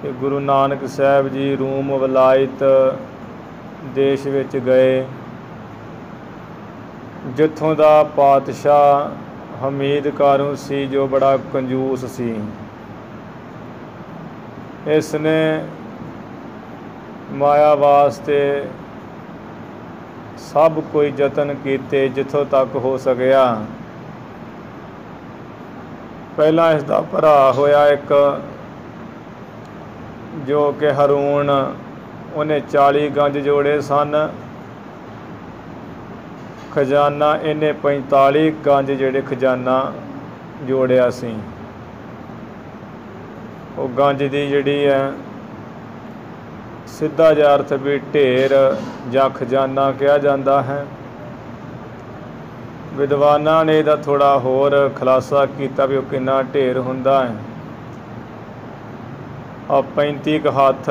कि गुरु नानक साहब जी रूम वलायत देश विच गए, जित्थों दा पातशाह हमीद कारू सी जो बड़ा कंजूस सी। इसने माया वास्ते सब कोई यतन कीते जिथों तक हो सकिया। पहला इसका भरा होया एक जो कि हरून, उन्हें 40 गंज जोड़े सन। खजाना इन्हें 45 गंज जेड़े खजाना जोड़िया सी। वो गंज दी जिहड़ी है सीधा जिहा अर्थ भी ढेर जां खजाना कहा जाता है। विद्वानां ने इहदा थोड़ा होर खुलासा किया भी वो कितना ढेर हुंदा है। 35 हथ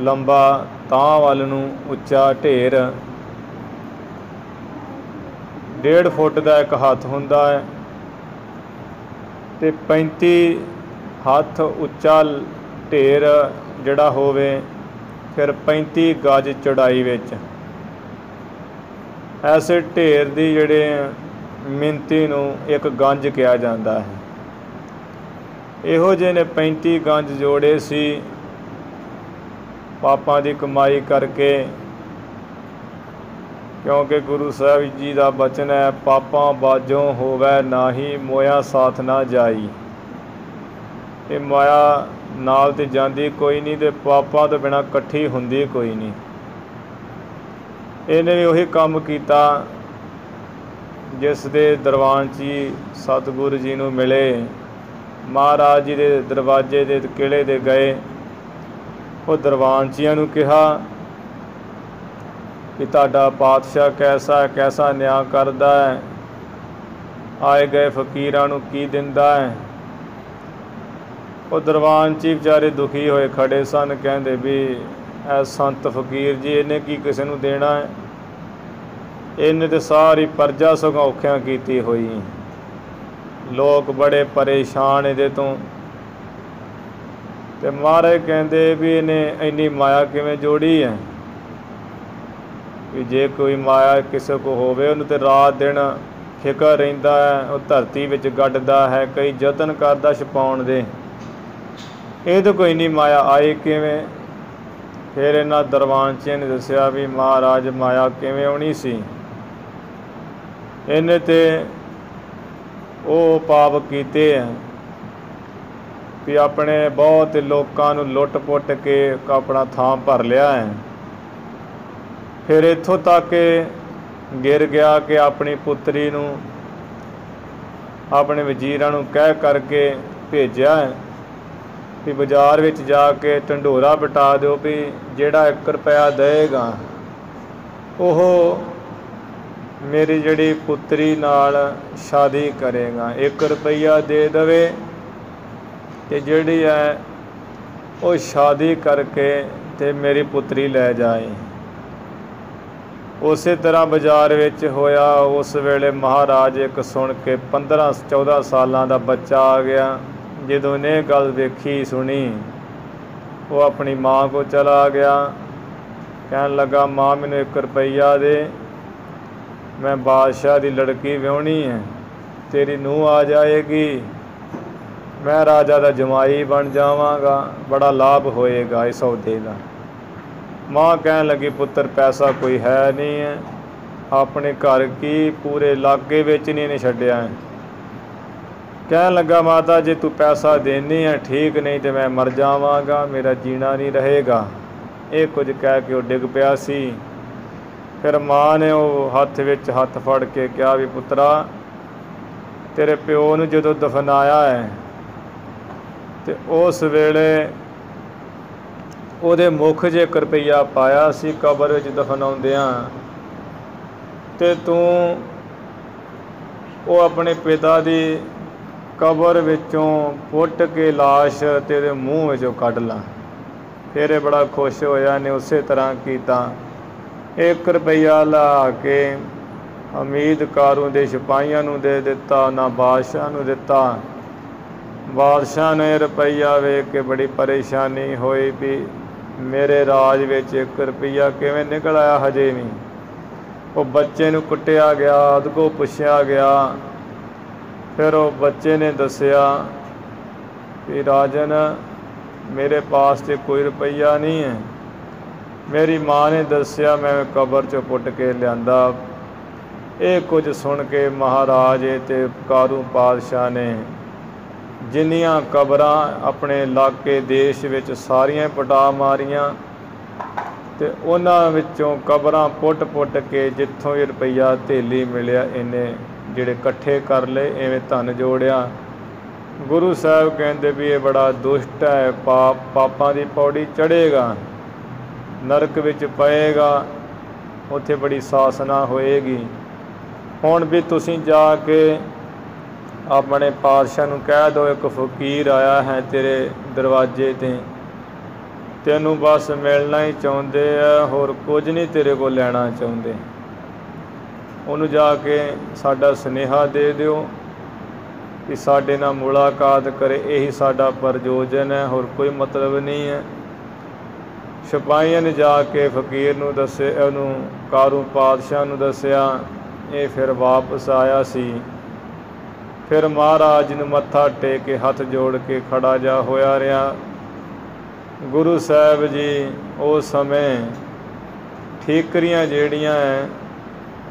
लंबा तां वल नूं उच्चा ढेर, 1.5 फुट का एक हथ हुंदा है ते 35 हथ उच्चा ढेर जिहड़ा होवे, फिर 35 गज चौड़ाई विच। ऐसे ढेर दी जिहड़े मिनती नूं एक गंज कहा जाता है। इहो जे ने 35 गंज जोड़े सी पापां दी कमाई करके, क्योंकि गुरु साहब जी का बचन है पापां बाजों होवै नाही मोया साथ ना जाई। ये माया नाल ते जांदी कोई नहीं, ते पापां तो बिना कट्ठी हुंदी कोई नहीं। इहने भी उही काम कीता जिस दे दरबान ची सतगुरु जी नूं मिले, महाराज जी के दरवाजे के किले दे गए। वो दरबानचियां नूं कहा कि तुहाडा पातशाह कैसा है, कैसा न्याय करदा है, आए गए फकीरां नूं की दिंदा है। वो दरबानची बेचारे दुखी होए खड़े सन, कहंदे भी ऐ संत फकीर जी इन्हें की किसी नूं देना है, इन्हें तो सारी प्रजा सगों औखियां कीती होई। लोग बड़े परेशान इहदे तो। ते महाराज कहंदे भी इन्हें इन्नी माया किवें जोड़ी है कि जे कोई माया किसी को होवे उन्हें तो रात दिन फिकर रहिंदा है, वो धरती विच गड्डदा है, कई यतन करदा छपाउण दे। ये तो कोई नहीं माया आई किवें। फिर इन्हां दरबानचियां ने दस्सिया भी महाराज माया किवें आउणी सी। इन्हें ते वो पाप कीते हैं भी अपने बहुत लोगों नूं लुट पुट के अपना थां भर लिया है। फिर इत्थों तक गिर गया कि अपनी पुत्री नूं अपने वजीरां नूं कह करके भेजिया है भी बाजार विच जाके ढंडोरा बिठा दो भी जिहड़ा 1 रुपया देगा ओह मेरी जिहड़ी पुत्री नाल शादी करेगा। 1 रुपया दे दवे ते जिहड़ी है वो शादी करके ते मेरी पुत्री लै जाए। उस तरह बाजार विच होया। उस वेले महाराज एक सुन के 15-14 सालां दा बच्चा आ गया। जदों ने गल देखी सुनी वो अपनी माँ को चला गया, कहन लगा माँ मैनू 1 रुपया दे, मैं बादशाह की लड़की विआहनी है, तेरी नूह आ जाएगी, मैं राजा का जमाई बन जावांगा, बड़ा लाभ होएगा इस सौदे का। माँ कहन लगी पुत्र पैसा कोई है नहीं है, अपने घर की पूरे इलाके विच नहीं ने छड्डिया है। कहन लगा माता जे तू पैसा देनी है ठीक, नहीं तो मैं मर जावांगा, मेरा जीना नहीं रहेगा। ये कुछ कह के वो डिग पिया सी। फिर माँ ने वो हथ विच हथ फड़ के कहा भी पुत्रा तेरे प्यो नूं जदों दफनाया है तो उस वेले ਉਹਦੇ मुख 'ਚ 1 रुपया पाया सी कबर विच दफनाउंदियां, ते तू वो अपने पिता दी कबर विचों पुट के लाश तेरे मूँह विचों कढ ला। फिर बड़ा खुश होया ने उस तरह कीता। 1 रुपया ला के हमीद कारू दे सिपाहियां नूं दे दिता, ना बादशाह नूं दिता। ਬਾਦਸ਼ਾਹ ਨੇ ਰੁਪਈਆ ਵੇਖ ਕੇ ਬੜੀ ਪਰੇਸ਼ਾਨੀ ਹੋਈ ਵੀ ਮੇਰੇ ਰਾਜ ਵਿੱਚ 1 ਰੁਪਈਆ ਕਿਵੇਂ ਨਿਕਲ ਆਇਆ ਹਜੇ ਵੀ। ਉਹ ਬੱਚੇ ਨੂੰ ਕੁੱਟਿਆ ਗਿਆ, ਉਹਦੇ ਪੁੱਛਿਆ ਗਿਆ। ਫਿਰ ਉਹ ਬੱਚੇ ਨੇ ਦੱਸਿਆ ਵੀ ਰਾਜਨ ਮੇਰੇ ਪਾਸ ਤੇ ਕੋਈ ਰੁਪਈਆ ਨਹੀਂ ਹੈ। ਮੇਰੀ ਮਾਂ ਨੇ ਦੱਸਿਆ ਮੈਂ ਕਬਰ 'ਚੋਂ ਪੁੱਟ ਕੇ ਲਿਆਂਦਾ। ਇਹ ਕੁਝ ਸੁਣ ਕੇ ਮਹਾਰਾਜ ਅਤੇ ਉਪਕਾਰੂ ਪਾਤਸ਼ਾਹ ਨੇ ਜਿੰਨੀਆਂ ਕਬਰਾਂ ਆਪਣੇ ਇਲਾਕੇ ਦੇਸ਼ ਵਿੱਚ ਸਾਰੀਆਂ ਪਟਾ ਮਾਰੀਆਂ ਅਤੇ ਉਹਨਾਂ ਵਿੱਚੋਂ ਕਬਰਾਂ ਪੁੱਟ ਕੇ ਜਿੱਥੋਂ ਇਹ ਰੁਪਈਆ ਧੇਲੀ ਮਿਲਿਆ ਇਹਨੇ ਜਿਹੜੇ ਇਕੱਠੇ ਕਰ ਲਏ, ਇਵੇਂ ਧਨ ਜੋੜਿਆ। ਗੁਰੂ ਸਾਹਿਬ ਕਹਿੰਦੇ ਵੀ ਇਹ ਬੜਾ ਦੁਸ਼ਟ ਹੈ, ਪਾਪਾਂ ਦੀ ਪੌੜੀ ਚੜ੍ਹੇਗਾ, ਨਰਕ ਵਿੱਚ ਪਏਗਾ, ਉੱਥੇ ਬੜੀ ਸਾਸਨਾ ਹੋਏਗੀ। ਹੁਣ ਵੀ ਤੁਸੀਂ ਜਾ ਕੇ ਆਪਣੇ ਪਾਤਸ਼ਾਹ ਨੂੰ ਕਹਿ ਦਿਓ ਇੱਕ ਫਕੀਰ ਆਇਆ ਹੈ ਤੇਰੇ ਦਰਵਾਜ਼ੇ 'ਤੇ, ਤੈਨੂੰ ਬਸ ਮਿਲਣਾ ਹੀ ਚਾਹੁੰਦੇ ਆ, ਹੋਰ ਕੁਝ ਨਹੀਂ ਤੇਰੇ ਕੋਲ ਲੈਣਾ ਚਾਹੁੰਦੇ। ਉਹਨੂੰ ਜਾ ਕੇ ਸਾਡਾ ਸੁਨੇਹਾ ਦੇ ਦਿਓ ਕਿ ਸਾਡੇ ਨਾਲ ਮੁਲਾਕਾਤ ਕਰੇ, ਇਹੀ ਸਾਡਾ ਪ੍ਰਯੋਜਨ ਹੈ, ਹੋਰ ਕੋਈ ਮਤਲਬ ਨਹੀਂ ਹੈ। ਸਿਪਾਹੀਆਂ ਨੇ ਜਾ ਕੇ ਫਕੀਰ ਨੂੰ ਦੱਸਿਆ, ਉਹਨੂੰ ਕਾਰੂ ਪਾਤਸ਼ਾਹ ਨੂੰ ਦੱਸਿਆ। ਇਹ ਫਿਰ ਵਾਪਸ ਆਇਆ ਸੀ। ਫਿਰ ਮਹਾਰਾਜ ਨੂੰ ਮੱਥਾ ਟੇਕ ਕੇ ਹੱਥ ਜੋੜ ਕੇ ਖੜਾ ਜਾ ਹੋਇਆ ਰਿਹਾ। ਗੁਰੂ ਸਾਹਿਬ ਜੀ ਉਸ ਸਮੇਂ ਠੀਕਰੀਆਂ ਜਿਹੜੀਆਂ ਹੈ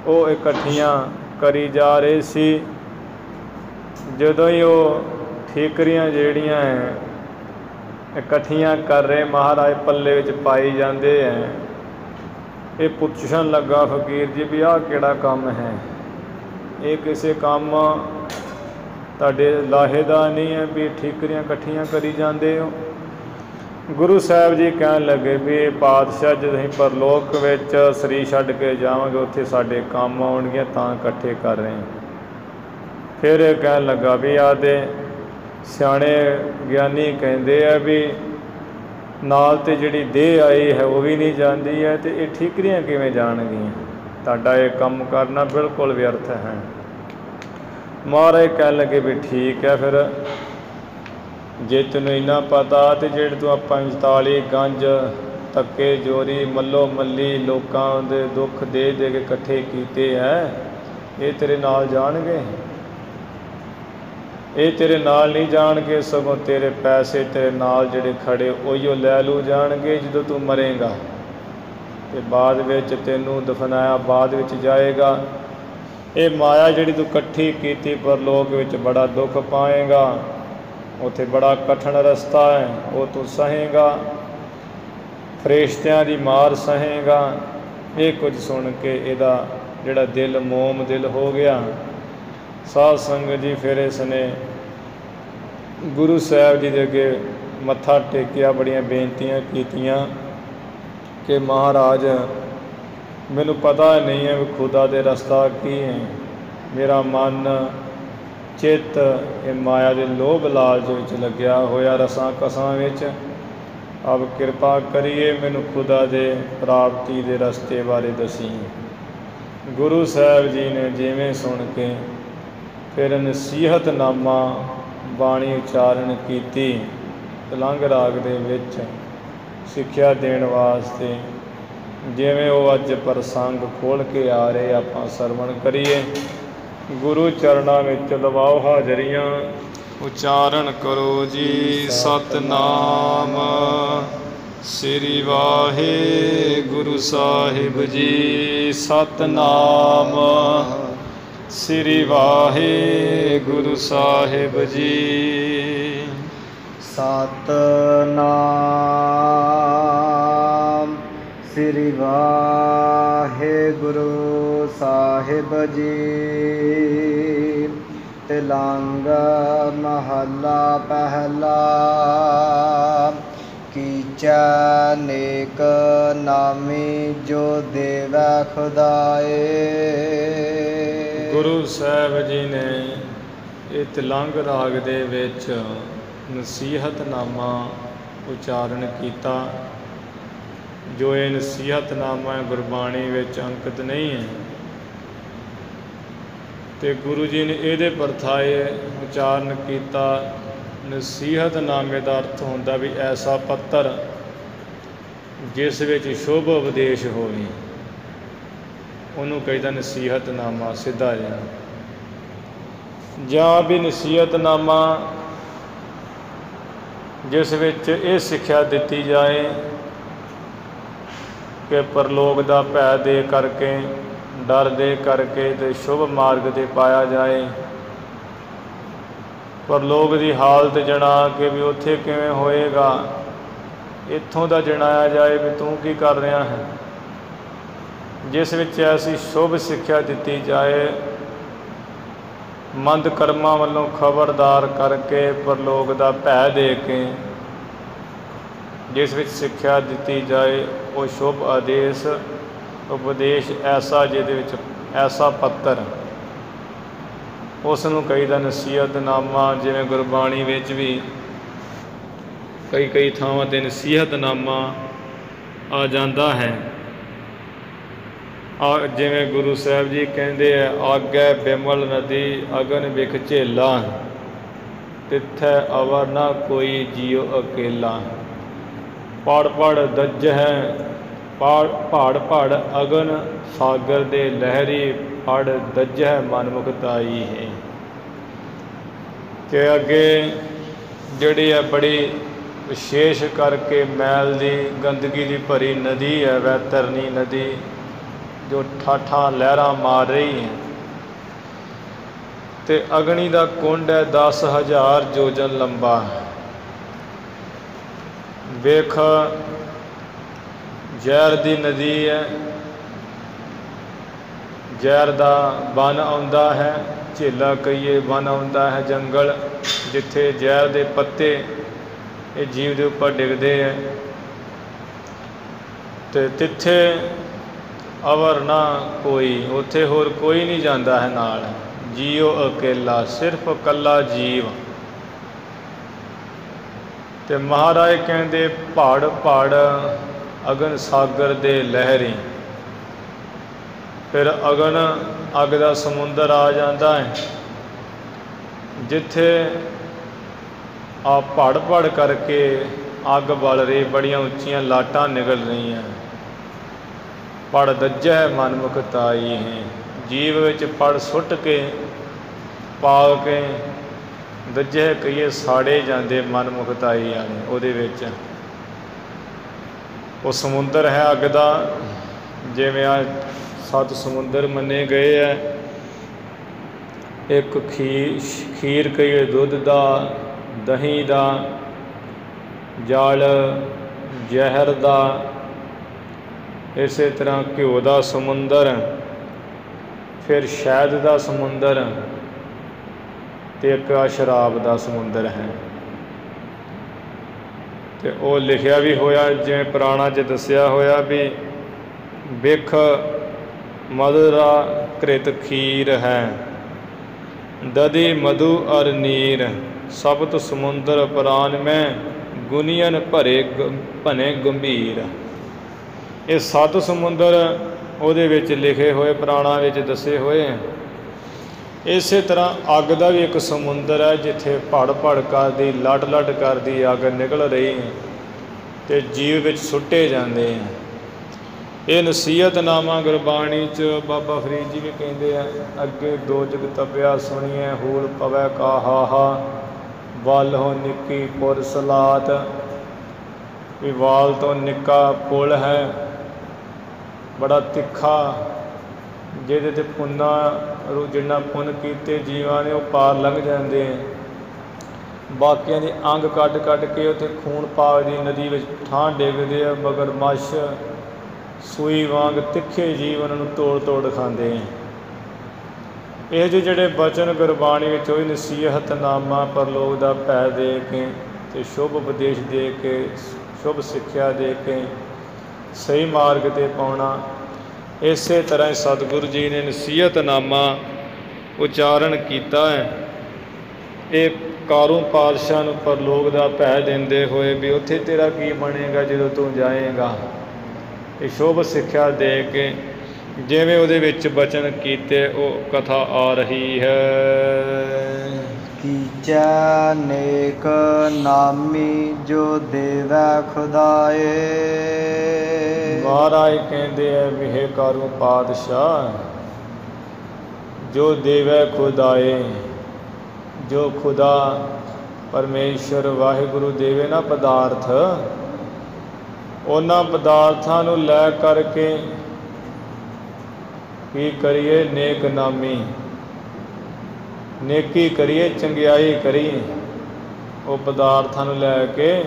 ਉਹ ਇਕੱਠੀਆਂ ਕਰੀ ਜਾ ਰਹੇ ਸੀ। ਜਦੋਂ ਹੀ ਉਹ ਠੀਕਰੀਆਂ ਜਿਹੜੀਆਂ ਹੈ ਇਕੱਠੀਆਂ ਕਰ ਰਹੇ, ਮਹਾਰਾਜ ਪੱਲੇ ਵਿੱਚ ਪਾਈ ਜਾਂਦੇ ਹੈ। ਇਹ ਪੁੱਛਣ ਲੱਗਾ ਫਕੀਰ ਜੀ ਵੀ ਆਹ ਕਿਹੜਾ ਕੰਮ ਹੈ? ਇਹ ਕਿਸੇ ਕੰਮ ਤੁਹਾਡੇ ਲਾਹੇ ਦਾ ਨਹੀਂ ਹੈ ਵੀ ਠੀਕਰੀਆਂ ਇਕੱਠੀਆਂ ਕਰੀ ਜਾਂਦੇ ਹੋ? ਗੁਰੂ ਸਾਹਿਬ ਜੀ ਕਹਿਣ ਲੱਗੇ ਵੀ ਪਾਤਸ਼ਾਹ ਜਦੋਂ ਅਸੀਂ ਪਰਲੋਕ ਵਿੱਚ ਸਰੀਰ ਛੱਡ ਕੇ ਜਾਵਾਂਗੇ ਉੱਥੇ ਸਾਡੇ ਕੰਮ ਆਉਣਗੀਆਂ ਤਾਂ ਇਕੱਠੇ ਕਰ ਰਹੇ ਹਾਂ। ਫਿਰ ਇਹ ਕਹਿਣ ਲੱਗਾ ਵੀ ਆਦੇ ਸਿਆਣੇ ਗਿਆਨੀ ਕਹਿੰਦੇ ਆ ਵੀ ਨਾਲ ਤੇ ਜਿਹੜੀ ਦੇਹ ਆਈ ਹੈ ਉਹ ਵੀ ਨਹੀਂ ਜਾਂਦੀ ਹੈ, ਅਤੇ ਇਹ ਠੀਕਰੀਆਂ ਕਿਵੇਂ ਜਾਣਗੀਆਂ? ਤੁਹਾਡਾ ਇਹ ਕੰਮ ਕਰਨਾ ਬਿਲਕੁਲ ਵਿਅਰਥ ਹੈ। ਮਹਾਰਾਜ ਕਹਿਣ ਲੱਗੇ ਵੀ ਠੀਕ ਹੈ, ਫਿਰ ਜੇ ਤੈਨੂੰ ਇੰਨਾ ਪਤਾ ਤੇ ਜਿਹੜੇ ਤੂੰ ਆਪਾਂ 44 ਗੰਜ ਧੱਕੇ ਜੋਰੀ ਮੱਲੋ ਮੱਲੀ ਲੋਕਾਂ ਦੇ ਦੁੱਖ ਦੇ ਕੇ ਇਕੱਠੇ ਕੀਤੇ ਹੈ, ਇਹ ਤੇਰੇ ਨਾਲ ਜਾਣਗੇ? ਇਹ ਤੇਰੇ ਨਾਲ ਨਹੀਂ ਜਾਣਗੇ, ਸਗੋਂ ਤੇਰੇ ਪੈਸੇ ਤੇਰੇ ਨਾਲ ਜਿਹੜੇ ਖੜੇ ਉਹੀਓ ਲੈ ਲੂ ਜਾਣਗੇ। ਜਦੋਂ ਤੂੰ ਮਰੇਗਾ ਅਤੇ ਬਾਅਦ ਵਿੱਚ ਤੈਨੂੰ ਦਫਨਾਇਆ ਬਾਅਦ ਵਿੱਚ ਜਾਏਗਾ। ਇਹ ਮਾਇਆ ਜਿਹੜੀ ਤੂੰ ਇਕੱਠੀ ਕੀਤੀ ਪਰਲੋਕ ਵਿੱਚ ਬੜਾ ਦੁੱਖ ਪਾਏਗਾ, ਉੱਥੇ ਬੜਾ ਕਠਿਨ ਰਸਤਾ ਹੈ, ਉਹ ਤੂੰ ਸਹੇਗਾ, ਫਰਿਸ਼ਤਿਆਂ ਦੀ ਮਾਰ ਸਹੇਗਾ। ਇਹ ਕੁਝ ਸੁਣ ਕੇ ਇਹਦਾ ਜਿਹੜਾ ਦਿਲ ਮੋਮ ਦਿਲ ਹੋ ਗਿਆ। ਸਾਧ ਸੰਗਤ ਜੀ ਫਿਰ ਇਸ ਨੇ ਗੁਰੂ ਸਾਹਿਬ ਜੀ ਦੇ ਅੱਗੇ ਮੱਥਾ ਟੇਕਿਆ, ਬੜੀਆਂ ਬੇਨਤੀਆਂ ਕੀਤੀਆਂ ਕਿ ਮਹਾਰਾਜ ਮੈਨੂੰ ਪਤਾ ਨਹੀਂ ਹੈ ਵੀ ਖੁਦਾ ਦੇ ਰਸਤਾ ਕੀ ਹੈ। ਮੇਰਾ ਮਨ ਚਿੱਤ ਇਹ ਮਾਇਆ ਦੇ ਲੋਭ ਲਾਲਚ ਵਿੱਚ ਲੱਗਿਆ ਹੋਇਆ, ਰਸਾਂ ਕਸਾਂ ਵਿੱਚ। ਅਬ ਕਿਰਪਾ ਕਰੀਏ ਮੈਨੂੰ ਖੁਦਾ ਦੇ ਪ੍ਰਾਪਤੀ ਦੇ ਰਸਤੇ ਬਾਰੇ ਦਸੀ। ਗੁਰੂ ਸਾਹਿਬ ਜੀ ਨੇ ਜਿਵੇਂ ਸੁਣ ਕੇ ਫਿਰ ਨਸੀਹਤਨਾਮਾ ਬਾਣੀ ਉਚਾਰਨ ਕੀਤੀ, ਤਲੰਗ ਰਾਗ ਦੇ ਵਿੱਚ ਸਿੱਖਿਆ ਦੇਣ ਵਾਸਤੇ। ਜਿਵੇਂ ਉਹ ਅੱਜ ਪ੍ਰਸੰਗ ਖੋਲ੍ਹ ਕੇ ਆ ਰਹੇ ਆਪਾਂ ਸਰਵਣ ਕਰੀਏ। ਗੁਰੂ ਚਰਨਾਂ ਵਿੱਚ ਲਵਾਓ ਹਾਜ਼ਰੀਆਂ, ਉਚਾਰਨ ਕਰੋ ਜੀ ਸਤਨਾਮ ਸ੍ਰੀ ਵਾਹਿਗੁਰੂ ਸਾਹਿਬ ਜੀ। ਸਤਨਾਮ ਸ੍ਰੀ ਵਾਹਿਗੁਰੂ ਸਾਹਿਬ ਜੀ। ਸਤਨਾਮ ਸ੍ਰੀ ਵਾਹਿਗੁਰੂ ਸਾਹਿਬ ਜੀ। ਤਿਲੰਗ ਮਹੱਲਾ ਪਹਿਲਾ। ਕੀਚੈ ਨੇਕ ਨਾਮੀ ਜੋ ਦੇਵੈ ਖੁਦਾਏ। ਗੁਰੂ ਸਾਹਿਬ ਜੀ ਨੇ ਇਹ ਤਿਲੰਗ ਰਾਗ ਦੇ ਵਿੱਚ ਨਸੀਹਤਨਾਮਾ ਉਚਾਰਨ ਕੀਤਾ। ਜੋ ਇਹ ਨਸੀਹਤਨਾਮਾ ਗੁਰਬਾਣੀ ਵਿੱਚ ਅੰਕਿਤ ਨਹੀਂ ਹੈ, ਅਤੇ ਗੁਰੂ ਜੀ ਨੇ ਇਹਦੇ ਪਰਥਾਏ ਉਚਾਰਨ ਕੀਤਾ ਨਸੀਹਤਨਾਮੇ ਦਾ ਅਰਥ ਹੁੰਦਾ ਵੀ ਐਸਾ ਪੱਤਰ ਜਿਸ ਵਿੱਚ ਸ਼ੁਭ ਉਪਦੇਸ਼ ਹੋਵੇ, ਉਹਨੂੰ ਕਹੀਦਾ ਨਸੀਹਤਨਾਮਾ ਸਿੱਧਾ ਜਿਹਾ। ਜਾਂ ਵੀ ਨਸੀਹਤਨਾਮਾ ਜਿਸ ਵਿੱਚ ਇਹ ਸਿੱਖਿਆ ਦਿੱਤੀ ਜਾਏ ਕਿ ਪਰਲੋਕ ਦਾ ਭੈ ਦੇ ਕਰਕੇ, ਡਰ ਦੇ ਕਰਕੇ ਅਤੇ ਸ਼ੁਭ ਮਾਰਗ 'ਤੇ ਪਾਇਆ ਜਾਏ। ਪਰਲੋਕ ਦੀ ਹਾਲਤ ਜਣਾ ਕੇ ਵੀ ਉੱਥੇ ਕਿਵੇਂ ਹੋਏਗਾ, ਇੱਥੋਂ ਦਾ ਜਣਾਇਆ ਜਾਏ ਵੀ ਤੂੰ ਕੀ ਕਰ ਰਿਹਾ ਹੈ। ਜਿਸ ਵਿੱਚ ਐਸੀ ਸ਼ੁਭ ਸਿੱਖਿਆ ਦਿੱਤੀ ਜਾਏ, ਮੰਦ ਕਰਮਾਂ ਵੱਲੋਂ ਖਬਰਦਾਰ ਕਰਕੇ, ਪਰਲੋਕ ਦਾ ਭੈ ਦੇ ਕੇ ਜਿਸ ਵਿੱਚ ਸਿੱਖਿਆ ਦਿੱਤੀ ਜਾਏ, ਉਹ ਸ਼ੁਭ ਉਪਦੇਸ਼ ਐਸਾ ਜਿਹਦੇ ਵਿੱਚ ਐਸਾ ਪੱਤਰ, ਉਸ ਨੂੰ ਕਹੀਦਾ ਨਸੀਹਤਨਾਮਾ। ਜਿਵੇਂ ਗੁਰਬਾਣੀ ਵਿੱਚ ਵੀ ਕਈ ਥਾਵਾਂ 'ਤੇ ਨਸੀਹਤਨਾਮਾ ਆ ਜਾਂਦਾ ਹੈ। ਜਿਵੇਂ ਗੁਰੂ ਸਾਹਿਬ ਜੀ ਕਹਿੰਦੇ ਹੈ, ਆਗੈ ਬਿਮਲ ਨਦੀ ਅਗਨ ਬਿਖ ਝੇਲਾ, ਤਿੱਥੈ ਅਵਰ ਨਾ ਕੋਈ ਜੀਉ ਅਕੇਲਾ। ਪੜ ਪੜ ਦੱਜ ਹੈ ਪਹਾੜ ਪੜ ਅਗਨ ਸਾਗਰ ਦੇ ਲਹਿਰੀ, ਪੜ ਦੱਜ ਹੈ ਮਨ ਮੁਕਤਾਈ ਹੈ। ਕਿ ਅੱਗੇ ਜਿਹੜੀ ਹੈ ਬੜੀ ਵਿਸ਼ੇਸ਼ ਕਰਕੇ ਮੈਲ ਦੀ ਗੰਦਗੀ ਦੀ ਭਰੀ ਨਦੀ ਹੈ, ਵੈਤਰਨੀ ਨਦੀ, ਜੋ ਠਾਠਾਂ ਲਹਿਰਾਂ ਮਾਰ ਰਹੀ ਹੈ। ਅਤੇ ਅਗਨੀ ਦਾ ਕੁੰਡ ਹੈ 10,000 ਯੋਜਨ ਲੰਬਾ। ਵੇਖ ਜ਼ਹਿਰ ਦੀ ਨਦੀ ਹੈ, ਜ਼ਹਿਰ ਦਾ ਬਨ ਆਉਂਦਾ ਹੈ, ਝੇਲਾ ਕਹੀਏ ਬਨ ਆਉਂਦਾ ਹੈ, ਜੰਗਲ ਜਿੱਥੇ ਜ਼ਹਿਰ ਦੇ ਪੱਤੇ ਇਹ ਜੀਵ ਦੇ ਉੱਪਰ ਡਿੱਗਦੇ ਹੈ। ਅਤੇ ਤਿੱਥੇ ਅਵਰ ਨਾ ਕੋਈ, ਉੱਥੇ ਹੋਰ ਕੋਈ ਨਹੀਂ ਜਾਂਦਾ ਹੈ ਨਾਲ, ਜੀਉ ਅਕੇਲਾ, ਸਿਰਫ ਇਕੱਲਾ ਜੀਵ। ਅਤੇ ਮਹਾਰਾਜ ਕਹਿੰਦੇ ਪੜ ਪੜ ਅਗਨ ਸਾਗਰ ਦੇ ਲਹਿਰੀ। ਫਿਰ ਅਗਨ ਅੱਗ ਦਾ ਸਮੁੰਦਰ ਆ ਜਾਂਦਾ ਹੈ, ਜਿੱਥੇ ਆ ਪੜ ਪੜ ਕਰਕੇ ਅੱਗ ਬਲ ਰਹੀ, ਬੜੀਆਂ ਉੱਚੀਆਂ ਲਾਟਾਂ ਨਿਕਲ ਰਹੀਆਂ। ਪੜ ਦੱਜੈ ਮਨ ਮੁਕਤਾਈ ਹੈ। ਜੀਵ ਵਿੱਚ ਪੜ ਸੁੱਟ ਕੇ ਪਾ ਕੇ ਦੱਜੇ ਕਹੀਏ ਸਾੜੇ ਜਾਂਦੇ ਮਨ ਮੁਕਤਾਈ ਵਾਲੇ। ਉਹਦੇ ਵਿੱਚ ਉਹ ਸਮੁੰਦਰ ਹੈ ਅੱਗ ਦਾ, ਜਿਵੇਂ ਆ 7 ਸਮੁੰਦਰ ਮੰਨੇ ਗਏ ਹੈ। ਇੱਕ ਖੀਰ ਕਹੀਏ ਦੁੱਧ ਦਾ, ਦਹੀਂ ਦਾ, ਜਲ ਜ਼ਹਿਰ ਦਾ, ਇਸੇ ਤਰ੍ਹਾਂ ਘਿਓ ਦਾ ਸਮੁੰਦਰ, ਫਿਰ ਸ਼ਹਿਦ ਦਾ ਸਮੁੰਦਰ, ਅਤੇ ਇੱਕ ਸ਼ਰਾਬ ਦਾ ਸਮੁੰਦਰ ਹੈ। ਅਤੇ ਉਹ ਲਿਖਿਆ ਵੀ ਹੋਇਆ, ਜਿਵੇਂ ਪੁਰਾਣਾ 'ਚ ਦੱਸਿਆ ਹੋਇਆ ਵੀ ਬਿਖ ਮਧੁਰਾ ਘ੍ਰਿਤ ਖੀਰ ਹੈ, ਦਧੀ ਮਧੂ ਅਰ ਨੀਰ, ਸਪਤ ਸਮੁੰਦਰ ਪ੍ਰਾਨ ਮੈਂ ਗੁਨੀਅਨ ਭਨੇ ਗੰਭੀਰ। ਇਹ 7 ਸਮੁੰਦਰ ਉਹਦੇ ਵਿੱਚ ਲਿਖੇ ਹੋਏ, ਪੁਰਾਣਾ ਵਿੱਚ ਦੱਸੇ ਹੋਏ। ਇਸੇ ਤਰ੍ਹਾਂ ਅੱਗ ਦਾ ਵੀ ਇੱਕ ਸਮੁੰਦਰ ਹੈ, ਜਿੱਥੇ ਭੜ ਭੜ ਕਰਦੀ, ਲੜ ਲੜ ਕਰਦੀ ਅੱਗ ਨਿਕਲ ਰਹੀ ਹੈ ਅਤੇ ਜੀਵ ਵਿੱਚ ਸੁੱਟੇ ਜਾਂਦੇ ਹੈ। ਇਹ ਨਸੀਹਤਨਾਮਾ ਗੁਰਬਾਣੀ 'ਚ ਬਾਬਾ ਫਰੀਦ ਜੀ ਵੀ ਕਹਿੰਦੇ ਆ, ਅੱਗੇ ਦੋਜਗ ਤਪਿਆ ਸੁਣੀਐ ਹੂਲ ਪਵੈ ਕਾ ਹਾਹਾ, ਵੱਲ ਹੋ ਨਿੱਕੀ ਪੁਰ ਸਲਾਤ। ਵੀ ਵਾਲ ਤੋਂ ਨਿੱਕਾ ਪੁਲ ਹੈ, ਬੜਾ ਤਿੱਖਾ, ਜਿਹਦੇ 'ਤੇ ਪੁੰਨਾਂ ਜਿੰਨਾ ਪੁੰਨ ਕੀਤੇ ਜੀਵਾਂ ਨੇ ਉਹ ਪਾਰ ਲੰਘ ਜਾਂਦੇ ਹੈ। ਬਾਕੀਆਂ ਦੇ ਅੰਗ ਕੱਢ ਕੱਢ ਕੇ ਉੱਥੇ ਖੂਨ ਪਾਕ ਦੀ ਨਦੀ ਵਿੱਚ ਠਾਂ ਡਿੱਗਦੇ ਆ। ਮਗਰਮੱਛ ਸੂਈ ਵਾਂਗ ਤਿੱਖੇ ਜੀਵ ਉਹਨਾਂ ਨੂੰ ਤੋੜ ਤੋੜ ਖਾਂਦੇ ਹੈ। ਇਹ ਜਿਹੇ ਜਿਹੜੇ ਬਚਨ ਗੁਰਬਾਣੀ ਵਿੱਚ ਉਹੀ ਨਸੀਹਤਨਾਮਾ, ਪਰਲੋਕ ਦਾ ਭੈ ਦੇ ਕੇ ਅਤੇ ਸ਼ੁਭ ਉਪਦੇਸ਼ ਦੇ ਕੇ, ਸ਼ੁਭ ਸਿੱਖਿਆ ਦੇ ਕੇ ਸਹੀ ਮਾਰਗ 'ਤੇ ਪਾਉਣਾ। ਇਸੇ ਤਰ੍ਹਾਂ ਹੀ ਸਤਿਗੁਰੂ ਜੀ ਨੇ ਨਸੀਹਤਨਾਮਾ ਉਚਾਰਨ ਕੀਤਾ ਹੈ। ਇਹ ਕਾਰੂ ਪਾਤਸ਼ਾਹ ਨੂੰ ਪਰਲੋਕ ਦਾ ਭੈ ਦਿੰਦੇ ਹੋਏ ਵੀ ਉੱਥੇ ਤੇਰਾ ਕੀ ਬਣੇਗਾ ਜਦੋਂ ਤੂੰ ਜਾਏਗਾ। ਇਹ ਸ਼ੁਭ ਸਿੱਖਿਆ ਦੇ ਕੇ ਜਿਵੇਂ ਉਹਦੇ ਵਿੱਚ ਬਚਨ ਕੀਤੇ, ਉਹ ਕਥਾ ਆ ਰਹੀ ਹੈ। ਕੀਚ ਵਿਚੈ ਨੇਕ ਨਾਮੀ ਜੋ ਦੇਵੈ ਖੁਦਾਏ। ਮਹਾਰਾਜ ਕਹਿੰਦੇ ਐ ਵਿਹੇ ਕਾਰੂ ਪਾਤਸ਼ਾਹ, ਜੋ ਦੇਵੈ ਖੁਦਾਏ, ਜੋ ਖੁਦਾ ਪਰਮੇਸ਼ਰ ਵਾਹਿਗੁਰੂ ਦੇਵੇ ਨਾ ਪਦਾਰਥ, ਉਹਨਾਂ ਪਦਾਰਥਾਂ ਨੂੰ ਲੈ ਕਰਕੇ ਕੀ ਕਰੀਏ? ਨੇਕ ਨਾਮੀ, ਨੇਕੀ ਕਰੀਏ, ਚੰਗਿਆਈ ਕਰੀਏ। ਉਹ ਪਦਾਰਥਾਂ ਨੂੰ ਲੈ ਕੇ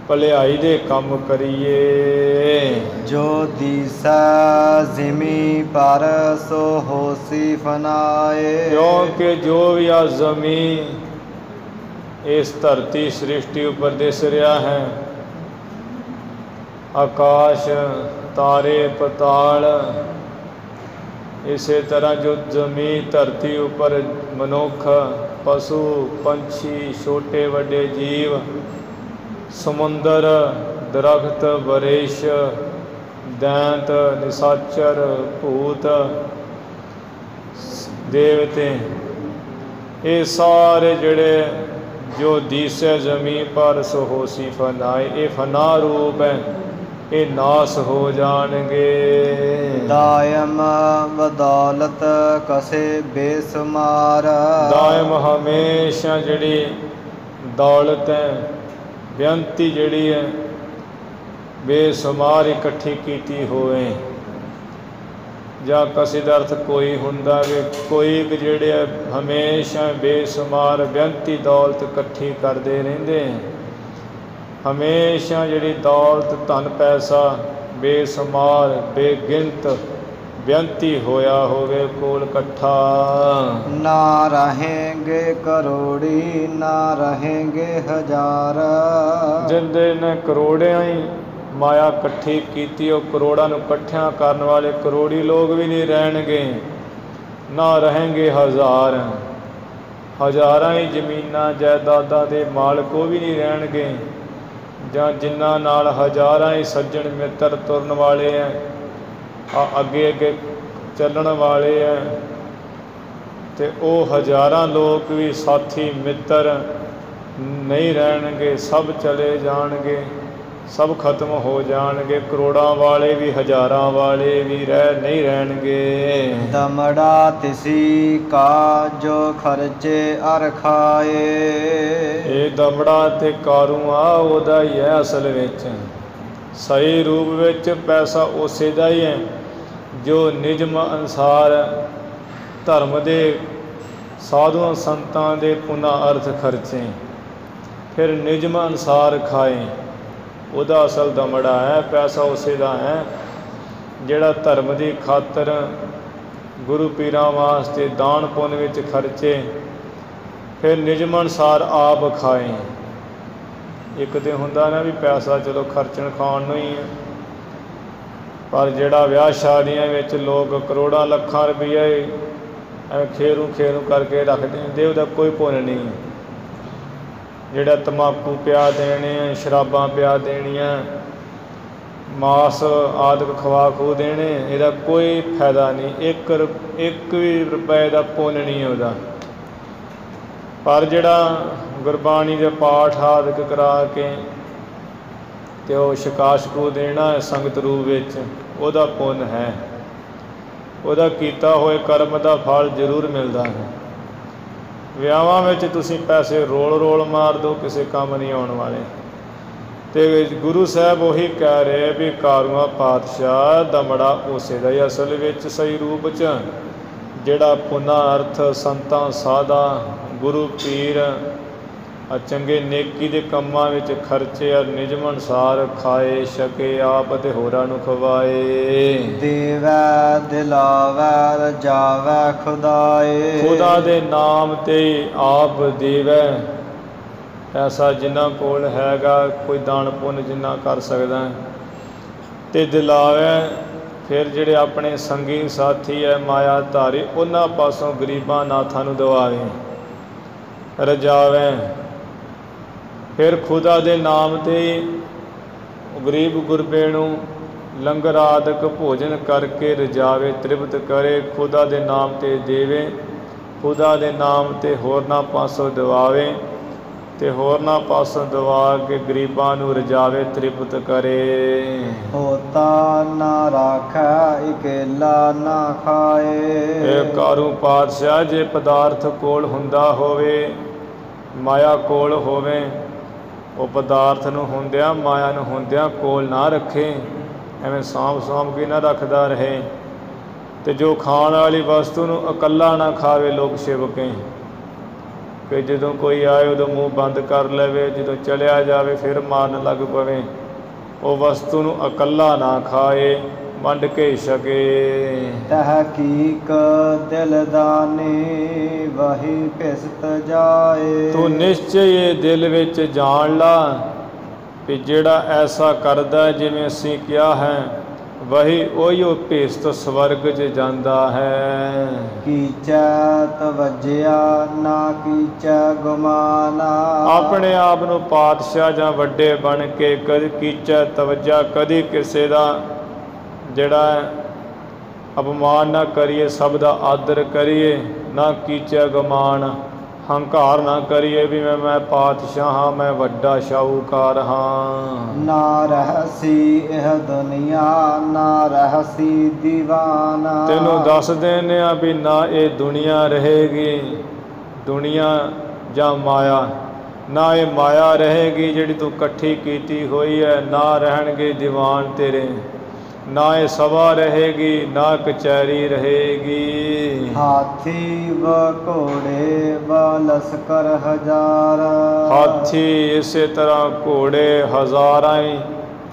ਭਲਾਈ ਦੇ ਕੰਮ ਕਰੀਏ। ਜੋ ਦੀਸੈ ਜ਼ਿਮੀ ਪਰ ਸੋ ਹੋਸੀ ਫਨਾਏ। ਕਿਉਂਕਿ ਜੋ ਵੀ ਆ ਜ਼ਮੀਨ, ਇਸ ਧਰਤੀ ਸ੍ਰਿਸ਼ਟੀ ਉੱਪਰ ਦਿਸ ਰਿਹਾ ਹੈ, ਆਕਾਸ਼, ਤਾਰੇ, ਪਤਾਲ, ਇਸੇ ਤਰ੍ਹਾਂ ਜੋ ਜ਼ਮੀਨ ਧਰਤੀ ਉੱਪਰ ਮਨੁੱਖ, ਪਸ਼ੂ, ਪੰਛੀ, ਛੋਟੇ ਵੱਡੇ ਜੀਵ, ਸਮੁੰਦਰ, ਦਰਖਤ, ਬਰਿਸ਼, ਦੈਂਤ, ਨਿਸ਼ਾਚਰ, ਭੂਤ, ਦੇਵਤੇ, ਇਹ ਸਾਰੇ ਜਿਹੜੇ ਜੋ ਦੀਸੈ ਜ਼ਮੀਨ ਪਰ ਸੋ ਹੋਸੀ ਫਨਾਏ, ਇਹ ਫਨਾ ਰੂਪ ਹੈ, ਇਹ ਨਾਸ ਹੋ ਜਾਣਗੇ। ਦਾਇਮ ਬਦੌਲਤ ਕਸੇ ਬੇਸੁਮਾਰ। ਦਾਇਮ ਹਮੇਸ਼ਾ ਜਿਹੜੀ ਦੌਲਤ ਹੈ, ਬੇਅੰਤੀ ਜਿਹੜੀ ਹੈ, ਬੇਸੁਮਾਰ ਇਕੱਠੀ ਕੀਤੀ ਹੋਵੇ। ਜਾਂ ਕਿਸੇ ਦਾ ਅਰਥ ਕੋਈ ਹੁੰਦਾ ਵੀ ਕੋਈ ਜਿਹੜੇ ਹੈ ਹਮੇਸ਼ਾ ਬੇਸੁਮਾਰ ਬੇਅੰਤੀ ਦੌਲਤ ਇਕੱਠੀ ਕਰਦੇ ਰਹਿੰਦੇ। ਹਮੇਸ਼ਾ ਜਿਹੜੀ ਦੌਲਤ, ਧਨ, ਪੈਸਾ ਬੇਸੁਮਾਰ, ਬੇਗਿਣਤ, ਬੇਅੰਤੀ ਹੋਇਆ ਹੋਵੇ ਕੋਲ ਇਕੱਠਾ। ਨਾ ਰਹੇਂਗੇ ਕਰੋੜੀ, ਨਾ ਰਹੇਂਗੇ ਹਜ਼ਾਰ। ਜਿੰਦੇ ਨੇ ਕਰੋੜਿਆਂ ਹੀ ਮਾਇਆ ਇਕੱਠੀ ਕੀਤੀ, ਉਹ ਕਰੋੜਾਂ ਨੂੰ ਇਕੱਠਿਆਂ ਕਰਨ ਵਾਲੇ ਕਰੋੜੀ ਲੋਕ ਵੀ ਨਹੀਂ ਰਹਿਣਗੇ। ਨਾ ਰਹੇਂਗੇ ਹਜ਼ਾਰ, ਹਜ਼ਾਰਾਂ ਹੀ ਜ਼ਮੀਨਾਂ ਜਾਇਦਾਦਾਂ ਦੇ ਮਾਲਕ ਉਹ ਵੀ ਨਹੀਂ ਰਹਿਣਗੇ। ਜਾਂ ਜਿਨ੍ਹਾਂ ਨਾਲ ਹਜ਼ਾਰਾਂ ਹੀ ਸੱਜਣ ਮਿੱਤਰ ਤੁਰਨ ਵਾਲੇ ਹੈ, ਅੱਗੇ ਅੱਗੇ ਚੱਲਣ ਵਾਲੇ ਹੈ, ਅਤੇ ਉਹ ਹਜ਼ਾਰਾਂ ਲੋਕ ਵੀ ਸਾਥੀ ਮਿੱਤਰ ਨਹੀਂ ਰਹਿਣਗੇ। ਸਭ ਚਲੇ ਜਾਣਗੇ, ਸਭ ਖਤਮ ਹੋ ਜਾਣਗੇ। ਕਰੋੜਾਂ ਵਾਲੇ ਵੀ ਹਜ਼ਾਰਾਂ ਵਾਲੇ ਵੀ ਨਹੀਂ ਰਹਿਣਗੇ। ਦਮੜਾ ਤਿਸੀ ਕਾ ਜੋ ਖਰਚੇ ਅਰ ਖਾਏ। ਇਹ ਦਮੜਾ ਤੇ ਕਾਰੂ ਆ ਉਹਦਾ ਹੀ ਹੈ ਅਸਲ ਵਿੱਚ। ਸਹੀ ਰੂਪ ਵਿੱਚ ਪੈਸਾ ਉਸੇ ਦਾ ਹੀ ਹੈ ਜੋ ਨਿਯਮ ਅਨੁਸਾਰ ਧਰਮ ਦੇ ਸਾਧੂਆਂ ਸੰਤਾਂ ਦੇ ਪੁਨਾ ਅਰਥ ਖਰਚੇ, ਫਿਰ ਨਿਯਮ ਅਨੁਸਾਰ ਖਾਏ। ਉਹਦਾ ਅਸਲ ਦਮੜਾ ਹੈ। ਪੈਸਾ ਉਸੇ ਦਾ ਹੈ ਜਿਹੜਾ ਧਰਮ ਦੀ ਖਾਤਰ ਗੁਰੂ ਪੀਰਾਂ ਵਾਸਤੇ ਦਾਨ ਪੁੰਨ ਵਿੱਚ ਖਰਚੇ, ਫਿਰ ਨਿਯਮ ਅਨੁਸਾਰ ਆਪ ਖਾਏ। ਇੱਕ ਤਾਂ ਹੁੰਦਾ ਨਾ ਵੀ ਪੈਸਾ ਚਲੋ ਖਰਚਣ ਖਾਣ ਨੂੰ ਹੀ ਹੈ, ਪਰ ਜਿਹੜਾ ਵਿਆਹ ਸ਼ਾਦੀਆਂ ਵਿੱਚ ਲੋਕ ਕਰੋੜਾਂ ਲੱਖਾਂ ਰੁਪਈਆ ਐਵੇਂ ਖੇਰੂ ਖੇਰੂ ਕਰਕੇ ਰੱਖ ਦਿੰਦੇ, ਉਹਦਾ ਕੋਈ ਪੁੰਨ ਨਹੀਂ। ਜਿਹੜਾ ਤੰਬਾਕੂ ਪਿਆ ਦੇਣੇ, ਸ਼ਰਾਬਾਂ ਪਿਆ ਦੇਣੀਆਂ, ਮਾਸ ਆਦਿਕ ਖਵਾ ਖੂ ਦੇਣੇ, ਇਹਦਾ ਕੋਈ ਫਾਇਦਾ ਨਹੀਂ। ਇੱਕ ਵੀ ਰੁਪਏ ਦਾ ਪੁੰਨ ਨਹੀਂ ਉਹਦਾ। ਪਰ ਜਿਹੜਾ ਗੁਰਬਾਣੀ ਦੇ ਪਾਠ ਆਦਿਕ ਕਰਾ ਕੇ ਅਤੇ ਉਹ ਛਕਾ ਛਕੂ ਦੇਣਾ ਹੈ ਸੰਗਤ ਰੂਪ ਵਿੱਚ, ਉਹਦਾ ਪੁੰਨ ਹੈ। ਉਹਦਾ ਕੀਤਾ ਹੋਏ ਕਰਮ ਦਾ ਫਲ ਜ਼ਰੂਰ ਮਿਲਦਾ ਹੈ। ਵਿਆਹਾਂ ਵਿੱਚ ਤੁਸੀਂ ਪੈਸੇ ਰੋਲ ਮਾਰ ਦਿਓ, ਕਿਸੇ ਕੰਮ ਨਹੀਂ ਆਉਣ ਵਾਲੇ। ਅਤੇ ਗੁਰੂ ਸਾਹਿਬ ਉਹੀ ਕਹਿ ਰਹੇ ਵੀ ਕਾਰੂਆਂ ਪਾਤਸ਼ਾਹ ਦਮੜਾ ਉਸੇ ਦਾ ਹੀ ਅਸਲ ਵਿੱਚ ਸਹੀ ਰੂਪ 'ਚ ਜਿਹੜਾ ਪੁਨਾ ਅਰਥ ਸੰਤਾਂ ਸਾਧਾਂ ਗੁਰੂ ਪੀਰ ਚੰਗੇ ਨੇਕੀ ਦੇ ਕੰਮਾਂ ਵਿੱਚ ਖਰਚੇ ਔਰ ਨਿਯਮ ਅਨੁਸਾਰ ਖਾਏ ਛਕੇ ਆਪ ਅਤੇ ਹੋਰਾਂ ਨੂੰ ਖਵਾਏ। ਦੇਵੈ ਦਿਲਾਵੈ ਰਜਾਵੈ ਖੁਦਾਏ। ਖੁਦਾ ਦੇ ਨਾਮ 'ਤੇ ਆਪ ਦੇਵੈ, ਐਸਾ ਜਿਨ੍ਹਾਂ ਕੋਲ ਹੈਗਾ ਕੋਈ ਦਾਨ ਪੁੰਨ ਜਿੰਨਾ ਕਰ ਸਕਦਾ, ਅਤੇ ਦਿਲਾਵੈ ਫਿਰ ਜਿਹੜੇ ਆਪਣੇ ਸੰਗੀ ਸਾਥੀ ਹੈ ਮਾਇਆ ਧਾਰੀ ਉਹਨਾਂ ਪਾਸੋਂ ਗਰੀਬਾਂ ਨਾਥਾਂ ਨੂੰ ਦਵਾਵੇ। ਰਜਾਵੈ ਫਿਰ ਖੁਦਾ ਦੇ ਨਾਮ 'ਤੇ ਗਰੀਬ ਗੁਰਬੇ ਨੂੰ ਲੰਗਰ ਆਦਿਕ ਭੋਜਨ ਕਰਕੇ ਰਜਾਵੇ, ਤ੍ਰਿਪਤ ਕਰੇ, ਖੁਦਾ ਦੇ ਨਾਮ 'ਤੇ ਦੇਵੇ। ਖੁਦਾ ਦੇ ਨਾਮ ਤੇ ਹੋਰਨਾਂ ਪਾਸੋਂ ਦਿਵਾਵੇ ਤੇ ਹੋਰਨਾਂ ਪਾਸੋਂ ਦਵਾ ਕੇ ਗਰੀਬਾਂ ਨੂੰ ਰਜਾਵੇ, ਤ੍ਰਿਪਤ ਕਰੇ। ਹੋਤਾ ਨਾ ਰਾਖੈ ਇਕੇਲਾ ਨਾ ਖਾਏ। ਇਹ ਕਾਰੂ ਪਾਤਸ਼ਾਹ, ਜੇ ਪਦਾਰਥ ਕੋਲ ਹੁੰਦਾ ਹੋਵੇ, ਮਾਇਆ ਕੋਲ ਹੋਵੇ, ਉਹ ਪਦਾਰਥ ਨੂੰ ਹੁੰਦਿਆਂ ਮਾਇਆ ਨੂੰ ਹੁੰਦਿਆਂ ਕੋਲ ਨਾ ਰੱਖੇ, ਐਵੇਂ ਸਾਂਭ ਕੇ ਨਾ ਰੱਖਦਾ ਰਹੇ। ਤੇ ਜੋ ਖਾਣ ਵਾਲੀ ਵਸਤੂ ਨੂੰ ਇਕੱਲਾ ਨਾ ਖਾਵੇ ਲੋਕ ਸੇਵਕੇ, ਕਿ ਜਦੋਂ ਕੋਈ ਆਏ ਉਦੋਂ ਮੂੰਹ ਬੰਦ ਕਰ ਲਵੇ, ਜਦੋਂ ਚਲਿਆ ਜਾਵੇ ਫਿਰ ਮਾਰਨ ਲੱਗ ਪਵੇ। ਉਹ ਵਸਤੂ ਨੂੰ ਇਕੱਲਾ ਨਾ ਖਾਏ, ਵੰਡ ਕੇ ਛਕੇ। ਤਹਕੀਕ ਦਿਲਦਾਨੀ ਵਹੀ ਭਿਸਤ ਜਾਏ। ਤੂੰ ਨਿਸ਼ਚੈ ਇਹ ਦਿਲ ਵਿੱਚ ਜਾਣ ਲਾ ਵੀ ਜਿਹੜਾ ਐਸਾ ਕਰਦਾ ਜਿਵੇਂ ਅਸੀਂ ਕਿਹਾ ਹੈ, ਵਹੀ ਉਹੀਓ ਭੇਸਤ ਸਵਰਗ 'ਚ ਜਾਂਦਾ ਹੈ। ਕੀਚੈ ਤਵੱਜਿਆ ਨਾ ਕੀਚੈ ਗੁਮਾਨਾ। ਆਪਣੇ ਆਪ ਨੂੰ ਪਾਤਸ਼ਾਹ ਜਾਂ ਵੱਡੇ ਬਣ ਕੇ ਕਦੇ ਕੀਚੈ ਤਵੱਜਾ, ਕਦੀ ਕਿਸੇ ਦਾ ਜਿਹੜਾ ਅਪਮਾਨ ਨਾ ਕਰੀਏ, ਸਭ ਦਾ ਆਦਰ ਕਰੀਏ। ਨਾ ਕੀਚੈ ਗੁਮਾਨ, ਹੰਕਾਰ ਨਾ ਕਰੀਏ ਵੀ ਮੈਂ ਪਾਤਸ਼ਾਹ ਹਾਂ, ਮੈਂ ਵੱਡਾ ਸ਼ਾਹੂਕਾਰ ਹਾਂ। ਨਾ ਰਹਸੀ ਇਹ ਦੁਨੀਆ ਨਾ ਰਹਸੀ ਦੀਵਾਨਾ। ਤੈਨੂੰ ਦੱਸ ਦਿੰਦੇ ਆ ਵੀ ਨਾ ਇਹ ਦੁਨੀਆ ਰਹੇਗੀ, ਦੁਨੀਆ ਜਾਂ ਮਾਇਆ, ਨਾ ਇਹ ਮਾਇਆ ਰਹੇਗੀ ਜਿਹੜੀ ਤੂੰ ਇਕੱਠੀ ਕੀਤੀ ਹੋਈ ਹੈ, ਨਾ ਰਹਿਣਗੇ ਦੀਵਾਨ ਤੇਰੇ, ਨਾ ਇਹ ਸਭਾ ਰਹੇਗੀ, ਨਾ ਕਚਹਿਰੀ ਰਹੇਗੀ। ਹਾਥੀ व ਘੋੜੇ व ਲਸਕਰ ਹਜ਼ਾਰ। ਹਾਥੀ ਇਸੇ ਤਰ੍ਹਾਂ, ਘੋੜੇ ਹਜ਼ਾਰਾਂ ਹੀ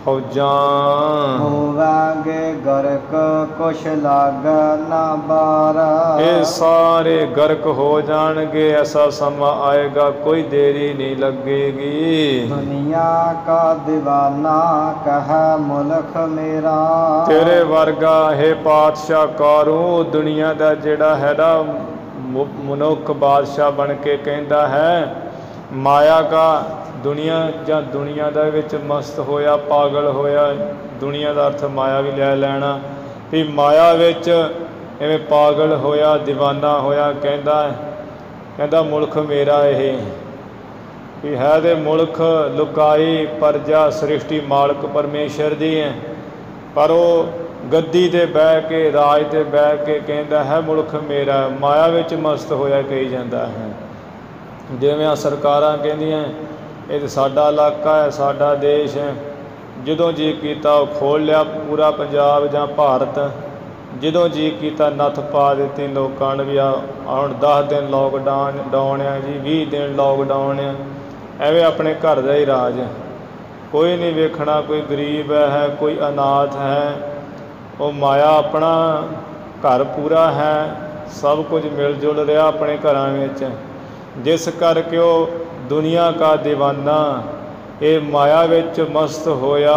ਫੌਜਾਂ। ਹੋਵਾਂਗੇ ਗਰਕ ਕੁਛ ਲਾਗ ਨਾ ਬਾਰਾ। ਇਹ ਸਾਰੇ ਗਰਕ ਹੋ ਜਾਣਗੇ, ਐਸਾ ਸਮਾਂ ਆਏਗਾ ਕੋਈ ਦੇਰੀ ਨਹੀਂ ਲੱਗੇਗੀ। ਦੁਨੀਆ ਕਾ ਦੀਵਾਨਾ ਕਹੈ ਮੁਲਕ ਮੇਰਾ। ਤੇਰੇ ਵਰਗਾ ਹੈ ਪਾਤਸ਼ਾਹ ਕਾਰੂ, ਦੁਨੀਆ ਦਾ ਜਿਹੜਾ ਹੈ ਨਾ ਮਨੁੱਖ ਬਾਦਸ਼ਾਹ ਬਣ ਕੇ ਕਹਿੰਦਾ ਹੈ, ਮਾਇਆ ਕਾ ਦੁਨੀਆ ਜਾਂ ਦੁਨੀਆ ਦੇ ਵਿੱਚ ਮਸਤ ਹੋਇਆ, ਪਾਗਲ ਹੋਇਆ। ਦੁਨੀਆ ਦਾ ਅਰਥ ਮਾਇਆ ਵੀ ਲੈ ਲੈਣਾ ਵੀ ਮਾਇਆ ਵਿੱਚ ਐਵੇਂ ਪਾਗਲ ਹੋਇਆ, ਦੀਵਾਨਾ ਹੋਇਆ। ਕਹਿੰਦਾ ਮੁਲਕ ਮੇਰਾ ਇਹ ਵੀ ਹੈ, ਤੇ ਮੁਲਕ ਲੁਕਾਈ ਪਰਜਾ ਸ੍ਰਿਸ਼ਟੀ ਮਾਲਕ ਪਰਮੇਸ਼ਰ ਦੀ ਹੈ, ਪਰ ਉਹ ਗੱਦੀ 'ਤੇ ਬਹਿ ਕੇ, ਰਾਜ 'ਤੇ ਬਹਿ ਕੇ ਕਹਿੰਦਾ ਹੈ ਮੁਲਕ ਮੇਰਾ। ਮਾਇਆ ਵਿੱਚ ਮਸਤ ਹੋਇਆ ਕਹੀ ਜਾਂਦਾ ਹੈ। ਜਿਵੇਂ ਆ ਸਰਕਾਰਾਂ ਕਹਿੰਦੀਆਂ ਇਹ ਤਾਂ ਸਾਡਾ ਇਲਾਕਾ ਹੈ, ਸਾਡਾ ਦੇਸ਼ ਹੈ, ਜਦੋਂ ਜੀ ਕੀਤਾ ਉਹ ਖੋਲ੍ਹ ਲਿਆ ਪੂਰਾ ਪੰਜਾਬ ਜਾਂ ਭਾਰਤ, ਜਦੋਂ ਜੀ ਕੀਤਾ ਨੱਥ ਪਾ ਦਿੱਤੀ ਲੋਕਾਂ ਨੇ ਵੀ ਹੁਣ 10 ਦਿਨ ਲੋਕਡਾਊਨ ਆ ਜੀ, 20 ਦਿਨ ਲੋਕਡਾਊਨ ਆ। ਐਵੇਂ ਆਪਣੇ ਘਰ ਦਾ ਹੀ ਰਾਜ, ਕੋਈ ਨਹੀਂ ਵੇਖਣਾ ਕੋਈ ਗਰੀਬ ਹੈ, ਕੋਈ ਅਨਾਥ ਹੈ। ਉਹ ਮਾਇਆ ਆਪਣਾ ਘਰ ਪੂਰਾ ਹੈ, ਸਭ ਕੁਝ ਮਿਲ ਜੁਲ ਰਿਹਾ ਆਪਣੇ ਘਰਾਂ ਵਿੱਚ, ਜਿਸ ਕਰਕੇ ਉਹ ਦੁਨੀਆ ਕਾ ਦੀਵਾਨਾ ਇਹ ਮਾਇਆ ਵਿੱਚ ਮਸਤ ਹੋਇਆ,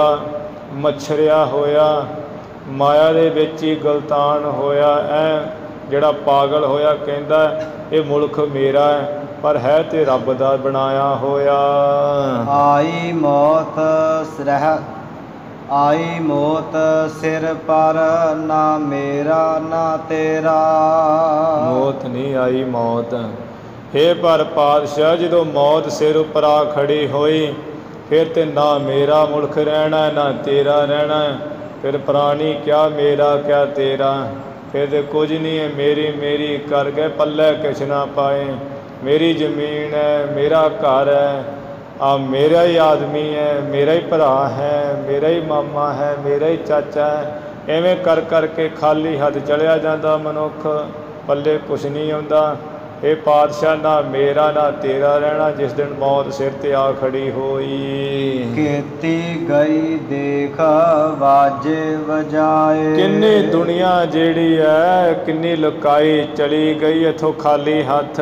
ਮੱਛਰਿਆ ਹੋਇਆ, ਮਾਇਆ ਦੇ ਵਿੱਚ ਹੀ ਗਲਤਾਨ ਹੋਇਆ। ਜਿਹੜਾ ਪਾਗਲ ਹੋਇਆ ਕਹਿੰਦਾ ਇਹ ਮੁਲਕ ਮੇਰਾ ਹੈ, ਪਰ ਹੈ ਤੇ ਰੱਬ ਦਾ ਬਣਾਇਆ ਹੋਇਆ। ਆਈ ਮੌਤ ਸਿਰ ਪਰ, ਨਾ ਮੇਰਾ ਨਾ ਤੇਰਾ। ਮੌਤ ਨਹੀਂ ਆਈ ਮੌਤ, ਹੇ ਪਰ ਪਾਤਸ਼ਾਹ ਜਦੋਂ ਮੌਤ ਸਿਰ ਉੱਪਰ ਆ ਖੜੀ ਹੋਈ, ਫਿਰ ਤੇ ਨਾ ਮੇਰਾ ਮੁਲਕ ਰਹਿਣਾ ਨਾ ਤੇਰਾ ਰਹਿਣਾ। ਫਿਰ ਪ੍ਰਾਣੀ ਕਿਆ ਮੇਰਾ ਕਿਆ ਤੇਰਾ, ਫਿਰ ਤੇ ਕੁਝ ਨਹੀਂ ਹੈ। ਮੇਰੀ ਕਰ ਗਏ ਪੱਲੇ ਕੁਛ ਨਾ ਪਾਏ। ਮੇਰੀ ਜ਼ਮੀਨ ਹੈ, ਮੇਰਾ ਘਰ ਹੈ, ਆ ਮੇਰਾ ਹੀ ਆਦਮੀ ਹੈ, ਮੇਰਾ ਹੀ ਭਰਾ ਹੈ, ਮੇਰਾ ਹੀ ਮਾਮਾ ਹੈ, ਮੇਰਾ ਹੀ ਚਾਚਾ ਹੈ। ਐਵੇਂ ਕਰ ਕਰਕੇ ਖਾਲੀ ਹੱਥ ਚਲਿਆ ਜਾਂਦਾ ਮਨੁੱਖ, ਪੱਲੇ ਕੁਛ ਨਹੀਂ ਆਉਂਦਾ। ਇਹ ਪਾਤਸ਼ਾਹ ਨਾ ਮੇਰਾ ਨਾ ਤੇਰਾ ਰਹਿਣਾ, ਜਿਸ ਦਿਨ ਮੌਤ ਸਿਰ 'ਤੇ ਆ ਖੜੀ ਹੋਈ। ਕੀਤੀ ਗਈ ਦੇਖ ਵਾਜੇ ਵਜਾਏ। ਕਿੰਨੀ ਦੁਨੀਆ ਜਿਹੜੀ ਹੈ ਕਿੰਨੀ ਲੁਕਾਈ ਚਲੀ ਗਈ ਇੱਥੋਂ ਖਾਲੀ ਹੱਥ,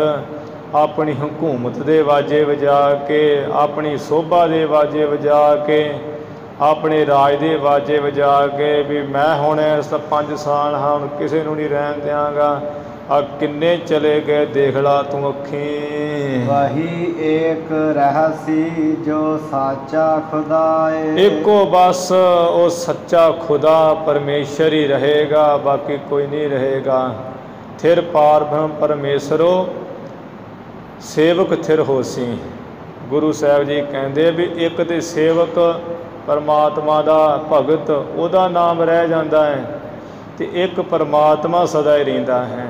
ਆਪਣੀ ਹਕੂਮਤ ਦੇ ਵਾਜੇ ਵਜਾ ਕੇ, ਆਪਣੀ ਸੋਭਾ ਦੇ ਵਾਜੇ ਵਜਾ ਕੇ, ਆਪਣੇ ਰਾਜ ਦੇ ਵਾਜੇ ਵਜਾ ਕੇ ਵੀ ਮੈਂ ਹੁਣ ਇਸ 5 ਸਾਲ ਹਾਂ, ਹੁਣ ਕਿਸੇ ਨੂੰ ਨਹੀਂ ਰਹਿਣ ਦਿਆਂਗਾ। ਆ ਕਿੰਨੇ ਚਲੇ ਗਏ ਦੇਖ ਲਾ ਤੂੰ ਅੱਖੀਂ। ਵਹੀ ਏਕ ਰਹਸੀ ਜੋ ਸਾਚਾ ਖੁਦਾਏ। ਇੱਕੋ ਬਸ ਉਹ ਸੱਚਾ ਖੁਦਾ ਪਰਮੇਸ਼ਰ ਹੀ ਰਹੇਗਾ, ਬਾਕੀ ਕੋਈ ਨਹੀਂ ਰਹੇਗਾ। थिर पार ब्रह्म परमेश्वरो सेवक थिर होसी। गुरु साहब जी कहते भी एक तो सेवक परमात्मा का भगत ਉਹਦਾ नाम रह जाता है, तो एक परमात्मा सदा ही रहिंदा है।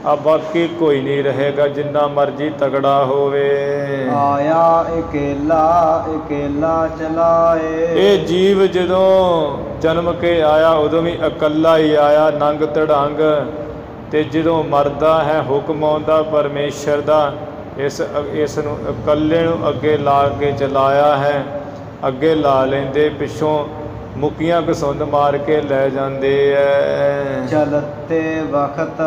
अब बाकी कोई नहीं रहेगा जिन्ना मर्जी तगड़ा होवे। आया अकेला अकेला चलाए। ये जीव जदों जन्म के आया उदों भी अकला ही आया नंग तड़ंग, ते जदों मरदा है हुक्म आउंदा परमेश्वर दा इस नूं इकल्ले नूं अगे ला के चलाया है। अगे ला लेंदे पिछों मुक्कियां घसुंद मार के लै जांदे ऐ। चलते वक्त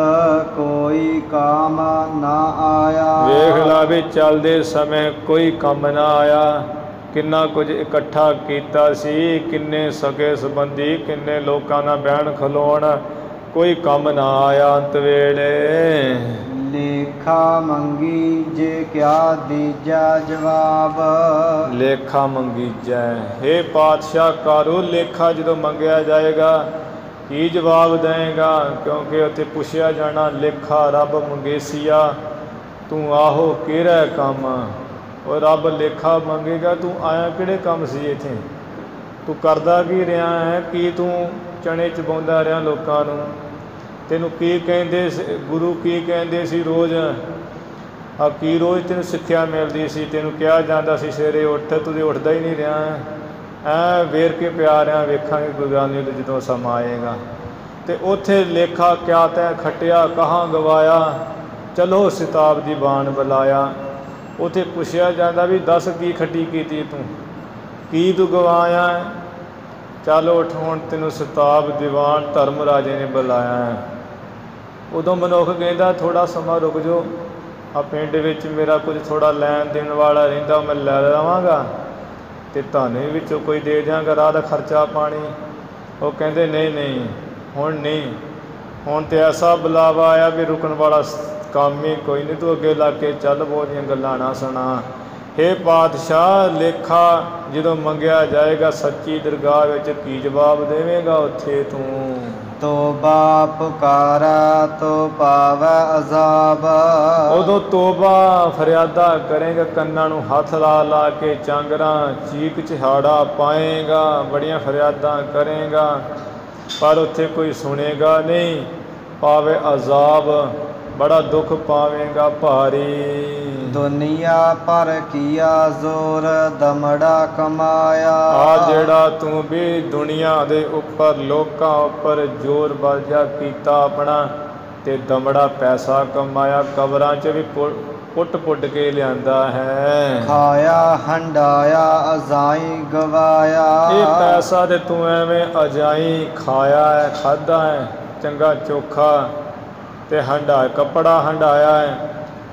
कोई काम ना आया। वेख ला भी चलदे समय कोई कम ना आया। किन्ना कुछ इकट्ठा कीता सी, किन्ने सगे संबंधी किन्ने लोकां नाल बहन खलोण, कोई कम ना आया अंत वेले। लेखा मंगी जे क्या दीजा जवाब। लेखा मंगी जै। हे पातशाह कारो लेखा जो मंगया जाएगा की जवाब देगा, क्योंकि उत्थे पुछया जाना लेखा रब मंगेसिया तू आहो केड़ा काम। और रब लेखा मंगेगा तू आया किहड़े काम सी इत्थे, तू करदा की रहा है, की तू चने चबाउंदा रहा लोकां नूं, तेनू की कहंदे गुरु की कहंदे सी रोज़ की रोज़ तेनू सिक्ख्या मिलती सी, तेनू कहा जाता सी सवेरे उठ, तू उठदा ही नहीं रहा है। वेर के पिया रहा, वेखांगे कोई गल नहीं जदों समा आएगा। तो उत्थे लेखा क्या तैं खटिया कहाँ गवाया, चलो सिताब दी बाण बुलाया। उत्थे पुछया जाता भी दस की खटी कीती तू, की तू गवाया है, चल उठ हुण तेनू सिताब दीवान धर्म राजे ने बुलाया है। उदों मनुख कहता थोड़ा समा रुक जाओ, आ पिंड विच मेरा कुछ थोड़ा लैन देन वाला रहिंदा मैं लै लवांगा, ते तुहानूं विचों कोई दे जांगा राह दा खर्चा पानी। वो कहते नहीं नहीं हुण नहीं, हुण तो ऐसा बुलावा आया भी रुकन वाला काम ही कोई नहीं, तू अगे ला के चल बहुतियां गल्लां ना सुना। हे पातशाह लेखा जदों मंगया जाएगा सच्ची दरगाह विच की जवाब देवेगा उत्थे तू। तोबा पुकारा तो पावै अजाब। उदों तोबा फरियादा करेगा, कन्नां नूं हथ ला ला के चांगरा चीक चिहाड़ा पाएगा, बड़ियां फरियादां करेगा, पर उत्थे कोई सुनेगा नहीं, पावे अजाब बड़ा दुख पावेगा भारी। दुनिया पर किया जोर दमड़ा कमाया। आ जेड़ा तू भी दुनिया दे उपर लोकां उपर जोर बलजा कीता अपना, ते दमड़ा पैसा कमाया, कबरां च भी पुट पुट के लियांदा है। खाया हंडाया अजाई गवाया। ये पैसा ते तू एवें अजाई खाया है, खादा है चंगा चोखा, ते हंडा कपड़ा हंडाया है,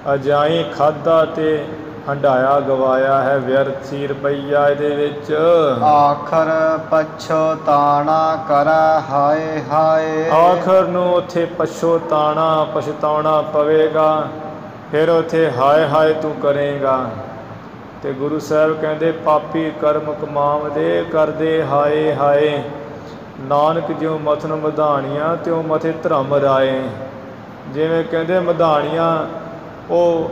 अजाई खादा ते हंडाया गवाया है, व्यर्थ ही रुपया इहदे विच। आखर पछताना करै हाय हाय। आखर नूं उत्थे पछताना पछताउणा पवेगा, फिर उत्थे हाय हाय तू करेगा। ते गुरु साहब कहंदे पापी कर्म कमावदे करदे हाय हाय, नानक ज्यों मथन मधाणियां त्यों मथे धर्म राए। जिवें कहंदे मधाणियां ਉਹ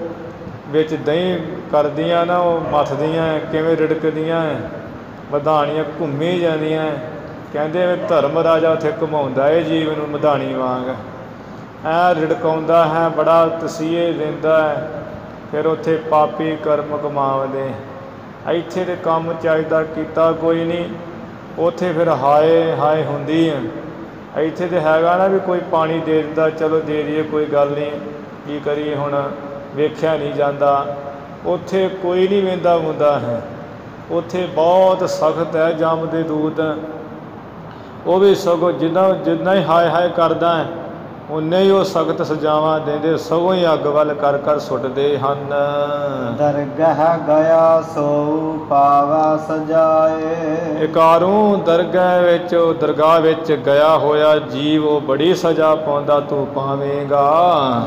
ਵਿੱਚ ਦਹੀਂ ਕਰਦੀਆਂ ਨਾ, ਉਹ ਮੱਥਦੀਆਂ ਕਿਵੇਂ ਰਿੜਕਦੀਆਂ, ਮਧਾਣੀਆਂ ਘੁੰਮੀ ਜਾਂਦੀਆਂ। ਕਹਿੰਦੇ ਧਰਮ ਰਾਜਾ ਉੱਥੇ ਘੁਮਾਉਂਦਾ ਏ ਜੀਵ ਨੂੰ ਮਧਾਣੀ ਵਾਂਗ, ਐ ਰਿੜਕਾਉਂਦਾ ਹੈ, ਬੜਾ ਤਸੀਹੇ ਦਿੰਦਾ ਹੈ। ਫਿਰ ਉੱਥੇ ਪਾਪੀ ਕਰਮ ਕਮਾਵਦੇ। ਇੱਥੇ ਤਾਂ ਕੰਮ ਚਾਹੀਦਾ ਕੀਤਾ ਕੋਈ ਨਹੀਂ, ਉੱਥੇ ਫਿਰ ਹਾਏ ਹਾਏ ਹੁੰਦੀ ਹੈ। ਇੱਥੇ ਤਾਂ ਹੈਗਾ ਨਾ ਵੀ ਕੋਈ ਪਾਣੀ ਦੇ ਦਿੰਦਾ, ਚਲੋ ਦੇ ਦਈਏ ਕੋਈ ਗੱਲ ਨਹੀਂ, ਕੀ ਕਰੀਏ ਹੁਣ, ਵੇਖਿਆ ਨਹੀਂ ਜਾਂਦਾ। ਉੱਥੇ ਕੋਈ ਨਹੀਂ ਵੇਂਦਾ ਵੂੰਦਾ ਹੈ, ਉੱਥੇ ਬਹੁਤ ਸਖਤ ਹੈ ਜਮ ਦੇ ਦੂਤ। ਉਹ ਵੀ ਸਗੋਂ ਜਿੰਨਾ ਹੀ ਹਾਏ ਹਾਏ ਕਰਦਾ ਹੈ ਉਨੇ ਹੀ ਉਹ ਸਖਤ ਸਜ਼ਾਵਾਂ ਦਿੰਦੇ, ਸਗੋਂ ਹੀ ਅੱਗ ਵੱਲ ਕਰ ਕਰ ਸੁੱਟਦੇ ਹਨ। ਦਰਗਾਹ ਗਿਆ ਸੋ ਪਾਵਾ ਸਜਾਏ। ਇਕਾਰੂ ਦਰਗਾਹ ਵਿੱਚ ਗਿਆ ਹੋਇਆ ਜੀਵ ਉਹ ਬੜੀ ਸਜ਼ਾ ਪਾਉਂਦਾ, ਤੂੰ ਪਾਵੇਂਗਾ।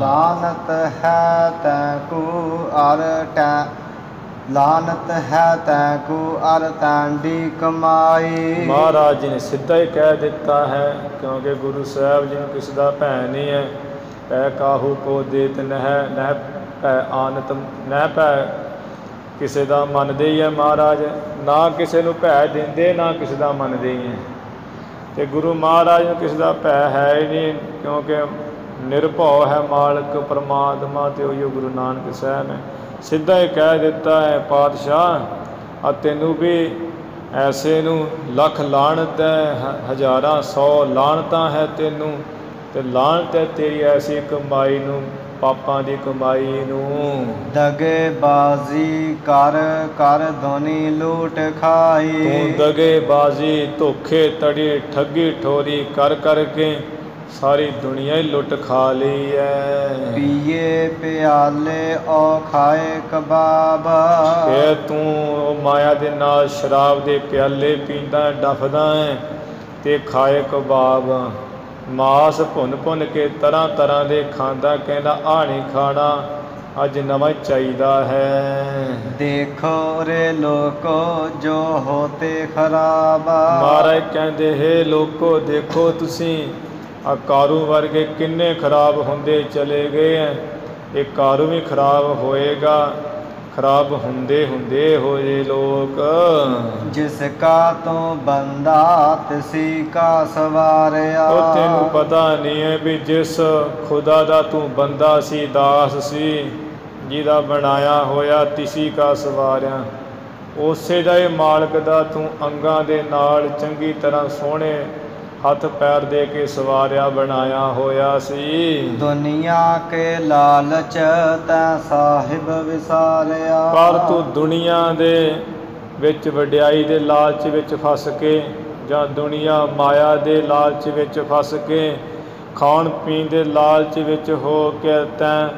ਲਾਨਤ ਹੈ ਤੈਨੂੰ ਅਰ ਟੈ ਲਾਨਤ ਹੈ ਤੈਨੂੰ ਅਰ ਟਾਂਡੀ ਕਮਾਈ। ਮਹਾਰਾਜ ਜੀ ਨੇ ਸਿੱਧਾ ਹੀ ਕਹਿ ਦਿੱਤਾ ਹੈ, ਕਿਉਂਕਿ ਗੁਰੂ ਸਾਹਿਬ ਜੀ ਨੂੰ ਕਿਸੇ ਦਾ ਭੈਣ ਨਹੀਂ ਹੈ। ਪੈ ਕਾਹੂ ਕੋ ਦੇਤ ਨਹਿ ਨਹਿ ਭੈ ਆਨਤ ਨਹਿ ਭੈ ਕਿਸੇ ਦਾ ਮੰਨਦੇ ਹੀ ਹੈ ਮਹਾਰਾਜ, ਨਾ ਕਿਸੇ ਨੂੰ ਭੈ ਦਿੰਦੇ ਨਾ ਕਿਸੇ ਦਾ ਮੰਨਦੇ ਹੀ ਹੈ। ਅਤੇ ਗੁਰੂ ਮਹਾਰਾਜ ਨੂੰ ਕਿਸੇ ਦਾ ਭੈ ਹੈ ਹੀ ਨਹੀਂ, ਕਿਉਂਕਿ ਨਿਰਭਉ ਹੈ ਮਾਲਕ ਪਰਮਾਤਮਾ, ਅਤੇ ਉਹੀ ਗੁਰੂ ਨਾਨਕ ਸਾਹਿਬ ਨੇ ਸਿੱਧਾ ਹੀ ਕਹਿ ਦਿੱਤਾ ਹੈ ਪਾਤਸ਼ਾਹ ਆ ਤੈਨੂੰ ਵੀ ਐਸੇ ਨੂੰ ਲੱਖ ਲਾਹਣਤ ਹੈ, ਹਜ਼ਾਰਾਂ 100 ਲਾਹਣਤਾਂ ਹੈ ਤੈਨੂੰ, ਅਤੇ ਲਾਹਣਤ ਹੈ ਤੇਰੀ ਐਸੀ ਕਮਾਈ ਨੂੰ, ਪਾਪਾਂ ਦੀ ਕਮਾਈ ਨੂੰ। ਦਗੇ ਬਾਜ਼ੀ ਕਰ ਕਰ ਧੁਨੀ ਲੂਟ ਖਾਈ, ਤੂੰ ਦਗੇ ਬਾਜ਼ੀ ਧੋਖੇ ਤੜੀ ਠੱਗੀ ਠੋਰੀ ਕਰ ਕਰਕੇ ਸਾਰੀ ਦੁਨੀਆ ਹੀ ਲੁੱਟ ਖਾ ਲਈ ਹੈ। ਪੀਏ ਪਿਆਲੇ ਔ ਖਾਏ ਕਬਾਬ, ਫਿਰ ਤੂੰ ਮਾਇਆ ਦੇ ਨਾਲ ਸ਼ਰਾਬ ਦੇ ਪਿਆਲੇ ਪੀਂਦਾ ਡੱਫਦਾ ਹੈ ਅਤੇ ਖਾਏ ਕਬਾਬ, ਮਾਸ ਭੁੰਨ ਭੁੰਨ ਕੇ ਤਰ੍ਹਾਂ ਤਰ੍ਹਾਂ ਦੇ ਖਾਂਦਾ, ਕਹਿੰਦਾ ਆਹ ਨਹੀਂ ਖਾਣਾ ਅੱਜ ਨਵਾਂ ਚਾਹੀਦਾ ਹੈ। ਦੇਖੋ ਰੇ ਲੋਕੋ ਜੋ ਹੋਤੇ ਖਰਾਬ, ਮਹਾਰਾਜ ਕਹਿੰਦੇ ਹੈ ਲੋਕੋ ਦੇਖੋ ਤੁਸੀਂ ਆ ਕਾਰੂ ਵਰਗੇ ਕਿੰਨੇ ਖਰਾਬ ਹੁੰਦੇ ਚਲੇ ਗਏ ਹੈ, ਇਹ ਕਾਰੂ ਵੀ ਖਰਾਬ ਹੋਏਗਾ, ਖਰਾਬ ਹੁੰਦੇ ਹੁੰਦੇ ਹੋਏ ਲੋਕ। ਜਿਸ ਕਾ ਤੋਂ ਬੰਦਾ ਤਿਸੀ ਕਾ ਸਵਾਰਿਆ, ਉਹ ਤੈਨੂੰ ਪਤਾ ਨਹੀਂ ਹੈ ਵੀ ਜਿਸ ਖੁਦਾ ਦਾ ਤੂੰ ਬੰਦਾ ਸੀ, ਦਾਸ ਸੀ, ਜਿਹਦਾ ਬਣਾਇਆ ਹੋਇਆ ਤਿਸੀ ਕਾ ਸਵਾਰਿਆ, ਉਸੇ ਦਾ ਹੀ ਮਾਲਕ ਦਾ ਤੂੰ ਅੰਗਾਂ ਦੇ ਨਾਲ ਚੰਗੀ ਤਰ੍ਹਾਂ ਸੋਹਣੇ ਹੱਥ ਪੈਰ ਦੇ ਕੇ ਸਵਾਰਿਆ ਬਣਾਇਆ ਹੋਇਆ ਸੀ। ਦੁਨੀਆ ਕੇ ਲਾਲਚ ਤੈ ਸਾਹਿਬ ਵਿਸਾਰਿਆ, ਪਰ ਤੂੰ ਦੁਨੀਆ ਦੇ ਵਿੱਚ ਵਡਿਆਈ ਦੇ ਲਾਲਚ ਵਿੱਚ ਫਸ ਕੇ, ਜਾਂ ਦੁਨੀਆ ਮਾਇਆ ਦੇ ਲਾਲਚ ਵਿੱਚ ਫਸ ਕੇ, ਖਾਣ ਪੀਣ ਦੇ ਲਾਲਚ ਵਿੱਚ ਹੋ ਕੇ ਤੈਂ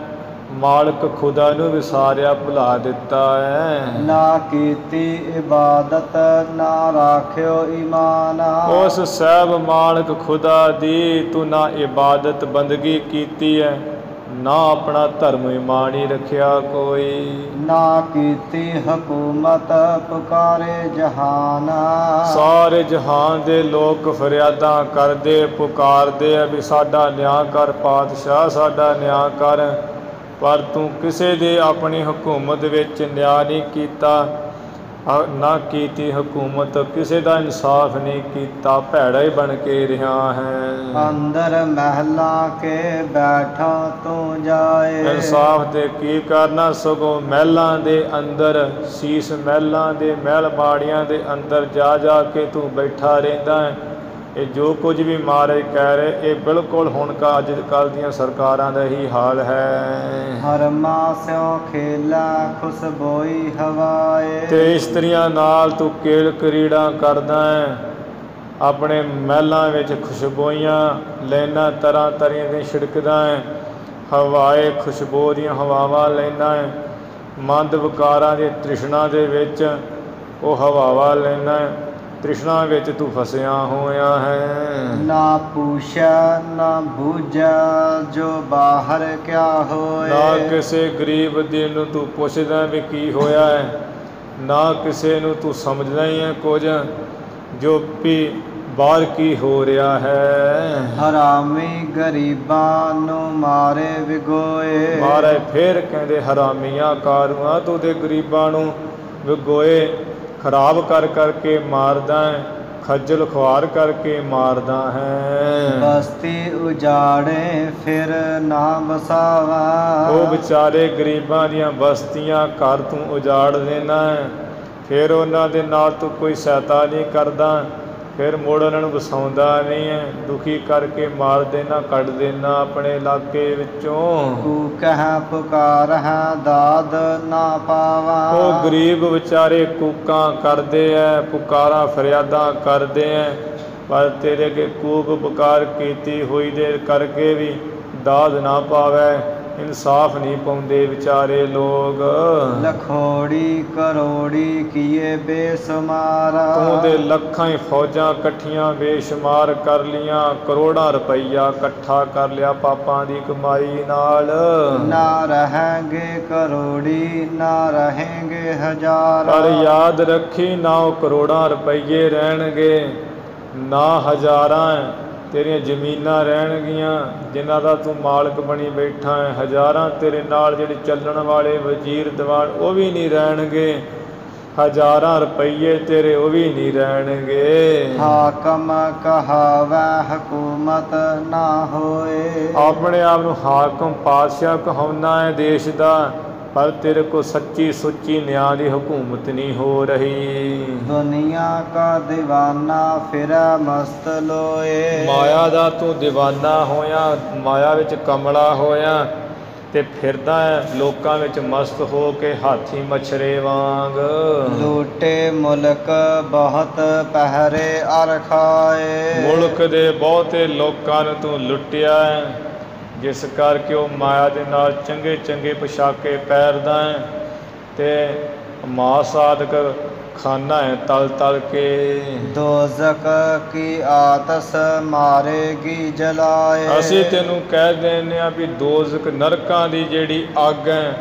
ਮਾਲਕ ਖੁਦਾ ਨੂੰ ਵਿਸਾਰਿਆ ਭੁਲਾ ਦਿੱਤਾ ਹੈ। ਨਾ ਕੀਤੀ ਇਬਾਦਤ ਨਾ ਰਾਖਿਓ ਈਮਾਨ, ਉਸ ਸਹਿਬ ਮਾਲਕ ਖੁਦਾ ਦੀ ਤੂੰ ਨਾ ਇਬਾਦਤ ਬੰਦਗੀ ਕੀਤੀ ਹੈ, ਨਾ ਆਪਣਾ ਧਰਮ ਇਮਾਨ ਹੀ ਰੱਖਿਆ ਕੋਈ, ਨਾ ਕੀਤੀ ਹਕੂਮਤ ਪੁਕਾਰੇ ਜਹਾਨ, ਸਾਰੇ ਜਹਾਨ ਦੇ ਲੋਕ ਫਰਿਆਦਾਂ ਕਰਦੇ ਪੁਕਾਰਦੇ ਆ ਵੀ ਸਾਡਾ ਨਿਆਂ ਕਰ ਪਾਤਸ਼ਾਹ, ਸਾਡਾ ਨਿਆਂ ਕਰ, ਪਰ ਤੂੰ ਕਿਸੇ ਦੇ ਆਪਣੀ ਹਕੂਮਤ ਵਿੱਚ ਨਿਆਂ ਨਹੀਂ ਕੀਤਾ, ਨਾ ਕੀਤੀ ਹਕੂਮਤ, ਕਿਸੇ ਦਾ ਇਨਸਾਫ ਨਹੀਂ ਕੀਤਾ, ਭੈੜਾ ਹੀ ਬਣ ਕੇ ਰਿਹਾ ਹੈ। ਅੰਦਰ ਮਹਿਲਾਂ ਕੇ ਬੈਠਾ ਤੂੰ ਜਾਏ, ਇਨਸਾਫ ਤੇ ਕੀ ਕਰਨਾ, ਸਗੋਂ ਮਹਿਲਾਂ ਦੇ ਅੰਦਰ, ਸੀਸ ਮਹਿਲਾਂ ਦੇ ਮਹਿਲ ਬਾੜੀਆਂ ਦੇ ਅੰਦਰ ਜਾ ਜਾ ਕੇ ਤੂੰ ਬੈਠਾ ਰਹਿੰਦਾ ਹੈ। ਇਹ ਜੋ ਕੁਝ ਵੀ ਮਹਾਰਾਜ ਕਹਿ ਰਹੇ ਇਹ ਬਿਲਕੁਲ ਹੁਣ ਅੱਜ ਕੱਲ੍ਹ ਦੀਆਂ ਸਰਕਾਰਾਂ ਦਾ ਹੀ ਹਾਲ ਹੈ। ਹਰਮਾ ਸਿਉ ਖੇਲਾ ਖੁਸ਼ਬੋਈ ਹਵਾਏ, ਤੇ ਇਸਤਰੀਆਂ ਨਾਲ ਤੂੰ ਕੇਲ ਕਰੀੜਾ ਕਰਦਾ ਹੈ, ਆਪਣੇ ਮਹਿਲਾਂ ਵਿੱਚ ਖੁਸ਼ਬੋਈਆਂ ਲੈਣਾ ਤਰ੍ਹਾਂ ਤਰ੍ਹਾਂ ਦੀਆਂ ਛਿੜਕਦਾ ਹੈ, ਹਵਾਏ ਖੁਸ਼ਬੂ ਦੀਆਂ ਹਵਾਵਾਂ ਲੈਣਾ ਹੈ, ਮੰਦ ਵਿਕਾਰਾਂ ਦੇ ਤ੍ਰਿਸ਼ਨਾ ਦੇ ਵਿੱਚ ਉਹ ਹਵਾਵਾਂ ਲੈਣਾ ਹੈ, ਤ੍ਰਿਸ਼ਨਾ ਵਿੱਚ ਤੂੰ ਫਸਿਆ ਹੋਇਆ ਹੈ। ਨਾ ਪੁੱਛਿਆ ਨਾ ਬੂਝਾ ਜੋ ਬਾਹਰ ਕਿਆ ਹੋਏ, ਨਾ ਕਿਸੇ ਗਰੀਬ ਦਿਲ ਨੂੰ ਤੂੰ ਪੁੱਛਦਾ ਵੀ ਕੀ ਹੋਇਆ ਹੈ, ਨਾ ਕਿਸੇ ਨੂੰ ਤੂੰ ਸਮਝਦਾ ਹੀ ਹੈ ਕੁਝ ਜੋ ਵੀ ਬਾਹਰ ਕੀ ਹੋ ਰਿਹਾ ਹੈ। ਹਰਾਮੀ ਗਰੀਬਾਂ ਨੂੰ ਮਾਰੇ ਵਿਗੋਏ, ਮਹਾਰਾਜ ਫੇਰ ਕਹਿੰਦੇ ਹਰਾਮੀਆਂ ਕਾਰੂਆਂ ਤੂੰ ਤੇ ਗਰੀਬਾਂ ਨੂੰ ਵਿਗੋਏ, ਖਰਾਬ ਕਰ ਕਰਕੇ ਮਾਰਦਾ ਹੈ, ਖੱਜਲ ਖੁਆਰ ਕਰਕੇ ਮਾਰਦਾ ਹੈ। ਬਸਤੀ ਉਜਾੜੇ ਫਿਰ ਨਾ ਬਸਾਵਾ, ਉਹ ਵਿਚਾਰੇ ਗਰੀਬਾਂ ਦੀਆਂ ਬਸਤੀਆਂ ਘਰ ਤੂੰ ਉਜਾੜ ਦੇਣਾ ਹੈ, ਫਿਰ ਉਹਨਾਂ ਦੇ ਨਾਲ ਤੂੰ ਕੋਈ ਸਹਾਇਤਾ ਨਹੀਂ ਕਰਦਾ, ਫਿਰ ਮੁੜ ਉਹਨਾਂ ਨੂੰ ਵਸਾਉਂਦਾ ਨਹੀਂ ਹੈ, ਦੁਖੀ ਕਰਕੇ ਮਾਰ ਦੇਣਾ, ਕੱਢ ਦੇਣਾ ਆਪਣੇ ਇਲਾਕੇ ਵਿੱਚੋਂ। ਤੂੰ ਕਹਿ ਪੁਕਾਰ ਹੈ ਦਾਦ ਨਾ ਪਾਵਾ, ਉਹ ਗਰੀਬ ਵਿਚਾਰੇ ਕੂਕਾਂ ਕਰਦੇ ਹੈ, ਪੁਕਾਰਾਂ ਫਰਿਆਦਾਂ ਕਰਦੇ ਹੈ, ਪਰ ਤੇਰੇ ਅੱਗੇ ਕੂਕ ਪੁਕਾਰ ਕੀਤੀ ਹੋਈ ਦੇ ਕਰਕੇ ਵੀ ਦਾਦ ਨਾ ਪਾਵੇ, ਇਨਸਾਫ ਨਹੀਂ ਪਾਉਂਦੇ ਵਿਚਾਰੇ ਲੋਕ। ਲਖੋੜੀ ਕਰੋੜੀ ਕੀਏ ਬੇਸ਼ੁਮਾਰ, ਤੂੰ ਦੇ ਲੱਖਾਂ ਹੀ ਫੌਜਾਂ ਇਕੱਠੀਆਂ ਬੇਸ਼ੁਮਾਰ ਕਰ ਲੀਆਂ, ਕਰੋੜਾਂ ਰੁਪਈਆ ਇਕੱਠਾ ਕਰ ਲਿਆ ਪਾਪਾਂ ਦੀ ਕਮਾਈ ਨਾਲ। ਨਾ ਰਹੇਂਗੇ ਕਰੋੜੀ ਨਾ ਰਹੇਂਗੇ ਹਜ਼ਾਰ, ਪਰ ਯਾਦ ਰੱਖੀ ਨਾ ਉਹ ਕਰੋੜਾਂ ਰੁਪਈਏ ਰਹਿਣਗੇ ਨਾ ਹਜ਼ਾਰਾਂ, ਤੇਰੀਆਂ ਜ਼ਮੀਨਾਂ ਰਹਿਣਗੀਆਂ ਜਿਨ੍ਹਾਂ ਦਾ ਤੂੰ ਮਾਲਕ ਬਣੀ ਬੈਠਾ ਹੈ। ਹਜ਼ਾਰਾਂ ਤੇਰੇ ਨਾਲ ਜਿਹੜੇ ਚੱਲਣ ਵਾਲੇ ਵਜ਼ੀਰ ਦੀਵਾਨ ਉਹ ਵੀ ਨਹੀਂ ਰਹਿਣਗੇ। ਹਜ਼ਾਰਾਂ ਰੁਪਈਏ ਤੇਰੇ ਉਹ ਵੀ ਨਹੀਂ ਰਹਿਣਗੇ। ਹਾਕਮ ਕਹਾਵੈ ਹਕੂਮਤ ਨਾ ਹੋਏ। ਆਪਣੇ ਆਪ ਨੂੰ ਹਾਕਮ ਪਾਤਸ਼ਾਹ ਕਹਾਉਣਾ ਹੈ ਦੇਸ਼ ਦਾ, ਪਰ ਤੇਰੇ ਕੋ ਸੱਚੀ ਸੁੱਚੀ ਨਿਆਂ ਦੀ ਹਕੂਮਤ ਨਹੀਂ ਹੋ ਰਹੀ। ਦੁਨੀਆ ਕਾ ਦੀਵਾਨਾ ਫਿਰੈ ਮਸਤ ਲੋਏ। ਮਾਇਆ ਦਾ ਤੂੰ ਦੀਵਾਨਾ ਹੋਇਆ, ਮਾਇਆ ਵਿੱਚ ਕਮਲਾ ਹੋਇਆ ਤੇ ਫਿਰਦਾ ਹੈ ਲੋਕਾਂ ਵਿੱਚ ਮਸਤ ਹੋ ਕੇ ਹਾਥੀ ਮਛਰੇ ਵਾਂਗ। ਲੂਟੇ ਮੁਲਕ ਬਹੁਤ ਪਹਿਰੇ ਅਰ ਖਾਏ। ਮੁਲਕ ਦੇ ਬਹੁਤੇ ਲੋਕਾਂ ਨੂੰ ਤੂੰ ਲੁੱਟਿਆ ਹੈ, ਜਿਸ ਕਰਕੇ ਉਹ ਮਾਇਆ ਦੇ ਨਾਲ ਚੰਗੇ ਚੰਗੇ ਪੁਸ਼ਾਕੇ ਪਹਿਰਦਾ ਹੈ ਤੇ ਮਾਸ ਆਦਿਕ ਖਾਨਾ ਹੈ ਤਲ ਤਲ ਕੇ। ਦੋਜ਼ਕ ਕੀ ਆਤਸ ਮਾਰੇਗੀ ਜਲਾਏ। ਅਸੀਂ ਤੈਨੂੰ ਕਹਿ ਦਿੰਦੇ ਹਾਂ ਵੀ ਦੋਜ਼ਕ ਨਰਕਾਂ ਦੀ ਜਿਹੜੀ ਅੱਗ ਹੈ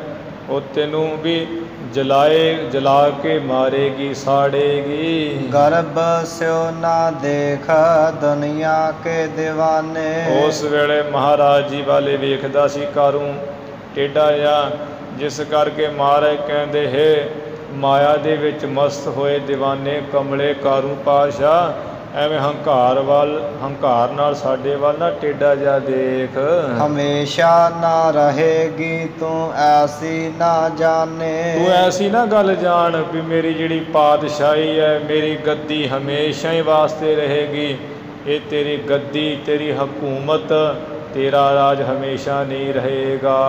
ਉਹ ਤੈਨੂੰ ਵੀ ਜਲਾ ਕੇ ਮਾਰੇਗੀ, ਸਾੜੇਗੀ। ਗਰਭ ਸਿਓ ਨਾ ਦੇਖ ਦੁਨੀਆ ਕੇ ਦੀਵਾਨੇ। ਉਸ ਵੇਲੇ ਮਹਾਰਾਜ ਜੀ ਵਾਲੇ ਵੇਖਦਾ ਸੀ ਕਾਰੂ ਟੇਢਾ ਜਿਹਾ, ਜਿਸ ਕਰਕੇ ਮਹਾਰਾਜ ਕਹਿੰਦੇ ਹੈ ਮਾਇਆ ਦੇ ਵਿੱਚ ਮਸਤ ਹੋਏ ਦੀਵਾਨੇ ਕਮਲੇ ਕਾਰੂ ਪਾਤਸ਼ਾਹ ਐਵੇਂ ਹੰਕਾਰ ਨਾਲ ਸਾਡੇ ਵੱਲ ਨਾ ਟੇਢਾ ਜਿਹਾ ਦੇਖ। ਹਮੇਸ਼ਾ ਨਾ ਰਹੇਗੀ ਤੂੰ ਐਸੀ ਨਾ ਜਾਣੇ। ਤੂੰ ਐਸੀ ਨਾ ਗੱਲ ਜਾਣ ਵੀ ਮੇਰੀ ਜਿਹੜੀ ਪਾਤਸ਼ਾਹੀ ਹੈ, ਮੇਰੀ ਗੱਦੀ ਹਮੇਸ਼ਾ ਹੀ ਵਾਸਤੇ ਰਹੇਗੀ। ਇਹ ਤੇਰੀ ਗੱਦੀ, ਤੇਰੀ ਹਕੂਮਤ, ਤੇਰਾ ਰਾਜ ਹਮੇਸ਼ਾ ਨਹੀਂ ਰਹੇਗਾ।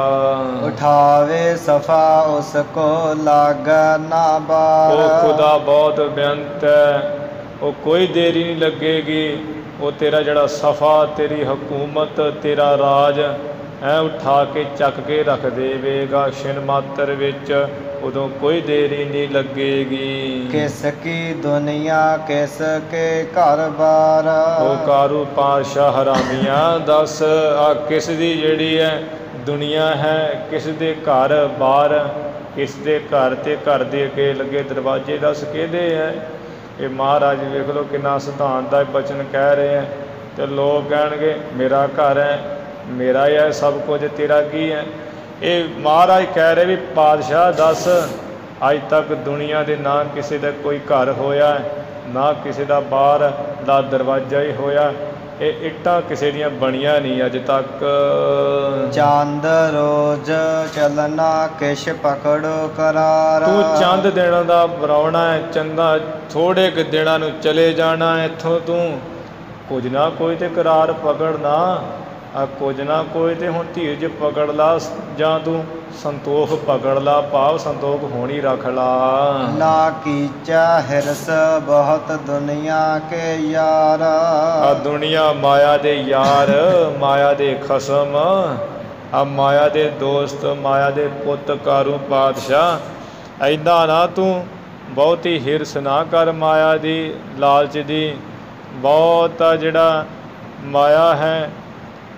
ਉਠਾਵੇ ਸਫਾ ਉਸ ਕੋ ਲਾਗਾ ਨਾ ਬਾਰ। ਉਹ ਖੁਦਾ ਬਹੁਤ ਬੇਅੰਤ ਹੈ, ਉਹ ਕੋਈ ਦੇਰੀ ਨਹੀਂ ਲੱਗੇਗੀ। ਉਹ ਤੇਰਾ ਜਿਹੜਾ ਸਫਾ, ਤੇਰੀ ਹਕੂਮਤ, ਤੇਰਾ ਰਾਜ ਐ ਉਠਾ ਕੇ ਚੱਕ ਕੇ ਰੱਖ ਦੇਵੇਗਾ ਛਿਨ ਮਾਤਰ ਵਿੱਚ, ਉਦੋਂ ਕੋਈ ਦੇਰੀ ਨਹੀਂ ਲੱਗੇਗੀ। ਕਿਸ ਕੀ ਦੁਨੀਆ ਕਿਸ ਕੇ ਘਰ ਬਾਰ। ਉਹ ਕਾਰੂ ਪਾਤਸ਼ਾਹ ਹਰਾਮੀਆਂ ਦੱਸ ਆ ਕਿਸ ਦੀ ਜਿਹੜੀ ਹੈ ਦੁਨੀਆ ਹੈ, ਕਿਸ ਦੇ ਘਰ ਬਾਰ, ਕਿਸ ਦੇ ਘਰ ਤੇ ਘਰ ਦੇ ਅੱਗੇ ਲੱਗੇ ਦਰਵਾਜ਼ੇ ਦੱਸ ਕਿਹਦੇ ਹੈ। ਇਹ ਮਹਾਰਾਜ ਵੇਖ ਲਓ ਕਿੰਨਾ ਸਿਧਾਂਤ ਦਾ ਬਚਨ ਕਹਿ ਰਹੇ ਹੈ ਤੇ ਲੋਕ ਕਹਿਣਗੇ ਮੇਰਾ ਘਰ ਹੈ, ਮੇਰਾ ਹੀ ਹੈ ਸਭ ਕੁਝ, ਤੇਰਾ ਕੀ ਹੈ। ਇਹ ਮਹਾਰਾਜ ਕਹਿ ਰਹੇ ਵੀ ਪਾਤਸ਼ਾਹ ਦੱਸ ਅੱਜ ਤੱਕ ਦੁਨੀਆ ਦੇ ਨਾ ਕਿਸੇ ਦਾ ਕੋਈ ਘਰ ਹੋਇਆ, ਨਾ ਕਿਸੇ ਦਾ ਬਾਹਰ ਦਾ ਦਰਵਾਜ਼ਾ ਹੀ ਹੋਇਆ। ਇਹ ਇੱਟਾਂ ਕਿਸੇ ਦੀਆਂ ਬਣੀਆਂ ਨਹੀਂ ਅੱਜ ਤੱਕ। ਚੰਦ ਰੋਜ਼ ਚੱਲਣਾ ਕਿਛ ਪਕੜੋ ਕਰਾਰ। ਤੂੰ ਚੰਦ ਦਿਨਾਂ ਦਾ ਬਣਾਉਣਾ ਹੈ, ਚੰਦਾ ਥੋੜ੍ਹੇ ਕੁ ਦਿਨਾਂ ਨੂੰ ਚਲੇ ਜਾਣਾ ਇੱਥੋਂ। ਤੂੰ ਕੁਝ ਨਾ ਕੋਈ ਤੇ ਕਰਾਰ ਪਕੜਨਾ, ਆ ਕੁਝ ਨਾ ਕੋਈ ਤੇ ਹੁਣ ਧੀਰਜ ਪਕੜ ਲਾ, ਜਾਂ ਤੂੰ ਸੰਤੋਖ ਪਕੜ ਲਾ, ਭਾਵ ਸੰਤੋਖ ਹੋਣੀ ਰੱਖ ਲਾ। ਨਾ ਕੀਚਾ ਹਿਰਸ ਬਹੁਤ ਦੁਨੀਆ ਕੇ ਯਾਰ। ਆ ਦੁਨੀਆ ਮਾਇਆ ਦੇ ਯਾਰ, ਮਾਇਆ ਦੇ ਖਸਮ, ਆ ਮਾਇਆ ਦੇ ਦੋਸਤ, ਮਾਇਆ ਦੇ ਪੁੱਤ ਕਾਰੂ ਪਾਤਸ਼ਾਹ। ਇੱਦਾਂ ਨਾ ਤੂੰ ਬਹੁਤੀ ਹਿਰਸ ਨਾ ਕਰ ਮਾਇਆ ਦੀ, ਲਾਲਚ ਦੀ। ਬਹੁਤ ਆ ਜਿਹੜਾ ਮਾਇਆ ਹੈ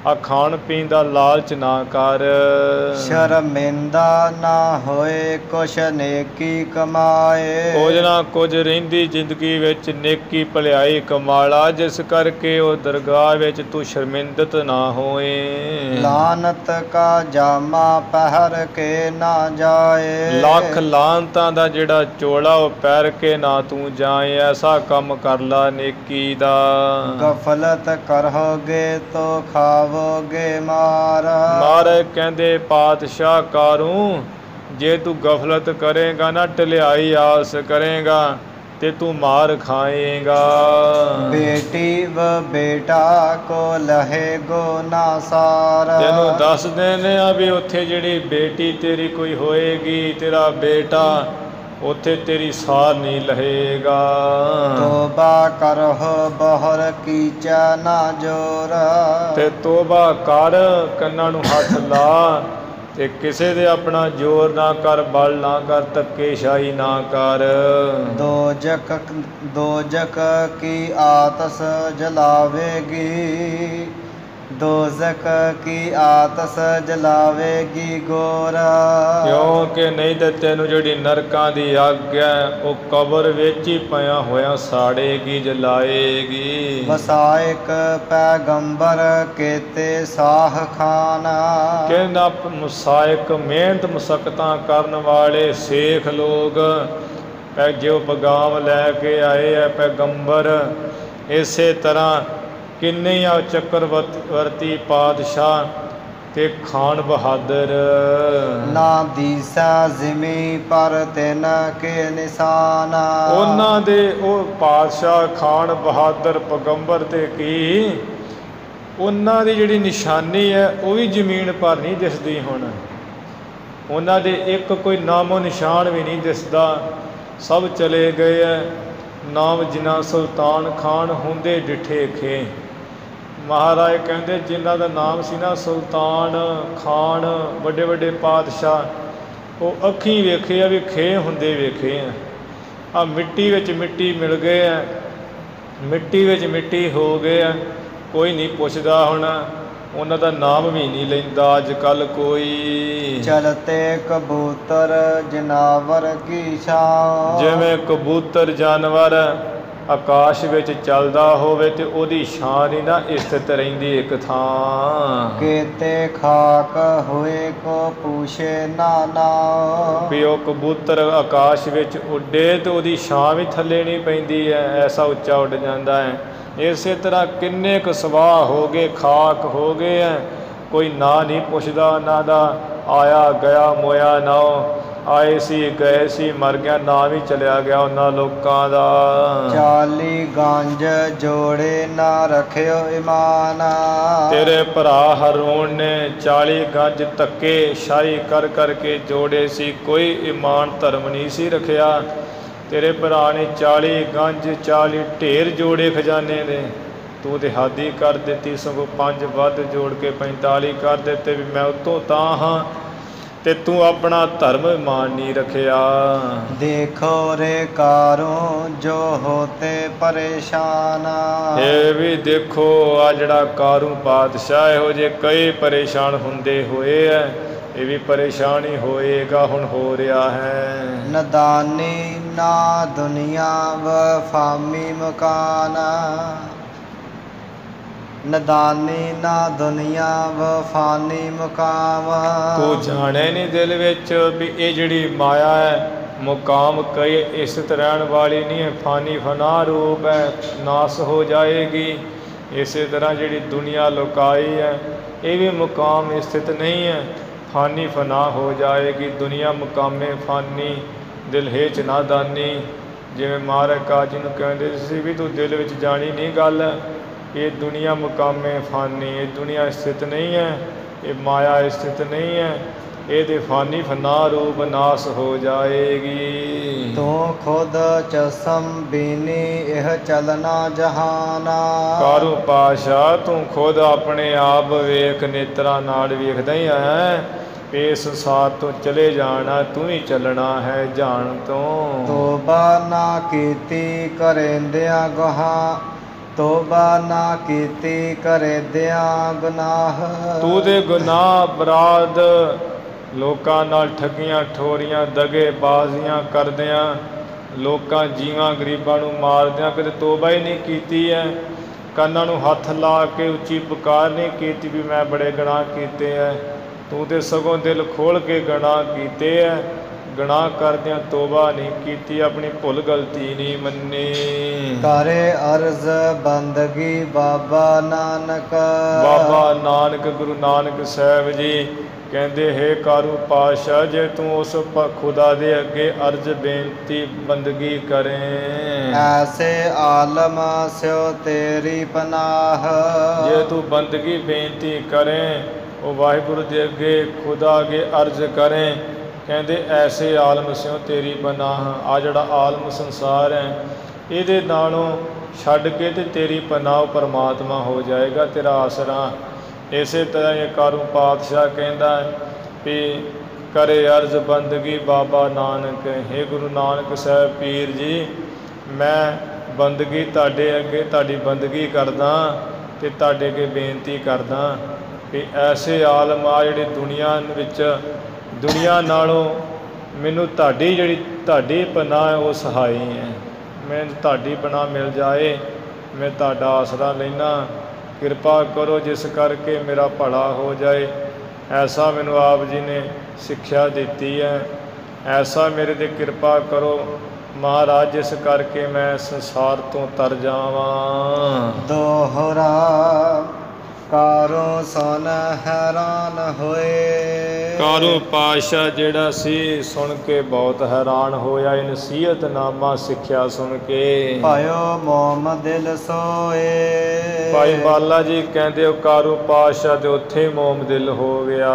ਆ ਖਾਣ ਪੀਣ ਦਾ ਲਾਲਚ ਨਾ ਕਰ। ਸ਼ਰਮਿੰਦਾ ਨਾ ਹੋਏ ਕੁਛ ਨੇਕੀ ਕਮਾਏ। ਕੁਝ ਨਾ ਕੁਝ ਰਹਿੰਦੀ ਜ਼ਿੰਦਗੀ ਵਿੱਚ ਨੇਕੀ ਭਲਾਈ ਕਮਾਲਾ, ਜਿਸ ਕਰਕੇ ਉਹ ਦਰਗਾਹ ਵਿੱਚ ਤੂੰ ਸ਼ਰਮਿੰਦਤ ਨਾ ਹੋਏ। ਲਾਨਤ ਕਾ ਜਾਮਾ ਪਹਿਰ ਕੇ ਨਾ ਜਾਏ। ਲੱਖ ਲਾਨਤਾਂ ਦਾ ਜਿਹੜਾ ਚੋਲਾ ਉਹ ਪਹਿਰ ਕੇ ਨਾ ਤੂੰ ਜਾਏ। ਐਸਾ ਕੰਮ ਕਰ ਲਾ ਨੇਕੀ ਦਾ। ਗਫਲਤ ਕਰੋਗੇ ਤੋ ਖਾਵੋਗੇ ਮਾਰ। ਮਹਾਰਾਜ ਕਹਿੰਦੇ ਪਾਤਸ਼ਾਹ ਕਾਰੂ ਜੇ ਤੂੰ ਗਫਲਤ ਕਰੇਗਾ ਨਾ, ਢਲਿਆਈ ਆਸ ਕਰੇਗਾ ਤੇ ਤੂੰ ਮਾਰ ਖਾਏਗਾ। ਬੇਟੀ ਵ ਬੇਟਾ ਕੋ ਲਹੇ ਗੋ ਨਾ ਸਾਰ। ਤੈਨੂੰ ਦੱਸ ਦਿੰਦੇ ਆ ਵੀ ਉੱਥੇ ਜਿਹੜੀ ਬੇਟੀ ਤੇਰੀ ਕੋਈ ਹੋਏਗੀ, ਤੇਰਾ ਬੇਟਾ, ਉੱਥੇ ਤੇਰੀ ਸਾਰ ਨਹੀਂ ਲਹੇਗਾ। ਤੋਬਾ ਕਰਹੁ ਬਹੁਰ ਕੀਚਾ ਨਾ ਜੋਰ। ਤੇ ਤੋਬਾ ਕਰ, ਕੰਨਾਂ ਨੂੰ ਹੱਥ ਲਾ ਤੇ ਕਿਸੇ ਦੇ ਆਪਣਾ ਜ਼ੋਰ ਨਾ ਕਰ, ਬਲ ਨਾ ਕਰ, ਧੱਕੇਸ਼ਾਹੀ ਨਾ ਕਰ। ਦੋਜਕ ਕੀ ਆਤਸ ਜਲਾਵੇਗੀ। दोजक की आतस जलावेगी गोर। ਕਿਉਂਕਿ ਨਹੀਂ ਤੇ ਤੈਨੂੰ ਜਿਹੜੀ ਨਰਕਾਂ ਦੀ ਅੱਗ ਹੈ ਉਹ ਕਬਰ ਵਿੱਚ ਹੀ ਪਿਆ ਹੋਇਆ ਸਾੜੇਗੀ, ਜਲਾਏਗੀ। ਵਸਾਇਕ ਪੈਗੰਬਰ ਕੇਤੇ ਸਾਹ ਖਾਨ। ਕਹਿੰਦਾ ਮੁਸਾਇਕ ਮਿਹਨਤ ਮੁਸ਼ੱਕਤਾਂ ਕਰਨ ਵਾਲੇ ਸੇਖ ਲੋਕ ਜੋ ਪੈਗਾਮ ਲੈ ਕੇ ਆਏ ਹੈ ਪੈਗੰਬਰ, ਇਸੇ ਤਰ੍ਹਾਂ ਕਿੰਨੇ ਆ ਚੱਕਰਵਰਤੀ ਪਾਤਸ਼ਾਹ ਤੇ ਖਾਨ ਬਹਾਦਰ। ਨਾ ਦੀਸਾ ਜ਼ਿਮੀ ਪਰ ਤਿਨ ਕੇ ਨਿਸ਼ਾਨ। ਉਹਨਾਂ ਦੇ ਉਹ ਪਾਤਸ਼ਾਹ ਖਾਨ ਬਹਾਦਰ ਪੈਗੰਬਰ ਤੇ ਕੀ ਉਹਨਾਂ ਦੀ ਜਿਹੜੀ ਨਿਸ਼ਾਨੀ ਹੈ ਉਹ ਵੀ ਜ਼ਮੀਨ ਪਰ ਨਹੀਂ ਦਿਸਦੀ। ਹੁਣ ਉਹਨਾਂ ਦੇ ਇੱਕ ਕੋਈ ਨਾਮੋ ਨਿਸ਼ਾਨ ਵੀ ਨਹੀਂ ਦਿਸਦਾ, ਸਭ ਚਲੇ ਗਏ ਹੈ। ਨਾਮ ਜਿਨ੍ਹਾਂ ਸੁਲਤਾਨ ਖਾਨ ਹੁੰਦੇ ਡਿਠੇ ਖੇ। ਮਹਾਰਾਜ ਕਹਿੰਦੇ ਜਿਨ੍ਹਾਂ ਦਾ ਨਾਮ ਸੀ ਨਾ ਸੁਲਤਾਨ ਖਾਨ, ਵੱਡੇ ਵੱਡੇ ਪਾਤਸ਼ਾਹ, ਉਹ ਅੱਖੀਂ ਵੇਖੇ ਆ ਵੀ ਖੇ ਹੁੰਦੇ ਵੇਖੇ ਆ। ਮਿੱਟੀ ਵਿੱਚ ਮਿੱਟੀ ਮਿਲ ਗਏ ਆ, ਮਿੱਟੀ ਵਿੱਚ ਮਿੱਟੀ ਹੋ ਗਏ ਆ। ਕੋਈ ਨਹੀਂ ਪੁੱਛਦਾ ਹੁਣ, ਉਹਨਾਂ ਦਾ ਨਾਮ ਵੀ ਨਹੀਂ ਲੈਂਦਾ ਅੱਜ ਕੱਲ੍ਹ ਕੋਈ। ਚਲਤੇ ਕਬੂਤਰ ਜਨਾਵਰ ਕੀ ਛਾਂ। ਜਿਵੇਂ ਕਬੂਤਰ ਜਾਨਵਰ ਆਕਾਸ਼ ਵਿੱਚ ਚੱਲਦਾ ਹੋਵੇ ਤੇ ਉਹਦੀ ਛਾਂ ਨਹੀਂ ਨਾ ਸਥਿਤ ਰਹਿੰਦੀ ਇੱਕ ਥਾਂ। ਕੇਤੇ ਖਾਕ ਹੋਏ ਕੋ ਪੂਛੇ ਨਾਨਾ। ਵੀ ਉਹ ਕਬੂਤਰ ਆਕਾਸ਼ ਵਿੱਚ ਉੱਡੇ ਤੇ ਉਹਦੀ ਛਾਂ ਵੀ ਥੱਲੇ ਨਹੀਂ ਪੈਂਦੀ ਹੈ, ਐਸਾ ਉੱਚਾ ਉੱਡ ਜਾਂਦਾ ਹੈ। ਇਸੇ ਤਰ੍ਹਾਂ ਕਿੰਨੇ ਕੁ ਸਵਾਹ ਹੋ ਗਏ, ਖਾਕ ਹੋ ਗਏ ਹੈ, ਕੋਈ ਨਾਂ ਨਹੀਂ ਪੁੱਛਦਾ ਉਹਨਾਂ ਦਾ। ਆਇਆ ਗਿਆ ਮੋਇਆ ਨਾ, ਆਏ ਸੀ ਗਏ ਸੀ ਮਰ ਗਿਆ, ਨਾਂ ਵੀ ਚਲਿਆ ਗਿਆ ਉਹਨਾਂ ਲੋਕਾਂ ਦਾ। 40 ਗੰਜ ਜੋੜੇ ਨਾ ਰੱਖਿਓ ਇਮਾਨ। ਤੇਰੇ ਭਰਾ ਹਰੂਣ ਨੇ 40 ਗੰਜ ਧੱਕੇ ਸ਼ਾਹੀ ਕਰ ਕਰਕੇ ਜੋੜੇ ਸੀ, ਕੋਈ ਈਮਾਨ ਧਰਮ ਨਹੀਂ ਸੀ ਰੱਖਿਆ। ਤੇਰੇ ਭਰਾ ਨੇ 40 ਗੰਜ 40 ਢੇਰ ਜੋੜੇ ਖਜ਼ਾਨੇ ਦੇ, ਤੂੰ ਤੇ ਹਾਦੀ ਕਰ ਦਿੱਤੀ, ਸਗੋਂ 5 ਵੱਧ ਜੋੜ ਕੇ 45 ਕਰ ਦਿੱਤੇ ਵੀ ਮੈਂ ਉੱਤੋਂ ਤਾਂ ਹਾਂ, ਤੇ ਤੂੰ ਆਪਣਾ ਧਰਮ ਈਮਾਨ ਨਹੀਂ ਰੱਖਿਆ। ਦੇਖੋ ਰੇ ਕਾਰੋਂ ਜੋ ਹੋਤੇ ਪਰੇਸ਼ਾਨ। ਇਹ ਵੀ ਦੇਖੋ ਆ ਜਿਹੜਾ ਕਾਰੂ ਪਾਤਸ਼ਾਹ ਇਹੋ ਜਿਹੇ ਕਈ ਪਰੇਸ਼ਾਨ ਹੁੰਦੇ ਹੋਏ ਹੈ, ਇਹ ਵੀ ਪਰੇਸ਼ਾਨ ਹੀ ਹੋਏਗਾ, ਹੁਣ ਹੋ ਰਿਹਾ ਹੈ। ਨਦਾਨੀ ਨਾ ਦੁਨੀਆ ਵਫਾਮੀ ਮਕਾਨ। ਨਦਾਨੀ ਨਾ ਦੁਨੀਆ ਵਫਾਨੀ ਮੁਕਾਮ। ਤੂੰ ਜਾਣੇ ਨਹੀਂ ਦਿਲ ਵਿੱਚ ਵੀ ਇਹ ਜਿਹੜੀ ਮਾਇਆ ਹੈ ਮੁਕਾਮ ਕਈ ਇਸਤ ਰਹਿਣ ਵਾਲੀ ਨਹੀਂ ਹੈ, ਫਾਨੀ ਫਨਾ ਰੂਪ ਹੈ, ਨਾਸ ਹੋ ਜਾਏਗੀ। ਇਸੇ ਤਰ੍ਹਾਂ ਜਿਹੜੀ ਦੁਨੀਆ ਲੁਕਾਈ ਹੈ ਇਹ ਵੀ ਮੁਕਾਮ ਸਥਿਤ ਨਹੀਂ ਹੈ, ਫਾਨੀ ਫਨਾ ਹੋ ਜਾਏਗੀ। ਦੁਨੀਆ ਮੁਕਾਮੇ ਫਾਨੀ ਦਿਲ ਹੇਚ ਨਾਦਾਨੀ। ਜਿਵੇਂ ਮਹਾਰਾਜ ਕਾਜੀ ਜੀ ਨੂੰ ਕਹਿੰਦੇ ਸੀ ਵੀ ਤੂੰ ਦਿਲ ਵਿੱਚ ਜਾਣੀ ਨਹੀਂ ਗੱਲ, ਇਹ ਦੁਨੀਆ ਮੁਕਾਮੇ ਫਾਨੀ, ਇਹ ਦੁਨੀਆ ਸਥਿਤ ਨਹੀਂ ਹੈ, ਇਹ ਮਾਇਆ ਸਥਿਤ ਨਹੀਂ ਹੈ, ਇਹਦੇ ਫਾਨੀ ਫਨਾ ਰੂਪ ਨਾਸ ਹੋ ਜਾਏਗੀ। ਤੂੰ ਖੁਦ ਚਸਮ ਬੀਨੀ ਇਹ ਚਲਨਾ ਜਹਾਨਾ। ਕਾਰੂ ਪਾਸ਼ਾ ਤੂੰ ਖੁਦ ਆਪਣੇ ਆਪ ਵੇਖ, ਨੇਤਰਾਂ ਨਾਲ ਵੇਖਦਾ ਹੀ ਹੈ, ਇਸ ਸੰਸਾਰ ਤੋਂ ਚਲੇ ਜਾਣਾ, ਤੂੰ ਹੀ ਚੱਲਣਾ ਹੈ ਜਾਣ ਤੋਂ। ਤੋਬਾ ਨਾ ਕੀਤੀ ਕਰੇਂਦਿਆਂ ਗੁਨਾਹ, ਤੋਬਾ ਨਾ ਕੀਤੀ ਕਰੇਂਦਿਆਂ ਗੁਨਾਹ। ਤੂੰ ਦੇ ਗੁਨਾਹ ਅਪਰਾਧ ਲੋਕਾਂ ਨਾਲ ਠੱਗੀਆਂ ਠੋਰੀਆਂ ਦਗੇ ਬਾਜ਼ੀਆਂ ਕਰਦਿਆਂ, ਲੋਕਾਂ ਜੀਵਾਂ ਗਰੀਬਾਂ ਨੂੰ ਮਾਰਦਿਆਂ ਕਦੇ ਤੋਬਾ ਹੀ ਨਹੀਂ ਕੀਤੀ ਹੈ। ਕੰਨਾਂ ਨੂੰ ਹੱਥ ਲਾ ਕੇ ਉੱਚੀ ਪੁਕਾਰ ਨਹੀਂ ਕੀਤੀ ਵੀ ਮੈਂ ਬੜੇ ਗੁਨਾਹ ਕੀਤੇ ਹੈ। ਤੂੰ ਤੇ ਸਗੋਂ ਦਿਲ ਖੋਲ੍ਹ ਕੇ ਗੁਨਾਹ ਕੀਤੇ ਹੈ, ਗੁਨਾਹ ਕਰਦਿਆਂ ਤੋਬਾ ਨਹੀਂ ਕੀਤੀ, ਆਪਣੀ ਭੁੱਲ ਗਲਤੀ ਨਹੀਂ ਮੰਨੀ। ਕਰੇ ਅਰਜ਼ ਬੰਦਗੀ ਬਾਬਾ ਨਾਨਕ। ਬਾਬਾ ਨਾਨਕ ਗੁਰੂ ਨਾਨਕ ਸਾਹਿਬ ਜੀ ਕਹਿੰਦੇ ਹੈ ਕਾਰੂ ਪਾਤਸ਼ਾਹ ਜੇ ਤੂੰ ਉਸ ਖੁਦਾ ਦੇ ਅੱਗੇ ਅਰਜ਼ ਬੇਨਤੀ ਬੰਦਗੀ ਕਰੇ। ਐਸੇ ਆਲਮ ਸਿਓ ਤੇਰੀ ਪਨਾਹ। ਜੇ ਤੂੰ ਬੰਦਗੀ ਬੇਨਤੀ ਕਰੇ ਉਹ ਵਾਹਿਗੁਰੂ ਦੇ ਅੱਗੇ ਖੁਦਾ ਅੱਗੇ ਅਰਜ਼ ਕਰੇ, ਕਹਿੰਦੇ ਐਸੇ ਆਲਮ ਸਿਓ ਤੇਰੀ ਪਨਾਹ। ਆ ਜਿਹੜਾ ਆਲਮ ਸੰਸਾਰ ਹੈ ਇਹਦੇ ਨਾਲੋਂ ਛੱਡ ਕੇ ਤੇ ਤੇਰੀ ਪਨਾਹ ਪਰਮਾਤਮਾ ਹੋ ਜਾਏਗਾ, ਤੇਰਾ ਆਸਰਾ। ਇਸੇ ਤਰ੍ਹਾਂ ਇਹ ਕਾਰੂ ਪਾਤਸ਼ਾਹ ਕਹਿੰਦਾ ਵੀ ਕਰੇ ਅਰਜ਼ ਬੰਦਗੀ ਬਾਬਾ ਨਾਨਕ। ਹੇ ਗੁਰੂ ਨਾਨਕ ਸਾਹਿਬ ਪੀਰ ਜੀ ਮੈਂ ਬੰਦਗੀ ਤੁਹਾਡੇ ਅੱਗੇ ਤੁਹਾਡੀ ਬੰਦਗੀ ਕਰਦਾ, ਤੇ ਤੁਹਾਡੇ ਅੱਗੇ ਬੇਨਤੀ ਕਰਦਾ ਕਿ ਐਸੇ ਆਲਮ ਆ ਜਿਹੜੇ ਦੁਨੀਆ ਵਿੱਚ ਦੁਨੀਆ ਨਾਲੋਂ ਮੈਨੂੰ ਤੁਹਾਡੀ ਪਨਾਹ ਹੈ ਉਹ ਸਹਾਈ ਹੈ। ਮੈਨੂੰ ਤੁਹਾਡੀ ਪਨਾਹ ਮਿਲ ਜਾਏ, ਮੈਂ ਤੁਹਾਡਾ ਆਸਰਾ ਲੈਣਾ। ਕਿਰਪਾ ਕਰੋ ਜਿਸ ਕਰਕੇ ਮੇਰਾ ਭਲਾ ਹੋ ਜਾਏ। ਐਸਾ ਮੈਨੂੰ ਆਪ ਜੀ ਨੇ ਸਿੱਖਿਆ ਦਿੱਤੀ ਹੈ। ਐਸਾ ਮੇਰੇ 'ਤੇ ਕਿਰਪਾ ਕਰੋ ਮਹਾਰਾਜ ਜਿਸ ਕਰਕੇ ਮੈਂ ਸੰਸਾਰ ਤੋਂ ਤਰ ਜਾਵਾਂ। ਦੋਹਰਾ ਕਾਰੋ ਸੁਨ ਹੈਰਾਨ ਹੋਏ। ਕਾਰੋ ਪਾਤਸ਼ਾਹ ਜਿਹੜਾ ਸੀ ਸੁਣ ਕੇ ਬਹੁਤ ਹੈਰਾਨ ਹੋਇਆ। ਇਹ ਨਸੀਹਤਨਾਮਾ ਸਿੱਖਿਆ ਸੁਣ ਕੇ। ਭਇਓ ਮੋਮ ਦਿਲ ਸੋਏ। ਭਾਈ ਬਾਲਾ ਜੀ ਕਹਿੰਦੇ ਉਹ ਕਾਰੂ ਪਾਤਸ਼ਾਹ ਦੇ ਉੱਥੇ ਮੋਮ ਦਿਲ ਹੋ ਗਿਆ।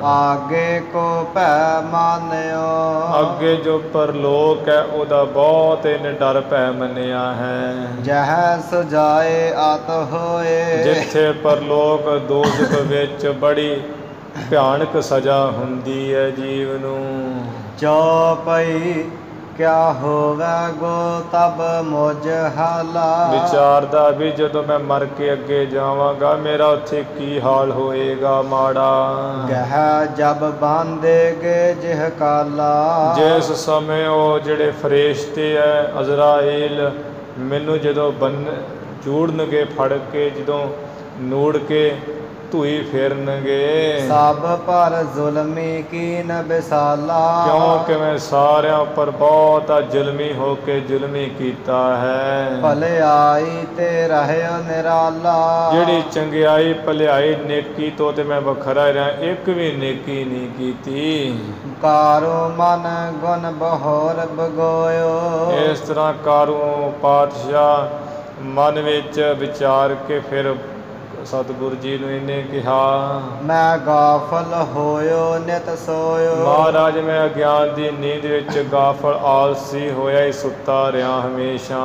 ਆਗੇ ਕੋ ਭੈ ਮਾਨਿਓ। ਅੱਗੇ ਜੋ ਪਰਲੋਕ ਹੈ ਉਹਦਾ ਬਹੁਤ ਇਹਨੇ ਡਰ ਭੈ ਮੰਨਿਆ ਹੈ। ਜਹ ਸੁਜਾਏ ਆਤ ਹੋਏ। ਜਿੱਥੇ ਪਰਲੋਕ ਦੋਜ਼ਖ ਵਿੱਚ ਬੜੀ ਭਿਆਨਕ ਸਜ਼ਾ ਹੁੰਦੀ ਹੈ ਜੀਵ ਨੂੰ। ਜੋ ਪਈ ਕਿਆ ਹੋਵੇ ਗੋ ਤਬ ਮੁਝ ਹਾਲਾ। ਵਿਚਾਰਦਾ ਵੀ ਜਦੋਂ ਮੈਂ ਮਰ ਕੇ ਅੱਗੇ ਜਾਵਾਂਗਾ ਮੇਰਾ ਉੱਥੇ ਕੀ ਹਾਲ ਹੋਏਗਾ ਮਾੜਾ। ਗਹਿ ਜਬ ਬਾਂਧੇਗੇ ਜਿਹ ਕਾਲਾ। ਜਿਸ ਸਮੇਂ ਉਹ ਜਿਹੜੇ ਫਰਿਸ਼ਤੇ ਹੈ ਅਜ਼ਰਾਈਲ ਮੈਨੂੰ ਜਦੋਂ ਜੂੜਨਗੇ ਫੜ ਕੇ, ਜਦੋਂ ਨੂੜ ਕੇ ਧੂਈ ਫੇਰਨਗੇ। ਸਭ ਪਰ ਜ਼ੁਲਮੀ ਕੀਨ ਬਿਸਾਲਾ। ਕਿਉਂਕਿ ਮੈਂ ਸਾਰਿਆਂ ਉੱਪਰ ਬਹੁਤ ਜ਼ੁਲਮੀ ਹੋ ਕੇ ਜ਼ੁਲਮੀ ਕੀਤਾ ਹੈ। ਭਲਾਈ ਤੇ ਰਹਿਓ ਨਿਰਾਲਾ। ਜਿਹੜੀ ਚੰਗਿਆਈ ਭਲਾਈ ਨੇਕੀ ਤੋਂ ਤੇ ਮੈਂ ਵੱਖਰਾ ਰਿਹਾ, ਇੱਕ ਵੀ ਨੇਕੀ ਨਹੀਂ ਕੀਤੀ। ਕਾਰੋ ਮਨ ਗੁਣ ਬਹੋਰ ਬਗੋਇਓ। ਇਸ ਤਰ੍ਹਾਂ ਕਾਰੂ ਪਾਤਸ਼ਾਹ ਮਨ ਵਿੱਚ ਵਿਚਾਰ ਕੇ ਫਿਰ ਸਤਿਗੁਰੂ ਜੀ ਨੂੰ ਇਹਨੇ ਕਿਹਾ, ਮੈਂ ਗਾਫਲ ਹੋਇਓ ਨਿਤ ਸੋਇਓ। ਮਹਾਰਾਜ ਮੈਂ ਅਗਿਆਨ ਦੀ ਨੀਂਦ ਵਿੱਚ ਗਾਫਲ ਆਲਸੀ ਹੋਇਆ ਹੀ ਸੁੱਤਾ ਰਿਹਾ ਹਮੇਸ਼ਾ।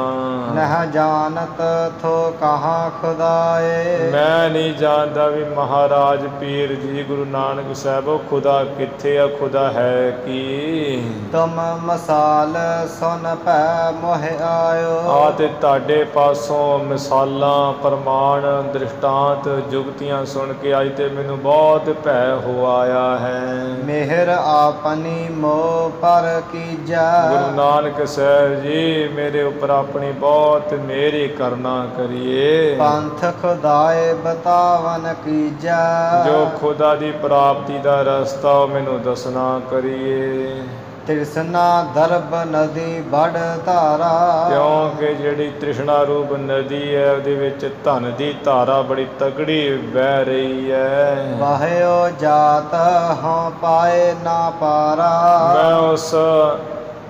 ਨਹ ਜਾਣਤ ਥੋ ਕਹਾਂ ਖੁਦਾਏ। ਮੈਂ ਨਹੀਂ ਜਾਣਦਾ ਵੀ ਮਹਾਰਾਜ ਪੀਰ ਜੀ ਗੁਰੂ ਨਾਨਕ ਸਾਹਿਬ ਖੁਦਾ ਕਿੱਥੇ ਆ, ਖੁਦਾ ਹੈ ਕੀ। ਤੁਮ ਮਸਾਲ ਸੁਨ ਭੈ ਮੋਹ ਆਇਓ। ਆ ਤੇ ਤੁਹਾਡੇ ਪਾਸੋਂ ਮਿਸਾਲਾਂ ਪ੍ਰਮਾਣ ਦ੍ਰਿਸ਼ਟਾਂਤ ਜੁਗਤੀਆਂ ਸੁਣ ਕੇ ਅੱਜ ਤੇ ਮੈਨੂੰ ਬਹੁਤ ਭੈ ਹੋ ਆਇਆ ਹੈ। ਮਿਹਰ ਆਪਣੀ ਮੋਹ ਪਰ ਕੀਜੈ। ਗੁਰੂ ਨਾਨਕ ਸਾਹਿਬ ਜੀ ਮੇਰੇ ਉੱਪਰ ਆਪਣੀ ਬਹੁਤ ਮਿਹਰ ਕਰਨਾ ਕਰੀਏ। ਪੰਥ ਖੁਦਾਏ ਬਤਾਵਨ ਕੀਜੈ। ਜੋ ਖੁਦਾ ਦੀ ਪ੍ਰਾਪਤੀ ਦਾ ਰਸਤਾ ਉਹ ਮੈਨੂੰ ਦੱਸਣਾ ਕਰੀਏ। ਤ੍ਰਿਸ਼ਨਾ ਦਰਬ ਨਦੀ ਬੜ ਧਾਰਾ। ਕਿਉਂਕਿ ਜਿਹੜੀ ਤ੍ਰਿਸ਼ਨਾ ਰੂਪ ਨਦੀ ਹੈ ਉਹਦੇ ਵਿੱਚ ਧਨ ਦੀ ਧਾਰਾ ਬੜੀ ਤਗੜੀ ਵਹਿ ਰਹੀ ਹੈ। ਵਾਹਿਓ ਜਾਤ ਹਾਂ ਪਾਏ ਨਾ ਪਾਰਾ। ਮੈਂ ਉਸ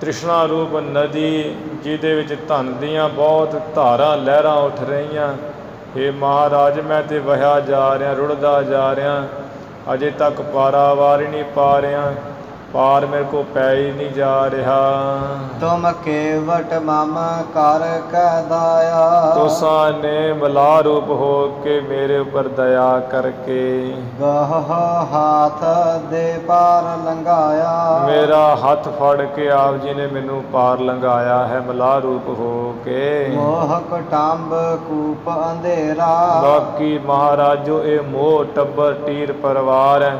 ਤ੍ਰਿਸ਼ਨਾ ਰੂਪ ਨਦੀ ਜਿਹਦੇ ਵਿੱਚ ਧਨ ਦੀਆਂ ਬਹੁਤ ਧਾਰਾਂ ਲਹਿਰਾਂ ਉੱਠ ਰਹੀਆਂ, ਹੇ ਮਹਾਰਾਜ ਮੈਂ ਤੇ ਵਹਿਆ ਜਾ ਰਿਹਾ, ਰੁੜਦਾ ਜਾ ਰਿਹਾ, ਅਜੇ ਤੱਕ ਪਾਰਾਵਾਰ ਹੀ ਨਹੀਂ ਪਾ ਰਿਹਾ, ਪਾਰ ਮੇਰੇ ਕੋ ਪੈ ਹੀ ਨਹੀਂ ਜਾ ਰਿਹਾ। ਤੁਮ ਕੇਵਟ ਮਮ ਕਰ ਕੈ ਦਾਇਆ। ਤੁਸਾਂ ਨੇ ਮਲਾ ਰੂਪ ਹੋ ਕੇ ਮੇਰੇ ਉੱਪਰ ਦਇਆ ਕਰਕੇ ਗਹ ਹਾਥ ਦੇ ਪਾਰ ਲੰਘਾਇਆ। ਮੇਰਾ ਹੱਥ ਫੜ ਕੇ ਆਪ ਜੀ ਨੇ ਮੈਨੂੰ ਪਾਰ ਲੰਘਾਇਆ ਹੈ ਮਲਾ ਰੂਪ ਹੋ ਕੇ। ਮੋਹ ਕਟੰਬ ਕੂਪ ਅੰਧੇਰਾ। ਬਾਕੀ ਮਹਾਰਾਜੋ ਇਹ ਮੋਹ ਟੱਬਰ ਟੀਰ ਪਰਿਵਾਰ ਹੈ,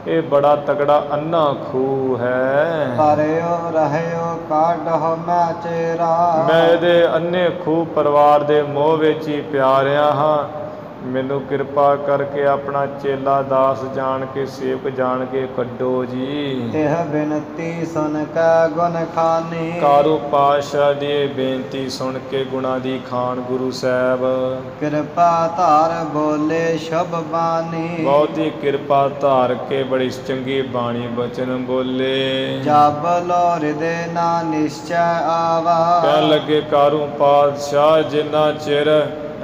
ਇਹ ਬੜਾ ਤਕੜਾ ਅੰਨਾ ਖੂਹ ਹੈ। ਪਰਿਓ ਰਹਿਓ ਕਾਢੋ ਮੈਂ ਚੇਰਾ। ਮੈਂ ਇਹਦੇ ਅੰਨੇ ਖੂਹ ਪਰਿਵਾਰ ਦੇ ਮੋਹ ਵਿੱਚ ਹੀ ਪਿਆ ਰਿਹਾ ਹਾਂ। ਮੈਨੂੰ ਕਿਰਪਾ ਕਰਕੇ ਆਪਣਾ ਚੇਲਾ ਦਾਸ ਜਾਣ ਕੇ ਸੇਵਕ ਜਾਣ ਕੇ ਕੱਢੋ ਜੀ। ਇਹ ਬੇਨਤੀ ਸੁਣ ਕੇ ਗੁਣ ਖਾਨੀ। ਕਾਰੂ ਪਾਤਸ਼ਾਹ ਦੀ ਬੇਨਤੀ ਸੁਣ ਕੇ ਗੁਣਾ ਦੀ ਖਾਨ ਗੁਰੂ ਸਾਹਿਬ ਕਿਰਪਾ ਧਾਰ ਬੋਲੇ ਸ਼ੁਭ ਬਾਣੀ। ਬਹੁਤੀ ਕਿਰਪਾ ਧਾਰ ਕੇ ਬੜੀ ਚੰਗੀ ਬਾਣੀ ਬਚਨ ਬੋਲੇ। ਜਬ ਲੋ ਹਿਰਦੇ ਨਾ ਨਿਸ਼ਚੈ ਆਵਾ। ਕਹਿਣ ਲੱਗੇ ਕਾਰੂ ਪਾਤਸ਼ਾਹ ਜਿੰਨਾ ਚਿਰ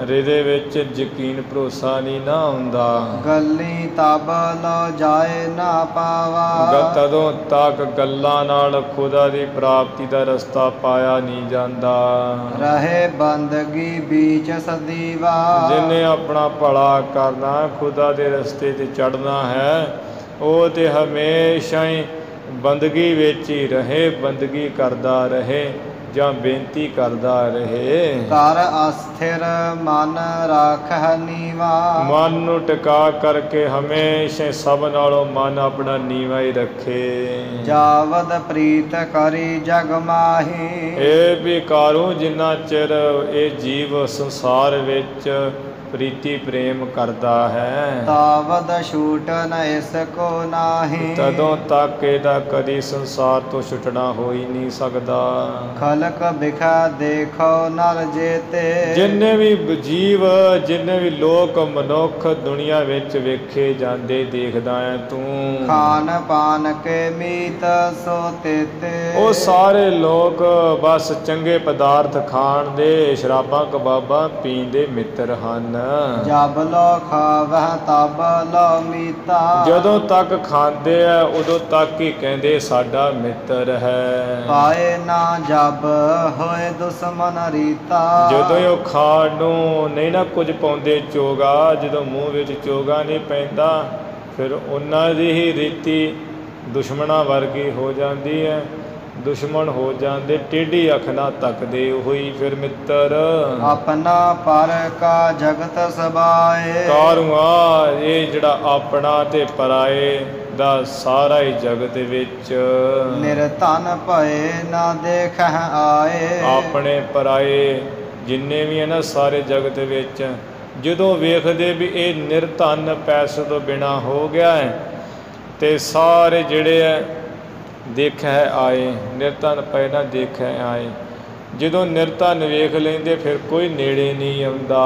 ਹਿਰਦੇ ਵਿੱਚ ਯਕੀਨ ਭਰੋਸਾ ਨਹੀਂ ਨਾ ਹੁੰਦਾ, ਗੱਲੀ ਤਬ ਲੋ ਜਾਏ ਨਾ ਪਾਵਾ। ਤਦੋਂ ਤੱਕ ਗੱਲਾਂ ਨਾਲ ਖੁਦਾ ਦੀ ਪ੍ਰਾਪਤੀ ਦਾ ਰਸਤਾ ਪਾਇਆ ਨਹੀਂ ਜਾਂਦਾ। ਰਹੇ ਬੰਦਗੀ ਵਿੱਚ ਸਦੀਵਾ। ਜਿਹਨੇ ਆਪਣਾ ਭਲਾ ਕਰਨਾ, ਖੁਦਾ ਦੇ ਰਸਤੇ ਤੇ ਚੜ੍ਹਨਾ ਹੈ, ਉਹ ਤੇ ਹਮੇਸ਼ਾ ਹੀ ਬੰਦਗੀ ਵਿੱਚ ਹੀ ਰਹੇ, ਬੰਦਗੀ ਕਰਦਾ ਰਹੇ। ਜਾਂ ਬੇਨਤੀ ਕਰਦਾ ਰਹੇ। ਕਰ ਅਸਥਿਰ ਮਨ ਰਾਖਹਿ ਨੀਵਾ। ਮਨ ਨੂੰ ਟਿਕਾ ਕਰਕੇ ਹਮੇਸ਼ਾ ਸਭ ਨਾਲੋਂ ਮਨ ਆਪਣਾ ਨੀਵਾਂ ਹੀ ਰੱਖੇ। ਜਾਵਦ ਪ੍ਰੀਤ ਕਰੀ ਜਗ ਮਾਹੀ। ਇਹ ਵੀ ਕਾਰੂ ਜਿੰਨਾ ਚਿਰ ਇਹ ਜੀਵ ਸੰਸਾਰ ਵਿੱਚ ਪ੍ਰੀਤੀ ਪ੍ਰੇਮ ਕਰਦਾ ਹੈ, ਤਾਵਦ ਛੂਟਨ ਇਸ ਕੋ ਨਾਹੀ। ਤਦੋਂ ਤੱਕ ਇਹਦਾ ਕਦੀ ਸੰਸਾਰ ਤੋਂ ਛੁੱਟਣਾ ਹੋ ਹੀ ਨਹੀਂ ਸਕਦਾ। ਖਲਕ ਬਿਖਾ ਦੇਖੋ ਨਰ ਜੇਤੇ। ਜਿੰਨੇ ਵੀ ਜੀਵ, ਜਿੰਨੇ ਵੀ ਲੋਕ ਮਨੁੱਖ ਦੁਨੀਆ ਵਿੱਚ ਵੇਖੇ ਜਾਂਦੇ ਦੇਖਦਾ ਹੈ ਤੂੰ। ਖਾਨ ਪਾਨ ਕੇ ਮੀਤ ਸੋ ਤੇਤੇ। ਉਹ ਸਾਰੇ ਲੋਕ ਬਸ ਚੰਗੇ ਪਦਾਰਥ ਖਾਣ ਦੇ, ਸ਼ਰਾਬਾਂ ਕਬਾਬਾਂ ਪੀਣ ਦੇ ਮਿੱਤਰ ਹਨ। ਜਬ ਲੋ ਖਾਵਹਿ ਤਬ ਲੋ ਮੀਤਾ। ਜਦੋਂ ਤੱਕ ਖਾਂਦੇ ਆ ਉਦੋਂ ਤੱਕ ਹੀ ਕਹਿੰਦੇ ਸਾਡਾ ਮਿੱਤਰ ਹੈ। ਪਾਏ ਨਾ ਜਬ ਹੋਏ ਦੁਸ਼ਮਨ ਰੀਤਾ। ਜਦੋਂ ਉਹ ਖਾਣ ਨੂੰ ਨਹੀਂ ਨਾ ਕੁਝ ਪਾਉਂਦੇ ਚੋਗਾ, ਜਦੋਂ ਮੂੰਹ ਵਿੱਚ ਚੋਗਾ ਨਹੀਂ ਪੈਂਦਾ, ਫਿਰ ਉਹਨਾਂ ਦੀ ਹੀ ਰੀਤੀ ਦੁਸ਼ਮਣਾਂ ਵਰਗੀ ਹੋ ਜਾਂਦੀ ਹੈ। ਦੁਸ਼ਮਣ ਹੋ ਜਾਂਦੇ, ਟੇਢੀ ਅੱਖ ਨਾਲ ਤੱਕਦੇ ਹੋਈ ਫਿਰ ਮਿੱਤਰ। ਆਪਣਾ ਪਰ ਕਾ ਜਗਤ ਸਬਾਏ। ਕਾਰੂਆ ਇਹ ਜਿਹੜਾ ਆਪਣਾ ਤੇ ਪਰਾਏ ਦਾ ਸਾਰਾ ਹੀ ਜਗਤ ਵਿੱਚ ਨਿਰਧਨ ਭਏ ਨਾ ਦੇਖਹਿ ਆਏ। ਆਪਣੇ ਪਰਾਏ ਜਿੰਨੇ ਵੀ ਹੈ ਨਾ ਸਾਰੇ ਜਗਤ ਵਿੱਚ, ਜਦੋਂ ਵੇਖਦੇ ਵੀ ਇਹ ਨਿਰਧਨ ਪੈਸੇ ਤੋਂ ਬਿਨਾਂ ਹੋ ਗਿਆ ਹੈ, ਤੇ ਸਾਰੇ ਜਿਹੜੇ ਹੈ ਦੇਖਿਆ ਆਏ। ਨਿਰਧਨ ਪਏ ਨਾ ਦੇਖਿਆ ਆਏ। ਜਦੋਂ ਨਿਰਧਨ ਵੇਖ ਲੈਂਦੇ ਫਿਰ ਕੋਈ ਨੇੜੇ ਨਹੀਂ ਆਉਂਦਾ।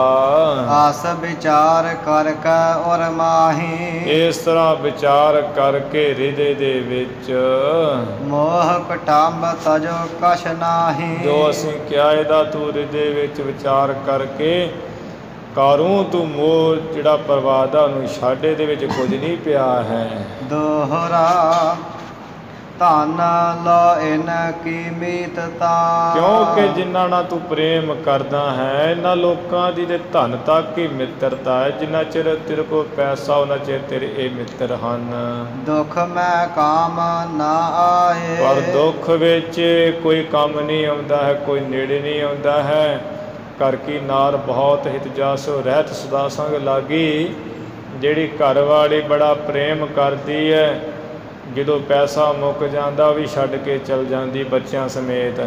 ਆਸ ਵਿਚਾਰ ਕਰਕੇ ਔਰ ਮਾਹੀ। ਇਸ ਤਰ੍ਹਾਂ ਵਿਚਾਰ ਕਰਕੇ ਹਿਰਦੇ ਦੇ ਵਿੱਚ ਮੋਹ ਕਟੰਬ ਤਜੋ ਕਛ ਨਾਹੀ। ਜੋ ਅਸੀਂ ਕਿਹਾ ਇਹਦਾ ਤੂੰ ਹਿਰਦੇ ਵਿੱਚ ਵਿਚਾਰ ਕਰਕੇ ਕਾਰੂ ਤੂੰ ਮੋਹ ਜਿਹੜਾ ਪ੍ਰਵਾਹ ਦਾ ਉਹਨੂੰ ਛੱਡ, ਇਹਦੇ ਵਿੱਚ ਕੁਝ ਨਹੀਂ ਪਿਆ ਹੈ। ਦੋਹਰਾ ਧਨ ਲੋ ਇਨ ਕੀ ਮੀਤਤਾ। ਕਿਉਂਕਿ ਜਿਨ੍ਹਾਂ ਨਾਲ ਤੂੰ ਪ੍ਰੇਮ ਕਰਦਾ ਹੈ, ਇਹਨਾਂ ਲੋਕਾਂ ਦੀ ਤੇ ਧਨ ਤੱਕ ਹੀ ਮਿੱਤਰਤਾ ਹੈ। ਜਿੰਨਾ ਚਿਰ ਤੇਰੇ ਕੋਲ ਪੈਸਾ ਉਹਨਾਂ ਚਿਰ ਤੇਰੇ ਇਹ ਮਿੱਤਰ ਹਨ। ਦੁੱਖ ਮੈਂ ਕਾਮ ਨਾ ਆਏ। ਪਰ ਦੁੱਖ ਵਿੱਚ ਕੋਈ ਕੰਮ ਨਹੀਂ ਆਉਂਦਾ ਹੈ, ਕੋਈ ਨੇੜੇ ਨਹੀਂ ਆਉਂਦਾ ਹੈ। ਘਰ ਕੀ ਨਾਰ ਬਹੁਤ ਹਿਤ ਜਾਸੋ ਰਹਿਤ ਸਦਾ ਸੰਗ ਲਾਗੀ। ਜਿਹੜੀ ਘਰ ਵਾਲੀ ਬੜਾ ਪ੍ਰੇਮ ਕਰਦੀ ਹੈ, ਜਦੋਂ ਪੈਸਾ ਮੁੱਕ ਜਾਂਦਾ ਉਹ ਵੀ ਛੱਡ ਕੇ ਚਲ ਜਾਂਦੀ ਬੱਚਿਆਂ ਸਮੇਤ।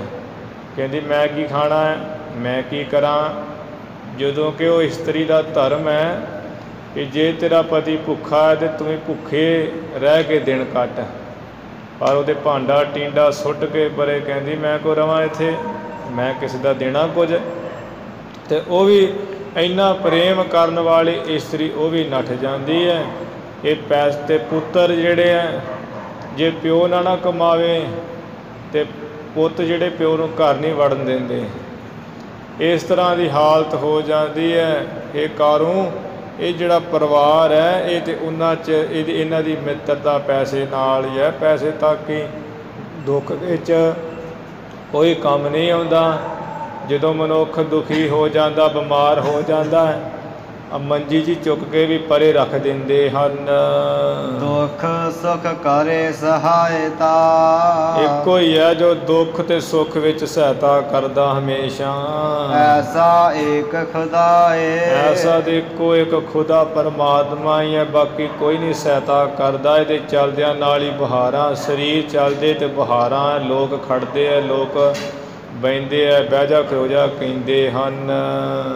ਕਹਿੰਦੀ ਮੈਂ ਕੀ ਖਾਣਾ ਹੈ, ਮੈਂ ਕੀ ਕਰਾਂ। ਜਦੋਂ ਕਿ ਉਹ ਇਸਤਰੀ ਦਾ ਧਰਮ ਹੈ ਕਿ ਜੇ ਤੇਰਾ ਪਤੀ ਭੁੱਖਾ ਹੈ ਤੇ ਤੂੰ ਵੀ ਭੁੱਖੇ ਰਹਿ ਕੇ ਦਿਨ ਕੱਟ। ਪਰ ਉਹਦੇ ਭਾਂਡਾ ਟੀਂਡਾ ਸੁੱਟ ਕੇ ਪਰੇ ਕਹਿੰਦੀ ਮੈਂ ਕੋ ਰਵਾਂ ਇੱਥੇ, ਮੈਂ ਕਿਸੇ ਦਾ ਦੇਣਾ ਕੁਝ। ਤੇ ਉਹ ਵੀ ਇੰਨਾ ਪ੍ਰੇਮ ਕਰਨ ਵਾਲੀ ਇਸਤਰੀ ਉਹ ਵੀ ਨੱਠ ਜਾਂਦੀ ਹੈ। ਇਹ ਪੈਸੇ ਤੇ ਪੁੱਤਰ ਜਿਹੜੇ ਹੈ, ਜੇ ਪਿਓ ਨਾ ਕਮਾਵੇ ਤੇ ਪੁੱਤ ਜਿਹੜੇ ਪਿਓ ਨੂੰ ਘਰ ਨਹੀਂ ਵੜਨ ਦਿੰਦੇ। ਇਸ ਤਰ੍ਹਾਂ ਦੀ ਹਾਲਤ ਹੋ ਜਾਂਦੀ ਹੈ। ਇਹ ਕਾਰੂ ਇਹ ਜਿਹੜਾ ਪਰਿਵਾਰ ਹੈ ਇਹ ਤੇ ਉਹਨਾਂ 'ਚ ਇਹਨਾਂ ਦੀ ਮਿੱਤਰਤਾ ਪੈਸੇ ਨਾਲ ਹੀ ਹੈ। ਪੈਸੇ ਤੱਕ ਹੀ ਦੁੱਖ ਵਿੱਚ ਕੋਈ ਕੰਮ ਨਹੀਂ ਆਉਂਦਾ। ਜਦੋਂ ਮਨੁੱਖ ਦੁਖੀ ਹੋ ਜਾਂਦਾ, ਬਿਮਾਰ ਹੋ ਜਾਂਦਾ ਹੈ, ਮੰਜੀ ਜੀ ਚੁੱਕ ਕੇ ਵੀ ਪਰੇ ਰੱਖ ਦਿੰਦੇ ਹਨ। ਦੁੱਖ ਸੁਖ ਕਰੇ ਸਹਾਇਤਾ। ਇੱਕੋ ਹੀ ਹੈ ਜੋ ਦੁੱਖ ਤੇ ਸੁੱਖ ਵਿੱਚ ਸਹਾਇਤਾ ਕਰਦਾ ਹਮੇਸ਼ਾ। ਐਸਾ ਏਕ ਖੁਦਾਏ। ਐਸਾ ਤੇ ਇੱਕੋ ਇੱਕ ਖੁਦਾ ਪਰਮਾਤਮਾ ਹੀ ਹੈ, ਬਾਕੀ ਕੋਈ ਨਹੀਂ ਸਹਾਇਤਾ ਕਰਦਾ। ਇਹਦੇ ਚੱਲਦਿਆਂ ਨਾਲ ਹੀ ਬਹਾਰਾਂ, ਸਰੀਰ ਚੱਲਦੇ ਤੇ ਬਹਾਰਾਂ। ਲੋਕ ਖੜਦੇ ਆ, ਲੋਕ ਬਹਿੰਦੇ ਆ, ਬਹਿ ਜਾ ਖਲੋ ਜਾ ਕਹਿੰਦੇ ਹਨ।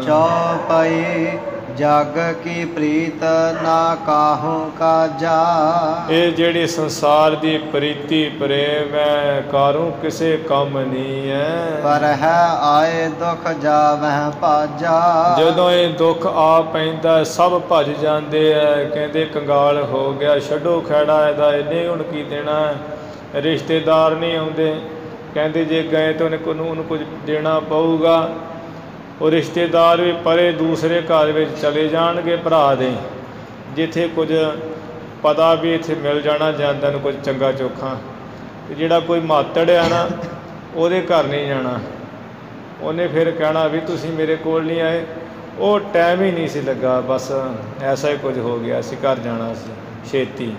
ਚੌਪਈ ਜਗ ਕੀ ਪ੍ਰੀਤ ਨਾ ਕਾਹੂ ਕਾਜਾ। ਇਹ ਜਿਹੜੀ ਸੰਸਾਰ ਦੀ ਪ੍ਰੀਤੀ ਪ੍ਰੇਮ ਹੈ ਕਾਰੂ ਕਿਸੇ ਕੰਮ ਨਹੀਂ ਹੈ। ਪਰ ਹੈ ਆਏ ਦੁੱਖ ਜਾਵਹਿ ਭਾਜਾ। ਜਦੋਂ ਇਹ ਦੁੱਖ ਆ ਪੈਂਦਾ ਸਭ ਭੱਜ ਜਾਂਦੇ ਹੈ, ਕਹਿੰਦੇ ਕੰਗਾਲ ਹੋ ਗਿਆ, ਛੱਡੋ ਖੈੜਾ ਇਹਦਾ, ਇਹਨੇ ਹੁਣ ਕੀ ਦੇਣਾ। ਰਿਸ਼ਤੇਦਾਰ ਨਹੀਂ ਆਉਂਦੇ, ਕਹਿੰਦੇ ਜੇ ਗਏ ਤਾਂ ਉਹਨੂੰ ਕੁਝ ਦੇਣਾ ਪਊਗਾ। ਉਹ ਰਿਸ਼ਤੇਦਾਰ ਵੀ ਪਰੇ ਦੂਸਰੇ ਘਰ ਵਿੱਚ ਚਲੇ ਜਾਣਗੇ ਭਰਾ ਦੇ, ਜਿੱਥੇ ਕੁਝ ਪਤਾ ਵੀ ਇੱਥੇ ਮਿਲ ਜਾਣਾ ਜਾਂਦਾ ਨੂੰ ਕੁਝ ਚੰਗਾ ਚੋਖਾ। ਅਤੇ ਜਿਹੜਾ ਕੋਈ ਮਾਤੜ ਆ ਨਾ ਉਹਦੇ ਘਰ ਨਹੀਂ ਜਾਣਾ। ਉਹਨੇ ਫਿਰ ਕਹਿਣਾ ਵੀ ਤੁਸੀਂ ਮੇਰੇ ਕੋਲ ਨਹੀਂ ਆਏ, ਉਹ ਟਾਈਮ ਹੀ ਨਹੀਂ ਸੀ ਲੱਗਾ, ਬਸ ਐਸਾ ਹੀ ਕੁਝ ਹੋ ਗਿਆ ਸੀ, ਘਰ ਜਾਣਾ ਸੀ ਛੇਤੀ।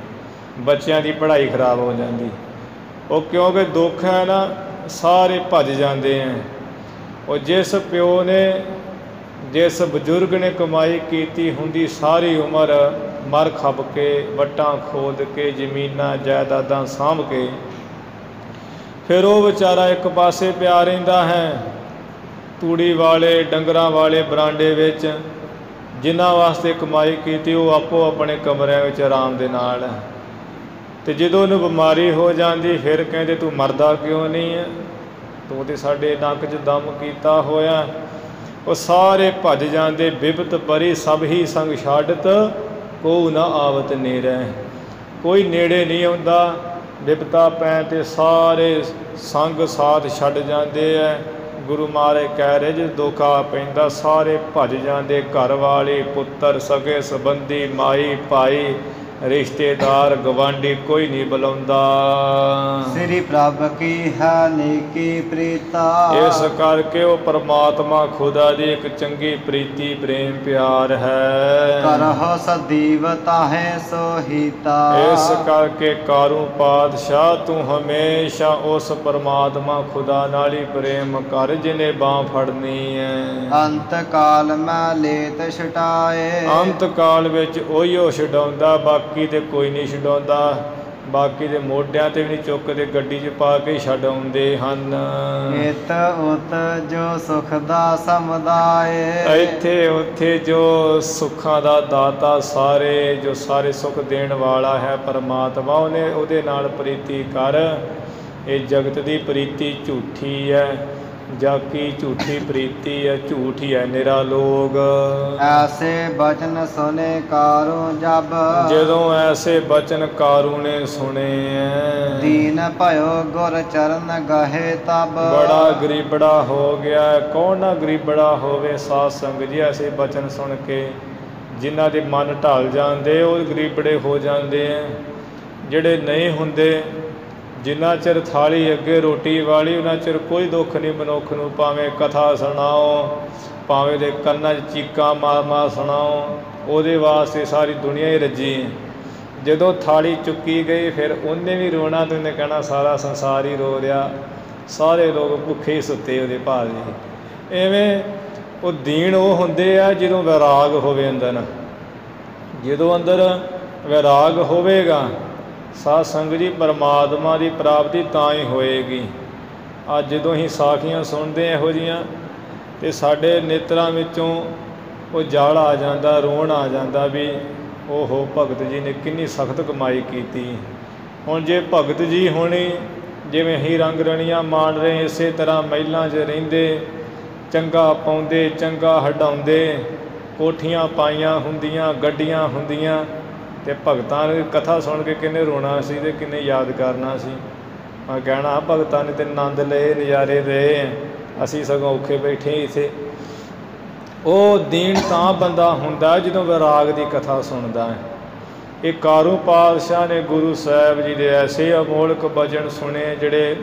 ਬੱਚਿਆਂ ਦੀ ਪੜ੍ਹਾਈ ਖਰਾਬ ਹੋ ਜਾਂਦੀ। ਉਹ ਕਿਉਂਕਿ ਦੁੱਖ ਹੈ ਨਾ, ਸਾਰੇ ਭੱਜ ਜਾਂਦੇ ਹੈ। ਉਹ ਜਿਸ ਪਿਓ ਨੇ, ਜਿਸ ਬਜ਼ੁਰਗ ਨੇ ਕਮਾਈ ਕੀਤੀ ਹੁੰਦੀ ਸਾਰੀ ਉਮਰ ਮਰ ਖੱਪ ਕੇ, ਵੱਟਾਂ ਖੋਦ ਕੇ, ਜ਼ਮੀਨਾਂ ਜਾਇਦਾਦਾਂ ਸਾਂਭ ਕੇ, ਫਿਰ ਉਹ ਵਿਚਾਰਾ ਇੱਕ ਪਾਸੇ ਪਿਆ ਰਹਿੰਦਾ ਹੈ ਤੂੜੀ ਵਾਲੇ ਡੰਗਰਾਂ ਵਾਲੇ ਬਰਾਂਡੇ ਵਿੱਚ। ਜਿਨ੍ਹਾਂ ਵਾਸਤੇ ਕਮਾਈ ਕੀਤੀ ਉਹ ਆਪੋ ਆਪਣੇ ਕਮਰਿਆਂ ਵਿੱਚ ਆਰਾਮ ਦੇ ਨਾਲ। ਅਤੇ ਜਦੋਂ ਉਹਨੂੰ ਬਿਮਾਰੀ ਹੋ ਜਾਂਦੀ ਫਿਰ ਕਹਿੰਦੇ ਤੂੰ ਮਰਦਾ ਕਿਉਂ ਨਹੀਂ ਹੈ, ਤੂੰ ਤਾਂ ਸਾਡੇ ਨੱਕ 'ਚ ਦਮ ਕੀਤਾ ਹੋਇਆ। ਉਹ ਸਾਰੇ ਭੱਜ ਜਾਂਦੇ। ਬਿਪਤ ਪਰੀ ਸਭ ਹੀ ਸੰਗ ਛਾਡਤ, ਕੋ ਨਾ ਆਵਤ ਨੇੜੇ। ਕੋਈ ਨੇੜੇ ਨਹੀਂ ਆਉਂਦਾ। ਬਿਪਤਾ ਪੈਣ 'ਤੇ ਸਾਰੇ ਸੰਗ ਸਾਥ ਛੱਡ ਜਾਂਦੇ ਹੈ। ਗੁਰੂ ਮਹਾਰਾਜ ਕਹਿ ਰਹੇ ਜੇ ਦੁੱਖ ਆ ਪੈਂਦਾ ਸਾਰੇ ਭੱਜ ਜਾਂਦੇ। ਘਰ ਵਾਲੇ, ਪੁੱਤਰ, ਸਗੇ ਸੰਬੰਧੀ, ਮਾਈ ਭਾਈ, ਰਿਸ਼ਤੇਦਾਰ, ਗਵਾਂਢੀ ਕੋਈ ਨਹੀਂ ਬੁਲਾਉਂਦਾ। ਸ੍ਰੀ ਪ੍ਰਭ ਕੀ ਹੈ ਨੇਕੀ ਪ੍ਰੀਤਾ। ਇਸ ਕਰਕੇ ਉਹ ਪਰਮਾਤਮਾ ਖੁਦਾ ਦੀ ਇੱਕ ਚੰਗੀ ਪ੍ਰੀਤੀ ਪ੍ਰੇਮ ਪਿਆਰ ਹੈ। ਕਰਹੁ ਸਦੀਵ ਤਾਹੇ ਸੋਹੀਤਾ। ਇਸ ਕਰਕੇ ਕਾਰੂ ਪਾਤਸ਼ਾਹ ਤੂੰ ਹਮੇਸ਼ਾ ਉਸ ਪਰਮਾਤਮਾ ਖੁਦਾ ਨਾਲ ਹੀ ਪ੍ਰੇਮ ਕਰ ਜਿਹਨੇ ਬਾਂਹ ਫੜਨੀ ਹੈ। ਅੰਤ ਕਾਲ ਮੈਂ ਲੇਤ ਛਟਾਏ। ਅੰਤ ਕਾਲ ਵਿੱਚ ਉਹੀਓ ਛਡਾਉਂਦਾ, ਬਾਕੀ ਤੇ ਕੋਈ ਨਹੀਂ ਛਡਾਉਂਦਾ। ਬਾਕੀ ਦੇ ਮੋਢਿਆਂ 'ਤੇ ਵੀ ਨਹੀਂ ਚੁੱਕਦੇ, ਗੱਡੀ 'ਚ ਪਾ ਕੇ ਛੱਡ ਆਉਂਦੇ ਹਨ। ਇਤ ਉਤ ਜੋ ਸੁਖ ਦਾ ਸਮੁਦਾਏ। ਇੱਥੇ ਉੱਥੇ ਜੋ ਸੁੱਖਾਂ ਦਾ ਦਾਤਾ, ਸਾਰੇ ਜੋ ਸਾਰੇ ਸੁੱਖ ਦੇਣ ਵਾਲਾ ਹੈ ਪਰਮਾਤਮਾ, ਉਹਦੇ ਨਾਲ ਪ੍ਰੀਤੀ ਕਰ। ਇਹ ਜਗਤ ਦੀ ਪ੍ਰੀਤੀ ਝੂਠੀ ਹੈ, ਜਾ ਕੀ ਝੂਠੀ ਪ੍ਰੀਤੀ ਹੈ, ਝੂਠ ਹੀ ਹੈ ਨਿਰਾ ਲੋਗ। ਐਸੇ ਬਚਨ ਸੁਨੇ ਕਾਰੂ ਜਬ। ਜਦੋਂ ਐਸੇ ਬਚਨ ਕਾਰੂ ਨੇ ਸੁਣੇ ਹੈ। ਦੀਨ ਭਇਓ ਗੁਰ ਚਰਨ ਗਹੇ ਤਬ। ਬੜਾ ਗਰੀਬੜਾ ਹੋ ਗਿਆ। ਕੌਣ ਨਾ ਗਰੀਬੜਾ ਹੋਵੇ ਸਾਧ ਸੰਗਤ ਜੀ। ਐਸੇ ਬਚਨ ਸੁਣ ਕੇ ਜਿਨ੍ਹਾਂ ਦੇ ਮਨ ਢਲ ਜਾਂਦੇ ਉਹ ਗਰੀਬੜੇ ਹੋ ਜਾਂਦੇ ਹੈ। ਜਿਹੜੇ ਨਹੀਂ ਹੁੰਦੇ, ਜਿੰਨਾ ਚਿਰ ਥਾਲੀ ਅੱਗੇ ਰੋਟੀ ਵਾਲੀ ਉਹਨਾਂ ਚਿਰ ਕੋਈ ਦੁੱਖ ਨਹੀਂ ਮਨੁੱਖ ਨੂੰ। ਭਾਵੇਂ ਕਥਾ ਸੁਣਾਓ, ਭਾਵੇਂ ਦੇ ਕੰਨਾਂ 'ਚ ਚੀਕਾਂ ਮਾਰ ਮਾਰ ਸੁਣਾਓ, ਉਹਦੇ ਵਾਸਤੇ ਸਾਰੀ ਦੁਨੀਆ ਹੀ ਰੱਜੀ ਹੈ। ਜਦੋਂ ਥਾਲੀ ਚੁੱਕੀ ਗਈ ਫਿਰ ਉਹਨੇ ਵੀ ਰੋਣਾ ਤੇ ਉਹਨੇ ਕਹਿਣਾ ਸਾਰਾ ਸੰਸਾਰ ਹੀ ਰੋ ਰਿਹਾ, ਸਾਰੇ ਲੋਕ ਭੁੱਖੇ ਸੁੱਤੇ ਉਹਦੇ ਭਾਲ ਜੀ। ਐਵੇਂ ਉਹ ਦੀਨ ਉਹ ਹੁੰਦੇ ਆ ਜਦੋਂ ਵੈਰਾਗ ਹੋਵੇ ਅੰਦਰ। ਜਦੋਂ ਅੰਦਰ ਵੈਰਾਗ ਹੋਵੇਗਾ ਸਾਧ ਸੰਗਤ ਜੀ ਪਰਮਾਤਮਾ ਦੀ ਪ੍ਰਾਪਤੀ ਤਾਂ ਹੀ ਹੋਏਗੀ। ਅੱਜ ਜਦੋਂ ਅਸੀਂ ਸਾਖੀਆਂ ਸੁਣਦੇ ਇਹੋ ਜਿਹੀਆਂ ਅਤੇ ਸਾਡੇ ਨੇਤਰਾਂ ਵਿੱਚੋਂ ਉਹ ਜਲ ਆ ਜਾਂਦਾ, ਰੋਣ ਆ ਜਾਂਦਾ ਵੀ ਓਹੋ ਭਗਤ ਜੀ ਨੇ ਕਿੰਨੀ ਸਖਤ ਕਮਾਈ ਕੀਤੀ। ਹੁਣ ਜੇ ਭਗਤ ਜੀ ਹੋਣੀ ਜਿਵੇਂ ਅਸੀਂ ਰੰਗ ਰਣੀਆਂ ਮਾਣ ਰਹੇ, ਇਸੇ ਤਰ੍ਹਾਂ ਮਹਿਲਾਂ 'ਚ ਰਹਿੰਦੇ, ਚੰਗਾ ਪਾਉਂਦੇ, ਚੰਗਾ ਹਟਾਉਂਦੇ, ਕੋਠੀਆਂ ਪਾਈਆਂ ਹੁੰਦੀਆਂ, ਗੱਡੀਆਂ ਹੁੰਦੀਆਂ, ਅਤੇ ਭਗਤਾਂ ਦੀ ਕਥਾ ਸੁਣ ਕੇ ਕਿੰਨੇ ਰੋਣਾ ਸੀ ਅਤੇ ਕਿੰਨੇ ਯਾਦ ਕਰਨਾ ਸੀ। ਮੈਂ ਕਹਿਣਾ ਭਗਤਾਂ ਨੇ ਤਾਂ ਆਨੰਦ ਲਏ, ਨਜ਼ਾਰੇ ਲਏ, ਅਸੀਂ ਸਗੋਂ ਔਖੇ ਬੈਠੇ ਇੱਥੇ। ਉਹ ਦੀਨ ਤਾਂ ਬੰਦਾ ਹੁੰਦਾ ਜਦੋਂ ਵੈਰਾਗ ਦੀ ਕਥਾ ਸੁਣਦਾ ਹੈ। ਇਹ ਕਾਰੂ ਪਾਤਸ਼ਾਹ ਨੇ ਗੁਰੂ ਸਾਹਿਬ ਜੀ ਦੇ ਐਸੇ ਅਮੋਲਕ ਬਚਨ ਸੁਣੇ ਜਿਹੜੇ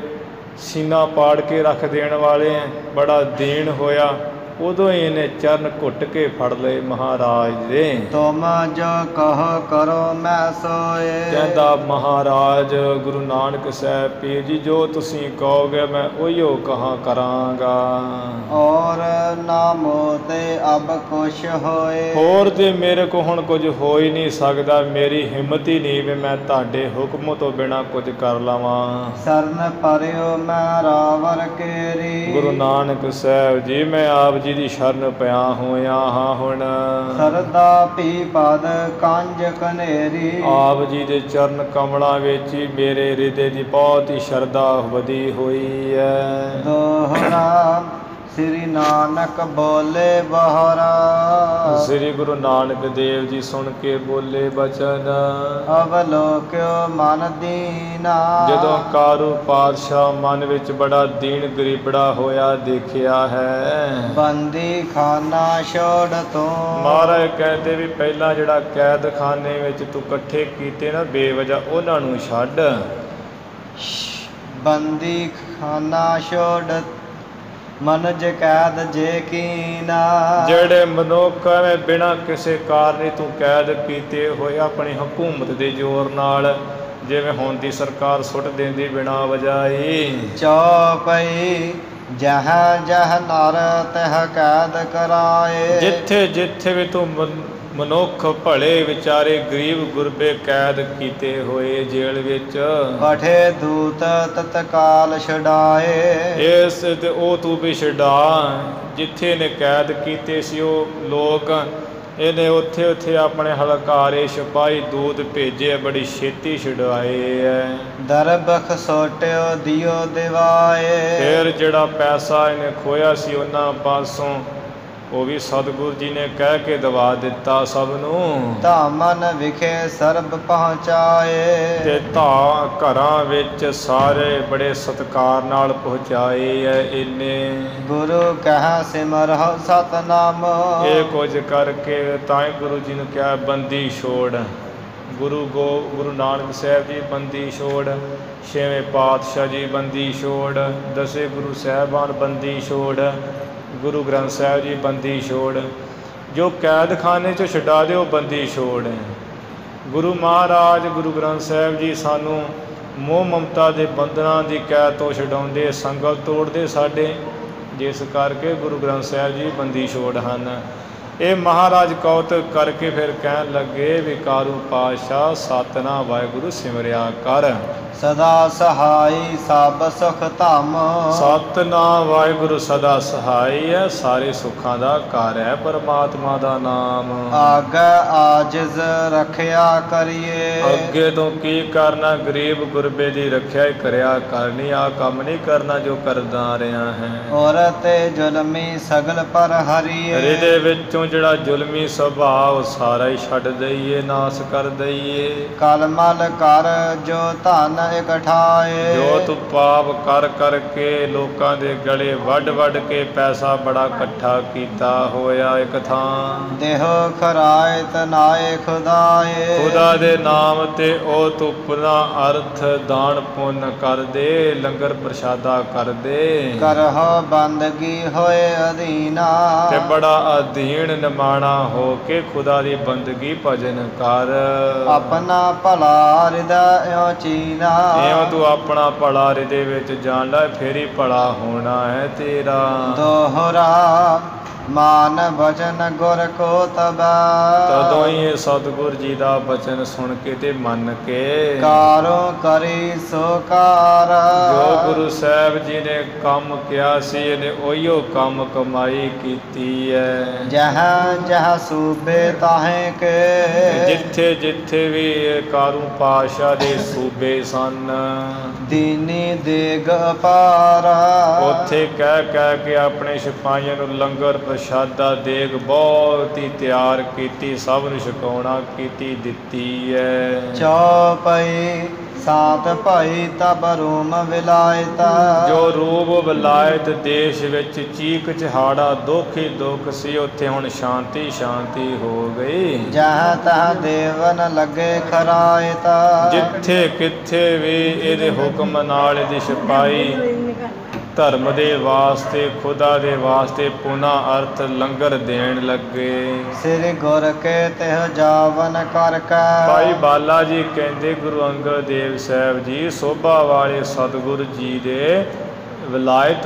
ਸੀਨਾ ਪਾੜ ਕੇ ਰੱਖ ਦੇਣ ਵਾਲੇ ਹੈ। ਬੜਾ ਦੀਨ ਹੋਇਆ, ਉਦੋਂ ਹੀ ਇਹਨੇ ਚਰਨ ਘੁੱਟ ਕੇ ਫੜ ਲਏ ਮਹਾਰਾਜ ਦੇ। ਤੁਮ ਜੋ ਕਹੋ ਕਰੋ ਮੈਂ ਸੋਏ। ਕਹਿੰਦਾ ਮਹਾਰਾਜ ਗੁਰੂ ਨਾਨਕ ਸਾਹਿਬ ਪੀਰ ਜੀ ਜੋ ਤੁਸੀਂ ਕਹੋਗੇ ਮੈਂ ਉਹੀਓ ਕਹਾਂ ਕਰਾਂਗਾ। ਔਰ ਨਾ ਮੋਤੇ ਅਬ ਕੁਛ ਹੋਏ। ਹੋਰ ਤੇ ਮੇਰੇ ਕੋ ਹੁਣ ਕੁਝ ਹੋ ਹੀ ਨਹੀਂ ਸਕਦਾ, ਮੇਰੀ ਹਿੰਮਤ ਹੀ ਨਹੀਂ ਵੀ ਮੈਂ ਤੁਹਾਡੇ ਹੁਕਮ ਤੋਂ ਬਿਨਾਂ ਕੁਝ ਕਰ ਲਵਾਂ। ਸਰਨ ਪਰਿਓ ਮੈਂ ਰਾਵਰ ਕੇਰੀ। ਗੁਰੂ ਨਾਨਕ ਸਾਹਿਬ ਜੀ ਮੈਂ ਆਪ ਜੀ ਦੀ ਸ਼ਰਨ ਪਿਆ ਹੋਇਆ ਹਾਂ। ਹੁਣ ਸਰਦਾ ਪੀ ਪਦ ਕੰਜ ਕਨੇਰੀ। ਆਪ ਜੀ ਦੇ ਚਰਨ ਕਮਲਾਂ ਵਿੱਚ ਹੀ ਮੇਰੇ ਹਿਰਦੇ ਦੀ ਬਹੁਤ ਹੀ ਸ਼ਰਧਾ ਵਧੀ ਹੋਈ ਹੈ। ਦੋਹਰਾ ਸ੍ਰੀ ਨਾਨਕ ਬੋਲੇ ਬਹਰਾ। ਸ੍ਰੀ ਗੁਰੂ ਨਾਨਕ ਦੇਵ ਜੀ ਸੁਣ ਕੇ ਬੋਲੇ ਬਚਨ। ਅਵਲੋਕਿਓ ਮਨ ਦੀਨਾ। ਜਦੋਂ ਕਾਰੂ ਪਾਤਸ਼ਾਹ ਮਨ ਵਿੱਚ ਬੜਾ ਦੀਨ ਗਰੀਬੜਾ ਹੋਇਆ ਦੇਖਿਆ ਹੈ। ਬੰਦੀ ਖਾਨਾ ਛੋੜ ਤੂੰ। ਮਹਾਰਾਜ ਕਹਿੰਦੇ ਵੀ ਪਹਿਲਾਂ ਜਿਹੜਾ ਕੈਦਖਾਨੇ ਵਿੱਚ ਤੂੰ ਇਕੱਠੇ ਕੀਤੇ ਨਾ ਬੇਵਜ੍ਹਾ ਉਹਨਾਂ ਨੂੰ ਛੱਡ। ਬੰਦੀ ਖਾਨਾ ਛੋੜ ਮਨੁਜ ਕੈਦ ਜੇ ਕੀਨਾ। ਜਿਹੜੇ ਮਨੁੱਖ ਐਵੇਂ ਬਿਨਾਂ ਕਿਸੇ ਕਾਰਨ ਤੂੰ ਕੈਦ ਕੀਤੇ ਹੋਏ ਆਪਣੀ ਹਕੂਮਤ ਦੇ ਜ਼ੋਰ ਨਾਲ ਜਿਵੇਂ ਹੁਣ ਦੀ ਸਰਕਾਰ ਸੁੱਟ ਦਿੰਦੀ ਬਿਨਾਂ ਵਜਾਈ। ਚੌਪਈ ਜਹ ਜਹ ਨਰ ਤਹ ਕੈਦ ਕਰਾਏ। ਜਿੱਥੇ ਜਿੱਥੇ ਵੀ ਤੂੰ ਮਨੁੱਖ ਭਲੇ ਵਿਚਾਰੇ ਗਰੀਬ ਗੁਰਬੇ ਕੈਦ ਕੀਤੇ ਹੋਏ ਜੇਲ੍ਹ ਵਿੱਚ, ਪਠੇ ਦੂਤ ਤਤਕਾਲ ਛਡਾਏ। ਇਸ ਤੇ ਉਹ ਤੂੰ ਵੀ ਛਡਾ। ਜਿੱਥੇ ਨੇ ਕੈਦ ਕੀਤੇ ਸੀ ਉਹ ਲੋਕ, ਇਹਨੇ ਉੱਥੇ ਉੱਥੇ ਆਪਣੇ ਹਲਕਾਰੇ ਸਿਪਾਹੀ ਦੂਤ ਭੇਜੇ, ਬੜੀ ਛੇਤੀ ਛਡਾਏ ਹੈ। ਦਰਬਖ ਸੋਟਿਓ ਦਿਓ ਦਿਵਾਏ। ਫਿਰ ਜਿਹੜਾ ਪੈਸਾ ਇਹਨੇ ਖੋਇਆ ਸੀ ਉਹਨਾਂ ਪਾਸੋਂ, ਉਹ ਵੀ ਸਤਿਗੁਰੂ ਜੀ ਨੇ ਕਹਿ ਕੇ ਦਵਾ ਦਿੱਤਾ ਸਭ ਨੂੰ। ਧਾਮਨ ਵਿਖੇ ਸਰਬ ਪਹੁੰਚਾਏ। ਤੇ ਘਰਾਂ ਵਿੱਚ ਸਾਰੇ ਬੜੇ ਸਤਿਕਾਰ ਨਾਲ ਪਹੁੰਚਾਏ ਐ ਇਹਨੇ। ਗੁਰੂ ਕਹਿ ਸਿਮਰਹੁ ਸਤਨਾਮ। ਇਹ ਕੁਝ ਕਰਕੇ ਤਾਂ ਹੀ ਗੁਰੂ ਜੀ ਨੂੰ ਕਿਹਾ ਬੰਦੀ ਛੋੜ। ਗੁਰੂ ਨਾਨਕ ਸਾਹਿਬ ਜੀ ਬੰਦੀ ਛੋੜ, ਛੇਵੇਂ ਪਾਤਸ਼ਾਹ ਜੀ ਬੰਦੀ ਛੋੜ, ਦਸੇ ਗੁਰੂ ਸਾਹਿਬਾਨ ਬੰਦੀ ਛੋੜ, ਗੁਰੂ ਗ੍ਰੰਥ ਸਾਹਿਬ ਜੀ ਬੰਦੀ ਛੋੜ। ਜੋ ਕੈਦਖਾਨੇ 'ਚੋਂ ਛਡਾ ਦਿਓ ਬੰਦੀ ਛੋੜ ਹੈ। ਗੁਰੂ ਮਹਾਰਾਜ ਗੁਰੂ ਗ੍ਰੰਥ ਸਾਹਿਬ ਜੀ ਸਾਨੂੰ ਮੋਹ ਮਮਤਾ ਦੇ ਬੰਧਨਾਂ ਦੀ ਕੈਦ ਤੋਂ ਛਡਾਉਂਦੇ, ਸੰਗਲ ਤੋੜਦੇ ਸਾਡੇ, ਜਿਸ ਕਰਕੇ ਗੁਰੂ ਗ੍ਰੰਥ ਸਾਹਿਬ ਜੀ ਬੰਦੀ ਛੋੜ ਹਨ। ਇਹ ਮਹਾਰਾਜ ਕੌਤਕ ਕਰਕੇ ਫਿਰ ਕਹਿਣ ਲੱਗੇ, ਵਿਕਾਰੂ ਪਾਤਸ਼ਾਹ ਸਤਿਨਾਮ ਵਾਹਿਗੁਰੂ ਸਿਮਰਿਆ ਕਰ। ਸਦਾ ਸਹਾਈ ਸਭ ਸੁਖ ਧਮ। ਸਤਿਨਾਮ ਵਾਹਿਗੁਰੂ ਸਦਾ ਸਹਾਈ ਹੈ, ਸਾਰੇ ਸੁੱਖਾਂ ਦਾ ਘਰ ਹੈ ਪਰਮਾਤਮਾ ਦਾ ਨਾਮ। ਆਗੇ ਆਜਿਜ਼ ਰੱਖਿਆ ਕਰੀਏ। ਅੱਗੇ ਤੋਂ ਕੀ ਕਰਨਾ, ਗਰੀਬ ਗੁਰਬੇ ਦੀ ਰੱਖਿਆ ਹੀ ਕਰਿਆ ਕਰਨੀ। ਆ ਕੰਮ ਨਹੀਂ ਕਰਨਾ ਜੋ ਕਰਦਾ ਰਿਹਾ ਹੈ। ਔਰਤ ਜ਼ੁਲਮੀ ਸਗਲ ਪਰ ਹਰੀਏ। ਇਹਦੇ ਵਿੱਚੋਂ ਜਿਹੜਾ ਜ਼ੁਲਮੀ ਸੁਭਾਅ ਸਾਰਾ ਹੀ ਛੱਡ ਦਈਏ, ਨਾਸ ਕਰ ਦਈਏ। ਕਲਮਲ ਕਰ ਜੋ ਧਨ ਇਕਠਾਏ। ਜੋ ਤੂੰ ਪਾਪ ਕਰ ਕਰਕੇ ਲੋਕਾਂ ਦੇ ਗਲੇ ਵੱਢ ਵੱਢ ਕੇ ਪੈਸਾ ਬੜਾ ਇਕੱਠਾ ਕੀਤਾ ਹੋਇਆ ਇੱਕ ਥਾਂ। ਦੇਹੋ ਖਰਾਇਤ ਨਾਏ ਖੁਦਾਏ। ਖੁਦਾ ਦੇ ਨਾਮ ਤੇ ਉਹ ਤੂੰ ਪੁਨਾ ਅਰਥ ਦਾਨ ਪੁੰਨ ਕਰ ਦੇ, ਲੰਗਰ ਪ੍ਰਸ਼ਾਦਾ ਕਰ ਦੇ। ਕਰਹੁ ਬੰਦਗੀ ਹੋਏ ਅਧੀਨਾ। ਤੇ ਬੜਾ ਅਧੀਨ ਨਿਮਾਣਾ ਹੋ ਕੇ ਖੁਦਾ ਦੀ ਬੰਦਗੀ ਭਜਨ ਕਰ। ਆਪਣਾ ਭਲਾ ਹਿਰਦੈ ਇਉ ਚੀਨਾ। ਇਉਂ ਤੂੰ ਆਪਣਾ ਭਲਾ ਹਿਰਦੇ ਵਿੱਚ ਜਾਣ ਲੈ, ਫੇਰ ਹੀ ਭਲਾ ਹੋਣਾ ਹੈ ਤੇਰਾ। ਦੋਹਰਾ ਮਾਨ ਬਚਨ ਗੁਰ ਕੋ ਤਬੈ। ਤਦੋਂ ਹੀ ਇਹ ਸਤਿਗੁਰ ਜੀ ਦਾ ਬਚਨ ਸੁਣ ਕੇ ਤੇ ਮੰਨ ਕੇ ਕਾਰੋ ਕਰੀ ਸੋ ਕਾਰ। ਜੋ ਗੁਰੂ ਸਾਹਿਬ ਜੀ ਨੇ ਕੰਮ ਕਿਹਾ ਸੀ, ਇਹਨੇ ਉਹੀਓ ਕੰਮ ਕਮਾਈ ਕੀਤੀ ਹੈ। ਜਹ ਜਹ ਸੂਬੇ ਤਾਹੇ ਕੇ। ਜਿੱਥੇ ਜਿੱਥੇ ਵੀ ਕਾਰੂ ਪਾਤਸ਼ਾਹ ਦੇ ਸੂਬੇ ਸਨ, ਦੀਨੀ ਦੇਗ ਅਪਾਰ। ਉੱਥੇ ਕਹਿ ਕਹਿ ਕੇ ਆਪਣੇ ਸਿਪਾਹੀਆਂ ਨੂੰ ਲੰਗਰ ਪ੍ਰਸ਼ਾਦਾ ਦੇਗ ਬਹੁਤ ਹੀ ਤਿਆਰ ਕੀਤੀ, ਸਭ ਨੂੰ ਛਕਾਉਣਾ ਕੀਤੀ ਦਿੱਤੀ ਹੈ। ਚੌਪਈ ਸਾਤ ਭਾਈ ਤਬ ਰੂਮ ਵਿਲਾਇਤ। ਜੋ ਰੂਪ ਵਿਲਾਇਤ ਦੇਸ਼ ਵਿੱਚ ਚੀਕ ਚਹਾੜਾ ਦੁੱਖ ਹੀ ਦੁੱਖ ਸੀ, ਉੱਥੇ ਹੁਣ ਸ਼ਾਂਤੀ ਸ਼ਾਂਤੀ ਹੋ ਗਈ। ਜਹ ਤਹ ਦੇਵਨ ਲੱਗੇ ਖਰਾਇਤ। ਜਿੱਥੇ ਕਿੱਥੇ ਵੀ ਇਹਦੇ ਹੁਕਮ ਨਾਲ ਇਹਦੀ ਸਿਪਾਹੀ ਧਰਮ ਦੇ ਵਾਸਤੇ, ਖੁਦਾ ਦੇ ਵਾਸਤੇ ਪੁਨਾ ਅਰਥ ਲੰਗਰ ਦੇਣ ਲੱਗੇ। ਸ੍ਰੀ ਗੁਰ ਕੇ ਤਿਹ ਜਾਵਨ ਕਰਕੇ। ਭਾਈ ਬਾਲਾ ਜੀ ਕਹਿੰਦੇ ਗੁਰੂ ਅੰਗਦ ਦੇਵ ਸਾਹਿਬ ਜੀ ਸੋਭਾ ਵਾਲੇ ਸਤਿਗੁਰੂ ਜੀ ਦੇ ਵਿਲਾਇਤ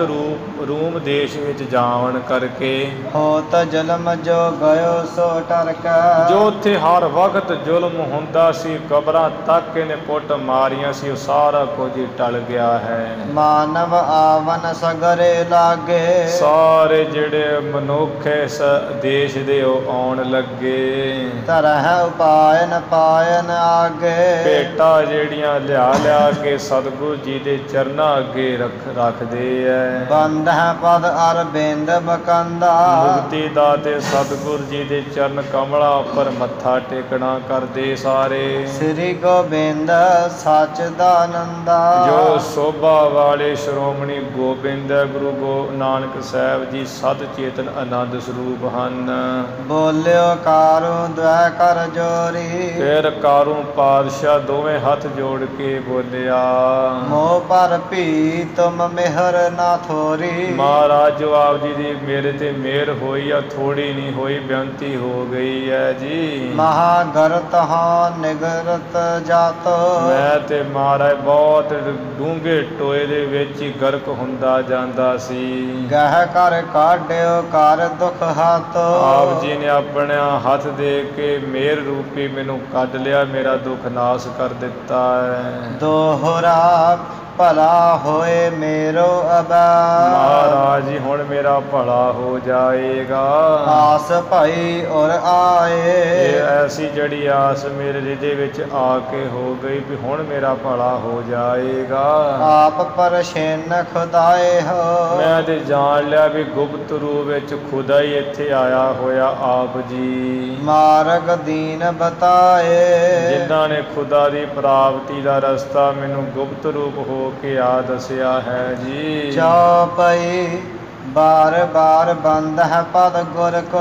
ਰੂਮ ਦੇਸ਼ ਵਿੱਚ ਜਾਵਣ ਕਰਕੇ ਹੋਤ ਜ਼ੁਲਮ ਜੋ ਗਇਓ ਸੋ ਟਰਕੈ। ਜੋ ਉੱਥੇ ਹਰ ਵਕਤ ਜ਼ੁਲਮ ਹੁੰਦਾ ਸੀ, ਕਬਰਾਂ ਤੱਕ ਇਹਨੇ ਪੁੱਟ ਮਾਰੀਆਂ ਸੀ, ਉਹ ਸਾਰਾ ਕੁਝ ਹੀ ਟਲ ਗਿਆ ਹੈ। ਮਾਨਵ ਆਵਨ ਸਗਰੇ ਲਾਗੇ। ਸਾਰੇ ਜਿਹੜੇ ਮਨੁੱਖ ਇਸ ਦੇਸ਼ ਦੇ ਉਹ ਆਉਣ ਲੱਗੇ। ਤਰਹਿ ਉਪਾਇਨ ਪਾਇਨ ਆਗੇ। ਭੇਟਾਂ ਜਿਹੜੀਆਂ ਲਿਆ ਲਿਆ ਕੇ ਸਤਿਗੁਰੂ ਜੀ ਦੇ ਚਰਨਾਂ ਅੱਗੇ ਰੱਖਦੇ ਹੈ। ਬੰਦਹ ਪਦ ਅਰਬਿੰਦ ਬਕੰਦਾ। ਮੁਕਤੀ ਦਾਤੇ ਸਤਿਗੁਰੂ ਜੀ ਦੇ ਚਰਨ ਕਮਲਾਂ ਉੱਪਰ ਮੱਥਾ ਟੇਕਣਾ ਕਰਦੇ ਸਾਰੇ। ਸ੍ਰੀ ਗੋਬਿੰਦ ਸੱਚ ਦਾਨੰਦਾ। ਜੋ ਸੋਭਾ ਵਾਲੇ ਸ਼੍ਰੋਮਣੀ ਗੋਬਿੰਦ ਗੁਰੂ ਨਾਨਕ ਸਾਹਿਬ ਜੀ ਸਤ ਚੇਤਨ ਆਨੰਦ ਸਰੂਪ ਹਨ। ਬੋਲਿਓ ਕਾਰੂ ਦ્વੈ ਕਰ ਜੋਰੀ। ਫਿਰ ਕਾਰੂ ਪਾਤਸ਼ਾਹ ਦੋਵੇਂ ਹੱਥ ਜੋੜ ਕੇ ਬੋਲਿਆ, ਮੋਹ ਪਰ ਭੀ ਤੁਮ ਮਿਹ ਮਿਹਰ ਨਾ ਥੋਰੀ। ਮਹਾਰਾਜ ਜੋ ਆਪ ਜੀ ਦੀ ਮੇਰੇ ਤੇ ਮਿਹਰ ਹੋਈ ਆ, ਥੋੜੀ ਨਹੀਂ ਹੋਈ, ਬੇਨਤੀ ਹੋ ਗਈ ਹੈ ਜੀ। ਮਹਾਗਰਤ ਹਾਂ ਨਿਗਰਤ ਜਾਤ। ਮੈਂ ਤੇ ਮਹਾਰਾਜ ਬਹੁਤ ਡੂੰਘੇ ਟੋਏ ਦੇ ਵਿੱਚ ਹੀ ਗਰਕ ਹੁੰਦਾ ਜਾਂਦਾ ਸੀ। ਗਹਿ ਕਰ ਕਾਢਿਓ ਕਰ ਦੁਖ ਹੱਥ। ਆਪ ਜੀ ਨੇ ਆਪਣਾ ਹੱਥ ਦੇ ਕੇ ਮਿਹਰ ਰੂਪੀ ਮੈਨੂੰ ਕੱਢ ਲਿਆ, ਮੇਰਾ ਦੁੱਖ ਨਾਸ ਕਰ ਦਿੱਤਾ ਹੈ। ਦੋਹਰਾ ਭਲਾ ਹੋਏ ਮੇਰੋ ਅਬੈ। ਮਹਾਰਾਜ ਜੀ ਹੁਣ ਮੇਰਾ ਭਲਾ ਹੋ ਜਾਏਗਾ। ਆਸ ਭਈ ਔਰ ਆਏ। ਇਹ ਐਸੀ ਜਿਹੜੀ ਆਸ ਮੇਰੇ ਹਿਰਦੇ ਵਿੱਚ ਆ ਕੇ ਹੋ ਗਈ ਵੀ ਹੁਣ ਮੇਰਾ ਭਲਾ ਹੋ ਜਾਏਗਾ। ਆਪ ਪਰਛਿਨ ਖੁਦਾਏ ਹੋ। ਮੈਂ ਤੇ ਜਾਣ ਲਿਆ ਵੀ ਗੁਪਤ ਰੂਪ ਵਿੱਚ ਖੁਦਾ ਹੀ ਇੱਥੇ ਆਇਆ ਹੋਇਆ ਆਪ ਜੀ। ਮਾਰਗ ਦੀਨ ਬਤਾਏ। ਜਿਨ੍ਹਾਂ ਨੇ ਖੁਦਾ ਦੀ ਪ੍ਰਾਪਤੀ ਦਾ ਰਸਤਾ ਮੈਨੂੰ ਗੁਪਤ ਰੂਪ ਹੋ ਕੇ ਆ ਦੱਸਿਆ ਹੈ ਜੀ। ਚੌਪਈ ਬਾਰ ਬਾਰ ਬੰਦ ਹੈ ਪਦ ਗੁਰ ਕੋ।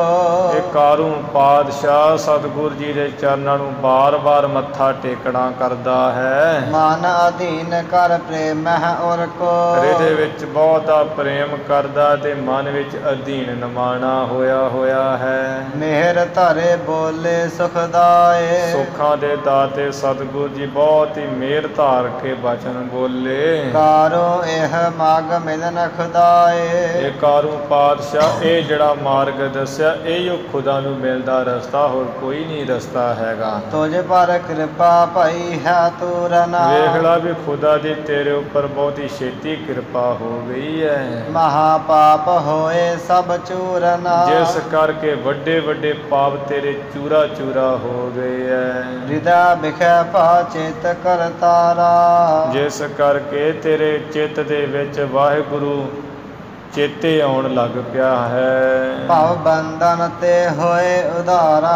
ਇਹ ਕਾਰੂ ਪਾਤਸ਼ਾਹ ਸਤਿਗੁਰ ਜੀ ਦੇ ਚਰਨਾਂ ਨੂੰ ਬਾਰ-ਬਾਰ ਮੱਥਾ ਟੇਕਣਾ ਕਰਦਾ ਹੈ। ਮਨ ਅਧੀਨ ਕਰ ਪ੍ਰੇਮ ਹੈ ਔਰ ਕੋ। ਹਿਰਦੇ ਵਿੱਚ ਬਹੁਤਾ ਪ੍ਰੇਮ ਕਰਦਾ ਤੇ ਮਨ ਵਿੱਚ ਅਧੀਨ ਨਿਮਾਣਾ ਹੋਇਆ ਹੈ। ਮਿਹਰ ਧਰੇ ਬੋਲੇ ਸੁਖਦਾਏ। ਸੁੱਖਾਂ ਦੇ ਦਾਤੇ ਸਤਿਗੁਰ ਜੀ ਬਹੁਤ ਹੀ ਮਿਹਰ ਧਾਰ ਕੇ ਬਚਨ ਬੋਲੇ। ਕਾਰੋ ਇਹ ਮਗ ਮਿਲਨ ਖੁਦਾਏ। ਕਾਰੂ ਪਾਤਸ਼ਾਹ ਇਹ ਜਿਹੜਾ ਮਾਰਗ ਦੱਸਿਆ ਇਹੋ ਖੁਦਾ ਨੂੰ ਮਿਲਦਾ ਰਸਤਾ, ਹੋਰ ਕੋਈ ਨਹੀਂ ਰਸਤਾ ਹੈਗਾ। ਤੁਝ ਪਰ ਕਿਰਪਾ ਭਈ ਹੈ ਤੂਰਨਾ। ਵੇਖ ਲਾ ਵੀ ਖੁਦਾ ਦੀ ਤੇਰੇ ਉੱਪਰ ਬਹੁਤ ਹੀ ਛੇਤੀ ਕਿਰਪਾ ਹੋ ਗਈ ਹੈ। ਮਹਾ ਪਾਪ ਹੋਏ ਸਭ ਚੂਰਨਾ। ਜਿਸ ਕਰਕੇ ਵੱਡੇ ਵੱਡੇ ਪਾਪ ਤੇਰੇ ਚੂਰਾ ਚੂਰਾ ਹੋ ਗਏ ਹੈ। ਹਿਰਦਾ ਵਿਖੇ ਭਾ ਚਿਤ ਕਰਤਾਰਾ। ਜਿਸ ਕਰਕੇ ਤੇਰੇ ਚਿੱਤ ਦੇ ਵਿੱਚ ਵਾਹਿਗੁਰੂ ਚੇਤੇ ਆਉਣ ਲੱਗ ਪਿਆ ਹੈ। ਭਵ ਬੰਧਨ ਤੇ ਹੋਏ ਉਧਾਰਾ।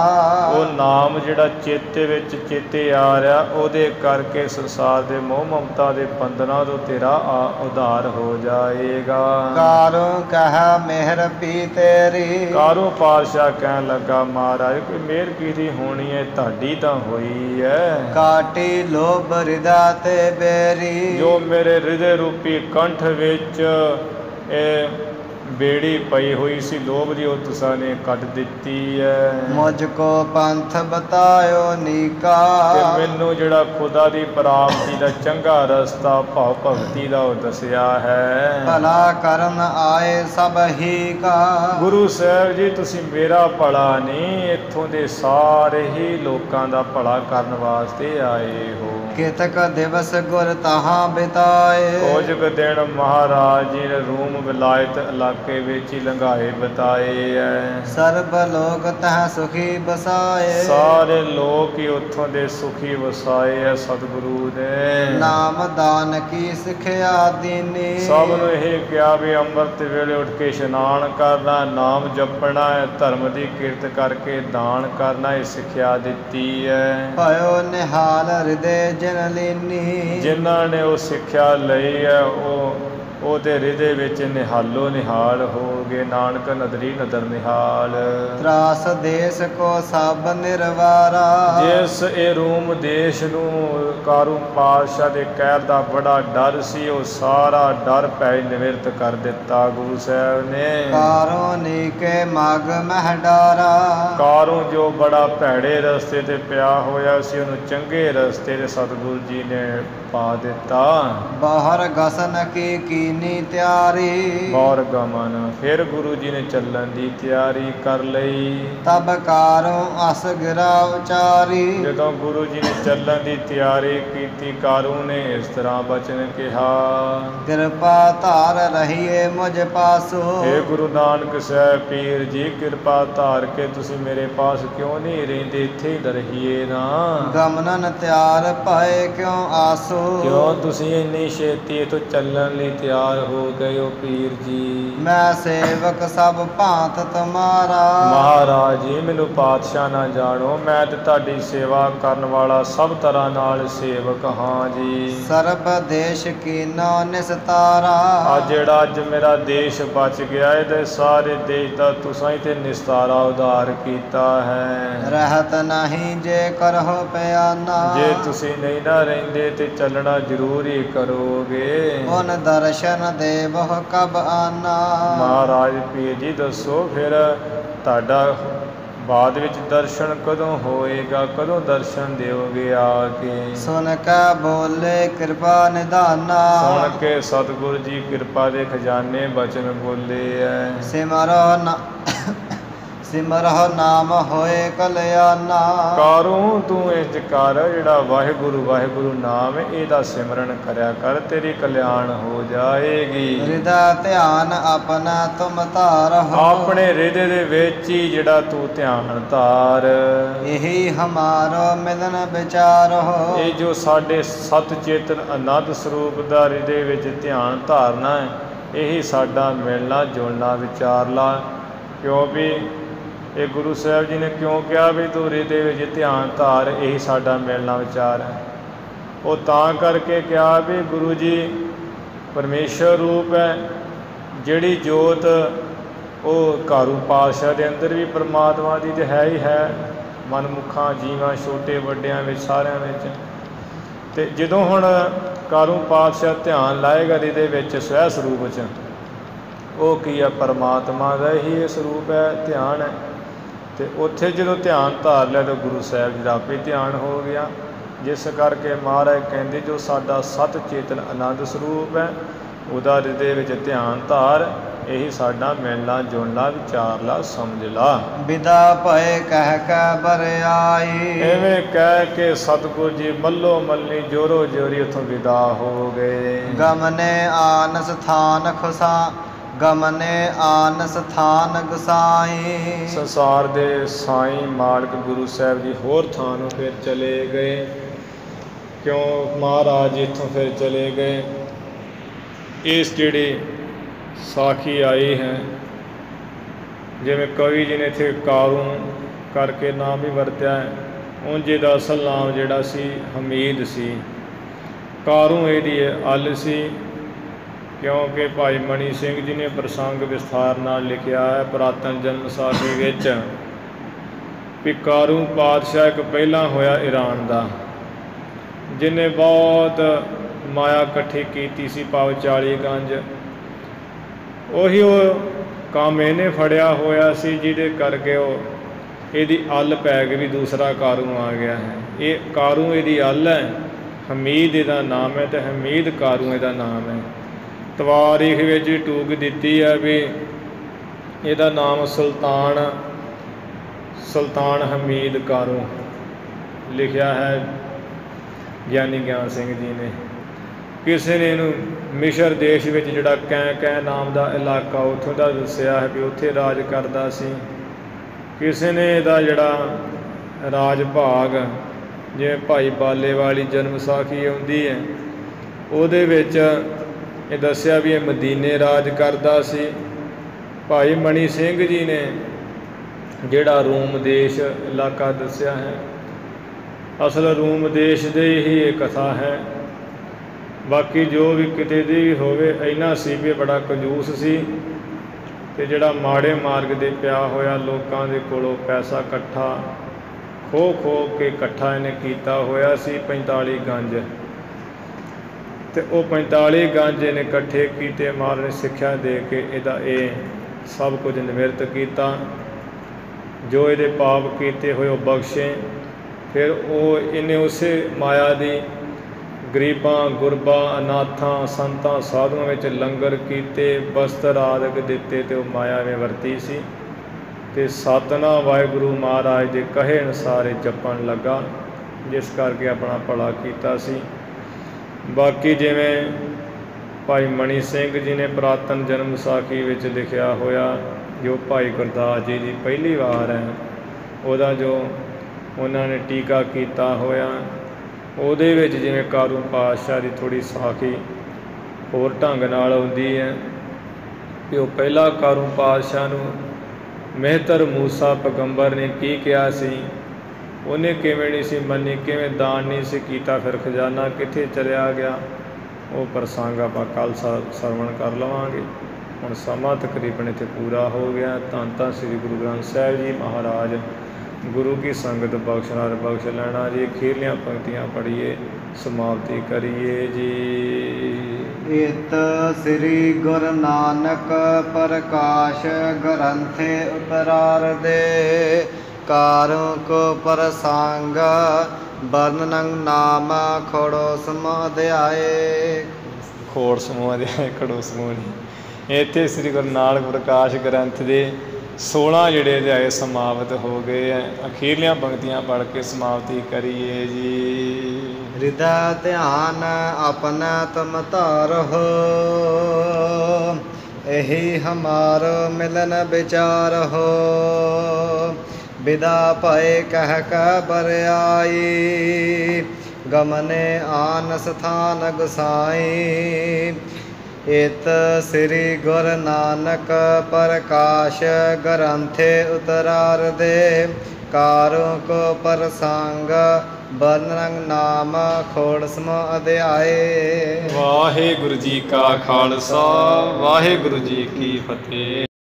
ਉਹ ਨਾਮ ਜਿਹੜਾ ਚੇਤੇ ਵਿੱਚ ਚੇਤੇ ਆ ਰਿਹਾ, ਉਹਦੇ ਕਰਕੇ ਸੰਸਾਰ ਦੇ ਮੋਹ ਮਮਤਾ ਦੇ ਬੰਧਨਾਂ ਤੋਂ ਤੇਰਾ ਉਧਾਰ ਹੋ ਜਾਏਗਾ। ਕਾਰੂ ਕਹਿ ਮਿਹਰ ਪੀ ਤੇਰੀ। ਕਾਰੂ ਪਾਤਸ਼ਾਹ ਕਹਿਣ ਲੱਗਾ ਮਹਾਰਾਜ ਕੋਈ ਮਿਹਰ ਕੀਤੀ ਹੋਣੀ ਹੈ, ਤੁਹਾਡੀ ਤਾਂ ਹੋਈ ਹੈ। ਕਾਟੀ ਲੋਭ ਹਿਰਦਾ ਤੇ ਬੇਰੀ। ਜੋ ਮੇਰੇ ਹਿਰਦੇ ਰੂਪੀ ਕੰਠ ਵਿੱਚ ਇਹ ਬੇੜੀ ਪਈ ਹੋਈ ਸੀ ਲੋਭ ਦੀ, ਉਹ ਤੁਸਾਂ ਨੇ ਕੱਢ ਦਿੱਤੀ ਹੈ। ਮੁਝ ਕੋ ਪੰਥ ਬਤਾਇਓ ਨੀਕਾ। ਤੇ ਮੈਨੂੰ ਜਿਹੜਾ ਖੁਦਾ ਦੀ ਪ੍ਰਾਪਤੀ ਦਾ ਚੰਗਾ ਰਸਤਾ ਭਾਵ ਭਗਤੀ ਦਾ ਉਹ ਦੱਸਿਆ ਹੈ। ਭਲਾ ਕਰਨ ਆਏ ਸਭ ਹੀ ਕਾ। ਗੁਰੂ ਸਾਹਿਬ ਜੀ ਤੁਸੀਂ ਮੇਰਾ ਭਲਾ ਨਹੀਂ, ਇੱਥੋਂ ਦੇ ਸਾਰੇ ਹੀ ਲੋਕਾਂ ਦਾ ਭਲਾ ਕਰਨ ਵਾਸਤੇ ਆਏ ਹੋ। ਕਿਤਕ ਦਿਵਸ ਗੁਰ ਤਹਾਂ ਬਿਤਾਏ। ਕੁਝ ਕੁ ਦਿਨ ਮਹਾਰਾਜ ਜੀ ਨੇ ਰੂਮ ਵਿਲਾਇਤ ਇਲਾਕੇ ਵਿੱਚ ਹੀ ਲੰਘਾਏ ਬਿਤਾਏ ਹੈ। ਸਰਬ ਲੋਕ ਤਹ ਸੁਖੀ ਬਸਾਏ। ਸਾਰੇ ਲੋਕ ਹੀ ਉੱਥੋਂ ਦੇ ਸੁਖੀ ਵਸਾਏ ਹੈ ਸਤਿਗੁਰੂ ਨੇ। ਨਾਮ ਦਾਨ ਕੀ ਸਿੱਖਿਆ ਦੀਨੀ। ਸਭ ਨੂੰ ਇਹ ਕਿਹਾ ਵੀ ਅੰਮ੍ਰਿਤ ਵੇਲੇ ਉੱਠ ਕੇ ਇਸ਼ਨਾਨ ਕਰਨਾ, ਨਾਮ ਜਪਣਾ ਹੈ, ਧਰਮ ਦੀ ਕਿਰਤ ਕਰਕੇ ਦਾਨ ਕਰਨਾ, ਇਹ ਸਿੱਖਿਆ ਦਿੱਤੀ ਹੈ। ਭਇਓ ਨਿਹਾਲ ਹਿਰਦੇ ਜਿਨ ਲੀਨੀ। ਜਿਨ੍ਹਾਂ ਨੇ ਉਹ ਸਿੱਖਿਆ ਲਈ ਹੈ ਉਹਦੇ ਹਿਰਦੇ ਵਿੱਚ ਨਿਹਾਲੋ ਨਿਹਾਲ ਹੋ ਗਏ। ਨਾਨਕ ਨਦਰੀ ਨਦਰ ਨਿਹਾਲ। ਤਰਾਸ ਦੇਸ਼ ਕੋ ਸਭ ਨਿਰਵਾਰਾ। ਜਿਸ ਇਹ ਰੂਮ ਦੇਸ਼ ਨੂੰ ਕਾਰੂ ਪਾਤਸ਼ਾਹ ਦੇ ਕਹਿਰ ਦਾ ਬੜਾ ਡਰ ਸੀ, ਉਹ ਸਾਰਾ ਡਰ ਭੈ ਨਿਵਰਤ ਕਰ ਦਿੱਤਾ ਗੁਰੂ ਸਾਹਿਬ ਨੇ। ਕਾਰੋ ਨੀਕੇ ਮਗ ਮਹਿ ਡਾਰਾ। ਕਾਰੂ ਜੋ ਬੜਾ ਭੈੜੇ ਰਸਤੇ ਤੇ ਪਿਆ ਹੋਇਆ ਸੀ, ਉਹਨੂੰ ਚੰਗੇ ਰਸਤੇ ਤੇ ਸਤਿਗੁਰੂ ਜੀ ਨੇ ਪਾ ਦਿੱਤਾ। ਬਾਹਰ ਗਸਨ ਕੀ ਕੀਨੀ ਤਿਆਰੀ। ਬਾਹਰ ਗਮਨ ਫਿਰ ਗੁਰੂ ਜੀ ਨੇ ਚੱਲਣ ਦੀ ਤਿਆਰੀ ਕਰ ਲਈ। ਤਬ ਕਾਰੋ ਅਸ ਗਿਰਾ ਉਚਾਰੀ। ਜਦੋਂ ਗੁਰੂ ਜੀ ਨੇ ਚੱਲਣ ਦੀ ਤਿਆਰੀ ਕੀਤੀ, ਕਾਰੂ ਨੇ ਇਸ ਤਰ੍ਹਾਂ ਬਚਨ ਕਿਹਾ। ਕਿਰਪਾ ਧਾਰ ਰਹੀਏ ਮੁਝ ਪਾਸੋ। हे ਗੁਰੂ ਨਾਨਕ ਸਾਹਿਬ ਪੀਰ ਜੀ ਕਿਰਪਾ ਧਾਰ ਕੇ ਤੁਸੀਂ ਮੇਰੇ ਪਾਸ ਕਿਉਂ ਨਹੀਂ ਰਹਿੰਦੇ, ਇੱਥੇ ਹੀ ਰਹੀਏ ਨਾ। ਗਮਨਨ ਤਿਆਰ ਭਏ ਕਿਉਂ ਆਸੋ। ਕਿਉਂ ਤੁਸੀਂ ਇੰਨੀ ਛੇਤੀ ਇੱਥੋਂ ਚੱਲਣ ਲਈ ਤਿਆਰ ਹੋ ਗਏ ਹੋ ਪੀਰ ਜੀ। ਮੈਂ ਸੇਵਕ ਸਭ ਭਾਂਤ ਤੁਮਾਰਾ। ਮਹਾਰਾਜ ਜੀ ਮੈਨੂੰ ਪਾਤਸ਼ਾਹ ਨਾ ਜਾਣੋ, ਮੈਂ ਤੇ ਤੁਹਾਡੀ ਸੇਵਾ ਕਰਨ ਵਾਲਾ ਸਭ ਤਰ੍ਹਾਂ ਨਾਲ ਸੇਵਕ ਹਾਂ ਜੀ। ਸਰਬ ਦੇਸ਼ ਕੀਨੋ ਨਿਸਤਾਰਾ। ਆ ਜਿਹੜਾ ਅੱਜ ਮੇਰਾ ਦੇਸ਼ ਬਚ ਗਿਆ, ਇਹਦੇ ਸਾਰੇ ਦੇਸ਼ ਦਾ ਤੁਸਾਂ ਹੀ ਤੇ ਨਿਸਤਾਰਾ ਉਧਾਰ ਕੀਤਾ ਹੈ। ਰਹਿਤ ਨਹੀਂ ਜੇ ਕਰਹੁ ਪਿਆਨਾ। ਜੇ ਤੁਸੀਂ ਨਹੀਂ ਨਾ ਰਹਿੰਦੇ ਤੇ ਚੱਲ ਚੱਲਣਾ ਜ਼ਰੂਰ ਹੀ ਕਰੋਗੇ। ਉਨ ਦਰਸ਼ਨ ਦੇਵਹੁ ਕਬ ਆਨਾ। ਮਹਾਰਾਜ ਪੀਰ ਜੀ ਦੱਸੋ ਫਿਰ ਤੁਹਾਡਾ ਬਾਅਦ ਵਿੱਚ ਦਰਸ਼ਨ ਕਦੋਂ ਹੋਏਗਾ, ਕਦੋਂ ਦਰਸ਼ਨ ਦਿਓਗੇ ਆ ਕੇ। ਸੁਨ ਕੈ ਬੋਲੇ ਕਿਰਪਾ ਨਿਧਾਨਾ। ਸੁਣ ਕੇ ਸਤਿਗੁਰੂ ਜੀ ਕਿਰਪਾ ਦੇ ਖਜ਼ਾਨੇ ਬਚਨ ਬੋਲੇ ਐ। ਸਿਮਰਹੁ ਨਾਮ ਹੋਏ ਕਲਿਆਣਾ। ਕਾਰੂ ਤੂੰ ਇੰਜ ਕਰ, ਜਿਹੜਾ ਵਾਹਿਗੁਰੂ ਵਾਹਿਗੁਰੂ ਨਾਮ ਹੈ ਇਹਦਾ ਸਿਮਰਨ ਕਰਿਆ ਕਰ, ਤੇਰੀ ਕਲਿਆਣ ਹੋ ਜਾਏਗੀ। ਹਿਰਦਾ ਧਿਆਨ ਆਪਣਾ ਤੁਮ ਧਾਰਹੁ। ਆਪਣੇ ਹਿਰਦੇ ਦੇ ਵਿੱਚ ਹੀ ਜਿਹੜਾ ਤੂੰ ਧਿਆਨ ਧਾਰ। ਇਹੀ ਹਮਾਰੋ ਮਿਲਨ ਵਿਚਾਰਹੁ। ਇਹ ਜੋ ਸਾਡੇ ਸਤ ਚੇਤਨ ਆਨੰਦ ਸਰੂਪ ਦਾ ਹਿਰਦੇ ਵਿੱਚ ਧਿਆਨ ਧਾਰਨਾ ਹੈ, ਇਹੀ ਸਾਡਾ ਮਿਲਣਾ ਜੁਲਣਾ ਵਿਚਾਰਲਾ। ਕਿਉਂ ਵੀ ਇਹ ਗੁਰੂ ਸਾਹਿਬ ਜੀ ਨੇ ਕਿਉਂ ਕਿਹਾ ਵੀ ਤੂੰ ਹਿਰਦੇ ਵਿੱਚ ਧਿਆਨ ਧਾਰ, ਇਹੀ ਸਾਡਾ ਮਿਲਣਾ ਵਿਚਾਰ ਹੈ। ਉਹ ਤਾਂ ਕਰਕੇ ਕਿਹਾ ਵੀ ਗੁਰੂ ਜੀ ਪਰਮੇਸ਼ਰ ਰੂਪ ਹੈ, ਜਿਹੜੀ ਜੋਤ ਉਹ ਕਾਰੂ ਪਾਤਸ਼ਾਹ ਦੇ ਅੰਦਰ ਵੀ ਪਰਮਾਤਮਾ ਦੀ ਤਾਂ ਹੈ ਹੀ ਹੈ, ਮਨਮੁੱਖਾਂ ਜੀਵਾਂ ਛੋਟੇ ਵੱਡਿਆਂ ਵਿੱਚ ਸਾਰਿਆਂ ਵਿੱਚ। ਅਤੇ ਜਦੋਂ ਹੁਣ ਕਾਰੂ ਪਾਤਸ਼ਾਹ ਧਿਆਨ ਲਾਏਗਾ ਹਿਰਦੇ ਵਿੱਚ ਸਵੈ ਸਰੂਪ 'ਚ, ਉਹ ਕੀ ਹੈ ਪਰਮਾਤਮਾ ਦਾ ਹੀ ਇਹ ਸਰੂਪ ਹੈ, ਧਿਆਨ ਹੈ। ਅਤੇ ਉੱਥੇ ਜਦੋਂ ਧਿਆਨ ਧਾਰ ਲਿਆ ਤਾਂ ਗੁਰੂ ਸਾਹਿਬ ਜੀ ਦਾ ਆਪੇ ਧਿਆਨ ਹੋ ਗਿਆ। ਜਿਸ ਕਰਕੇ ਮਹਾਰਾਜ ਕਹਿੰਦੇ ਜੋ ਸਾਡਾ ਸਤ ਚੇਤਨ ਆਨੰਦ ਸਰੂਪ ਹੈ, ਉਹਦਾ ਹਿਰਦੇ ਵਿੱਚ ਧਿਆਨ ਧਾਰ, ਇਹੀ ਸਾਡਾ ਮਿਲਣਾ ਜੁਲਣਾ ਵਿਚਾਰਲਾ ਸਮਝ ਲਾ। ਵਿਦਾ ਭਏ ਕਹਿ ਕੈ ਬਰਿਆਈ। ਐਵੇਂ ਕਹਿ ਕੇ ਸਤਿਗੁਰੂ ਜੀ ਮੱਲੋ ਮੱਲੀ ਜੋਰੋ ਜੋਰੀ ਉੱਥੋਂ ਵਿਦਾ ਹੋ ਗਏ। ਗਮਨੇ ਆਨ ਸਥਾਨ ਖੁਸਾ ਗਮਨੇ ਆਨ ਸਥਾਨ ਗੁਸਾਈ। ਸੰਸਾਰ ਦੇ ਸਾਈਂ ਮਾਲਕ ਗੁਰੂ ਸਾਹਿਬ ਜੀ ਹੋਰ ਥਾਂ ਨੂੰ ਫਿਰ ਚਲੇ ਗਏ। ਕਿਉਂ ਮਹਾਰਾਜ ਇੱਥੋਂ ਫਿਰ ਚਲੇ ਗਏ। ਇਸ ਜਿਹੜੀ ਸਾਖੀ ਆਈ ਹੈ, ਜਿਵੇਂ ਕਵੀ ਜੀ ਨੇ ਇੱਥੇ ਕਾਰੂ ਕਰਕੇ ਨਾਮ ਵੀ ਵਰਤਿਆ ਹੈ, ਉਂਝ ਇਹਦਾ ਅਸਲ ਨਾਮ ਜਿਹੜਾ ਸੀ ਹਮੀਦ ਸੀ। ਕਾਰੂ ਇਹਦੀ ਅੱਲ ਸੀ, ਕਿਉਂਕਿ ਭਾਈ ਮਣੀ ਸਿੰਘ ਜੀ ਨੇ ਪ੍ਰਸੰਗ ਵਿਸਥਾਰ ਨਾਲ ਲਿਖਿਆ ਹੈ ਪੁਰਾਤਨ ਜਨਮ ਸਾਖੀ ਵਿੱਚ ਵੀ ਕਾਰੂ ਪਾਤਸ਼ਾਹ ਇੱਕ ਪਹਿਲਾਂ ਹੋਇਆ ਈਰਾਨ ਦਾ, ਜਿਹਨੇ ਬਹੁਤ ਮਾਇਆ ਇਕੱਠੀ ਕੀਤੀ ਸੀ ਭਾਵ 40 ਗੰਜ। ਉਹੀ ਉਹ ਕੰਮ ਇਹਨੇ ਫੜਿਆ ਹੋਇਆ ਸੀ, ਜਿਹਦੇ ਕਰਕੇ ਉਹ ਇਹਦੀ ਅੱਲ ਪੈ ਗਈ ਵੀ ਦੂਸਰਾ ਕਾਰੂ ਆ ਗਿਆ ਹੈ। ਇਹ ਕਾਰੂ ਇਹਦੀ ਅੱਲ ਹੈ, ਹਮੀਦ ਇਹਦਾ ਨਾਮ ਹੈ, ਅਤੇ ਹਮੀਦ ਕਾਰੂ ਇਹਦਾ ਨਾਮ ਹੈ। ਤਵਾਰੀਖ ਵਿੱਚ ਵੀ ਟੂਕ ਦਿੱਤੀ ਹੈ ਵੀ ਇਹਦਾ ਨਾਮ ਸੁਲਤਾਨ ਹਮੀਦ ਕਾਰੂ ਲਿਖਿਆ ਹੈ ਗਿਆਨੀ ਗਿਆਨ ਸਿੰਘ ਜੀ ਨੇ। ਕਿਸੇ ਨੇ ਇਹਨੂੰ ਮਿਸਰ ਦੇਸ਼ ਵਿੱਚ ਜਿਹੜਾ ਕੈ ਨਾਮ ਦਾ ਇਲਾਕਾ ਉੱਥੋਂ ਦਾ ਦੱਸਿਆ ਹੈ ਵੀ ਉੱਥੇ ਰਾਜ ਕਰਦਾ ਸੀ। ਕਿਸੇ ਨੇ ਇਹਦਾ ਜਿਹੜਾ ਰਾਜ ਭਾਗ, ਜਿਵੇਂ ਭਾਈ ਬਾਲੇ ਵਾਲੀ ਜਨਮ ਸਾਖੀ ਆਉਂਦੀ ਹੈ, ਉਹਦੇ ਵਿੱਚ ਇਹ ਦੱਸਿਆ ਵੀ ਇਹ ਮਦੀਨੇ ਰਾਜ ਕਰਦਾ ਸੀ। ਭਾਈ ਮਣੀ ਸਿੰਘ ਜੀ ਨੇ ਜਿਹੜਾ ਰੂਮ ਦੇਸ਼ ਇਲਾਕਾ ਦੱਸਿਆ ਹੈ, ਅਸਲ ਰੂਮ ਦੇਸ਼ ਦੇ ਹੀ ਇਹ ਕਥਾ ਹੈ। ਬਾਕੀ ਜੋ ਵੀ ਕਿਤੇ ਦੀ ਵੀ ਹੋਵੇ, ਇੰਨਾ ਸੀ ਵੀ ਬੜਾ ਕੰਜੂਸ ਸੀ, ਅਤੇ ਜਿਹੜਾ ਮਾੜੇ ਮਾਰਗ ਦੇ ਪਿਆ ਹੋਇਆ ਲੋਕਾਂ ਦੇ ਕੋਲੋਂ ਪੈਸਾ ਇਕੱਠਾ ਖੋ ਕੇ ਇਕੱਠਾ ਇਹਨੇ ਕੀਤਾ ਹੋਇਆ ਸੀ 45 ਗੰਜ। ਅਤੇ ਉਹ 45 ਗੰਜ ਇਹਨੇ ਇਕੱਠੇ ਕੀਤੇ, ਮਹਾਰਾਜ ਨੇ ਸਿੱਖਿਆ ਦੇ ਕੇ ਇਹਦਾ ਇਹ ਸਭ ਕੁਝ ਨਿਵਰਤ ਕੀਤਾ। ਜੋ ਇਹਦੇ ਪਾਪ ਕੀਤੇ ਹੋਏ ਉਹ ਬਖਸ਼ੇ। ਫਿਰ ਉਹ ਇਹਨੇ ਉਸੇ ਮਾਇਆ ਦੀ ਗਰੀਬਾਂ ਗੁਰਬਾਂ ਅਨਾਥਾਂ ਸੰਤਾਂ ਸਾਧੂਆਂ ਵਿੱਚ ਲੰਗਰ ਕੀਤੇ, ਬਸਤਰ ਆਦਿਕ ਦਿੱਤੇ, ਅਤੇ ਉਹ ਮਾਇਆ ਵਿੱਚ ਵਰਤੀ ਸੀ। ਅਤੇ ਸਤਿਨਾਮ ਵਾਹਿਗੁਰੂ ਮਹਾਰਾਜ ਦੇ ਕਹੇ ਅਨੁਸਾਰ ਇਹ ਜਪਣ ਲੱਗਾ, ਜਿਸ ਕਰਕੇ ਆਪਣਾ ਭਲਾ ਕੀਤਾ ਸੀ। ਬਾਕੀ ਜਿਵੇਂ ਭਾਈ ਮਣੀ ਸਿੰਘ ਜੀ ਨੇ ਪੁਰਾਤਨ ਜਨਮ ਸਾਖੀ ਵਿੱਚ ਲਿਖਿਆ ਹੋਇਆ, ਜੋ ਭਾਈ ਗੁਰਦਾਸ ਜੀ ਦੀ ਪਹਿਲੀ ਵਾਰ ਹੈ, ਉਹਦਾ ਜੋ ਉਹਨਾਂ ਨੇ ਟੀਕਾ ਕੀਤਾ ਹੋਇਆ, ਉਹਦੇ ਵਿੱਚ ਜਿਵੇਂ ਕਾਰੂ ਪਾਤਸ਼ਾਹ ਦੀ ਥੋੜ੍ਹੀ ਸਾਖੀ ਹੋਰ ਢੰਗ ਨਾਲ ਆਉਂਦੀ ਹੈ ਕਿ ਉਹ ਪਹਿਲਾ ਕਾਰੂ ਪਾਤਸ਼ਾਹ ਨੂੰ ਮਹਿਤਰ ਮੂਸਾ ਪੈਗੰਬਰ ਨੇ ਕੀ ਕਿਹਾ ਸੀ, ਉਹਨੇ ਕਿਵੇਂ ਨਹੀਂ ਸੀ ਮੰਨੀ, ਕਿਵੇਂ ਦਾਨ ਨਹੀਂ ਸੀ ਕੀਤਾ, ਫਿਰ ਖਜ਼ਾਨਾ ਕਿੱਥੇ ਚਲਿਆ ਗਿਆ, ਉਹ ਪ੍ਰਸੰਗ ਆਪਾਂ ਕੱਲ੍ਹ ਸਰਵਣ ਕਰ ਲਵਾਂਗੇ। ਹੁਣ ਸਮਾਂ ਤਕਰੀਬਨ ਇੱਥੇ ਪੂਰਾ ਹੋ ਗਿਆ। ਧੰਨ ਧੰਨ ਸ੍ਰੀ ਗੁਰੂ ਗ੍ਰੰਥ ਸਾਹਿਬ ਜੀ ਮਹਾਰਾਜ। गुरु की संगत बख्शना बख्श लेना जी। खीरलियाँ पंक्तियाँ पढ़िए, समाप्ति करिए जी। इत श्री गुरु नानक प्रकाश ग्रंथे उत्तरार्धे कारों को प्रसंग वर्णन नाम खोड़ोसम अध्याय। खोड़ समूह अध्याय खड़ो समूह नहीं। इतने श्री गुरु नानक प्रकाश ग्रंथ के 16 ਜਿਹੜੇ ਅਧਿਆਏ ਸਮਾਪਤ ਹੋ ਗਏ ਹੈ। ਅਖੀਰਲੀਆਂ ਪੰਕਤੀਆਂ ਪੜ੍ਹ ਕੇ ਸਮਾਪਤੀ ਕਰੀਏ ਜੀ। हृदय ध्यान अपना तुम तारहो, यही हमारो मिलन विचार हो। विदा पाए कह बर आई, गमने आन स्थान गुसाई। इत श्री गुरु नानक प्रकाश ग्रंथे उत्तरार्धे कारों को प्रसंग वर्णन नाम खोड़सम अध्याय। वाहिगुरु जी का खालसा, वाहिगुरु जी की फतेह।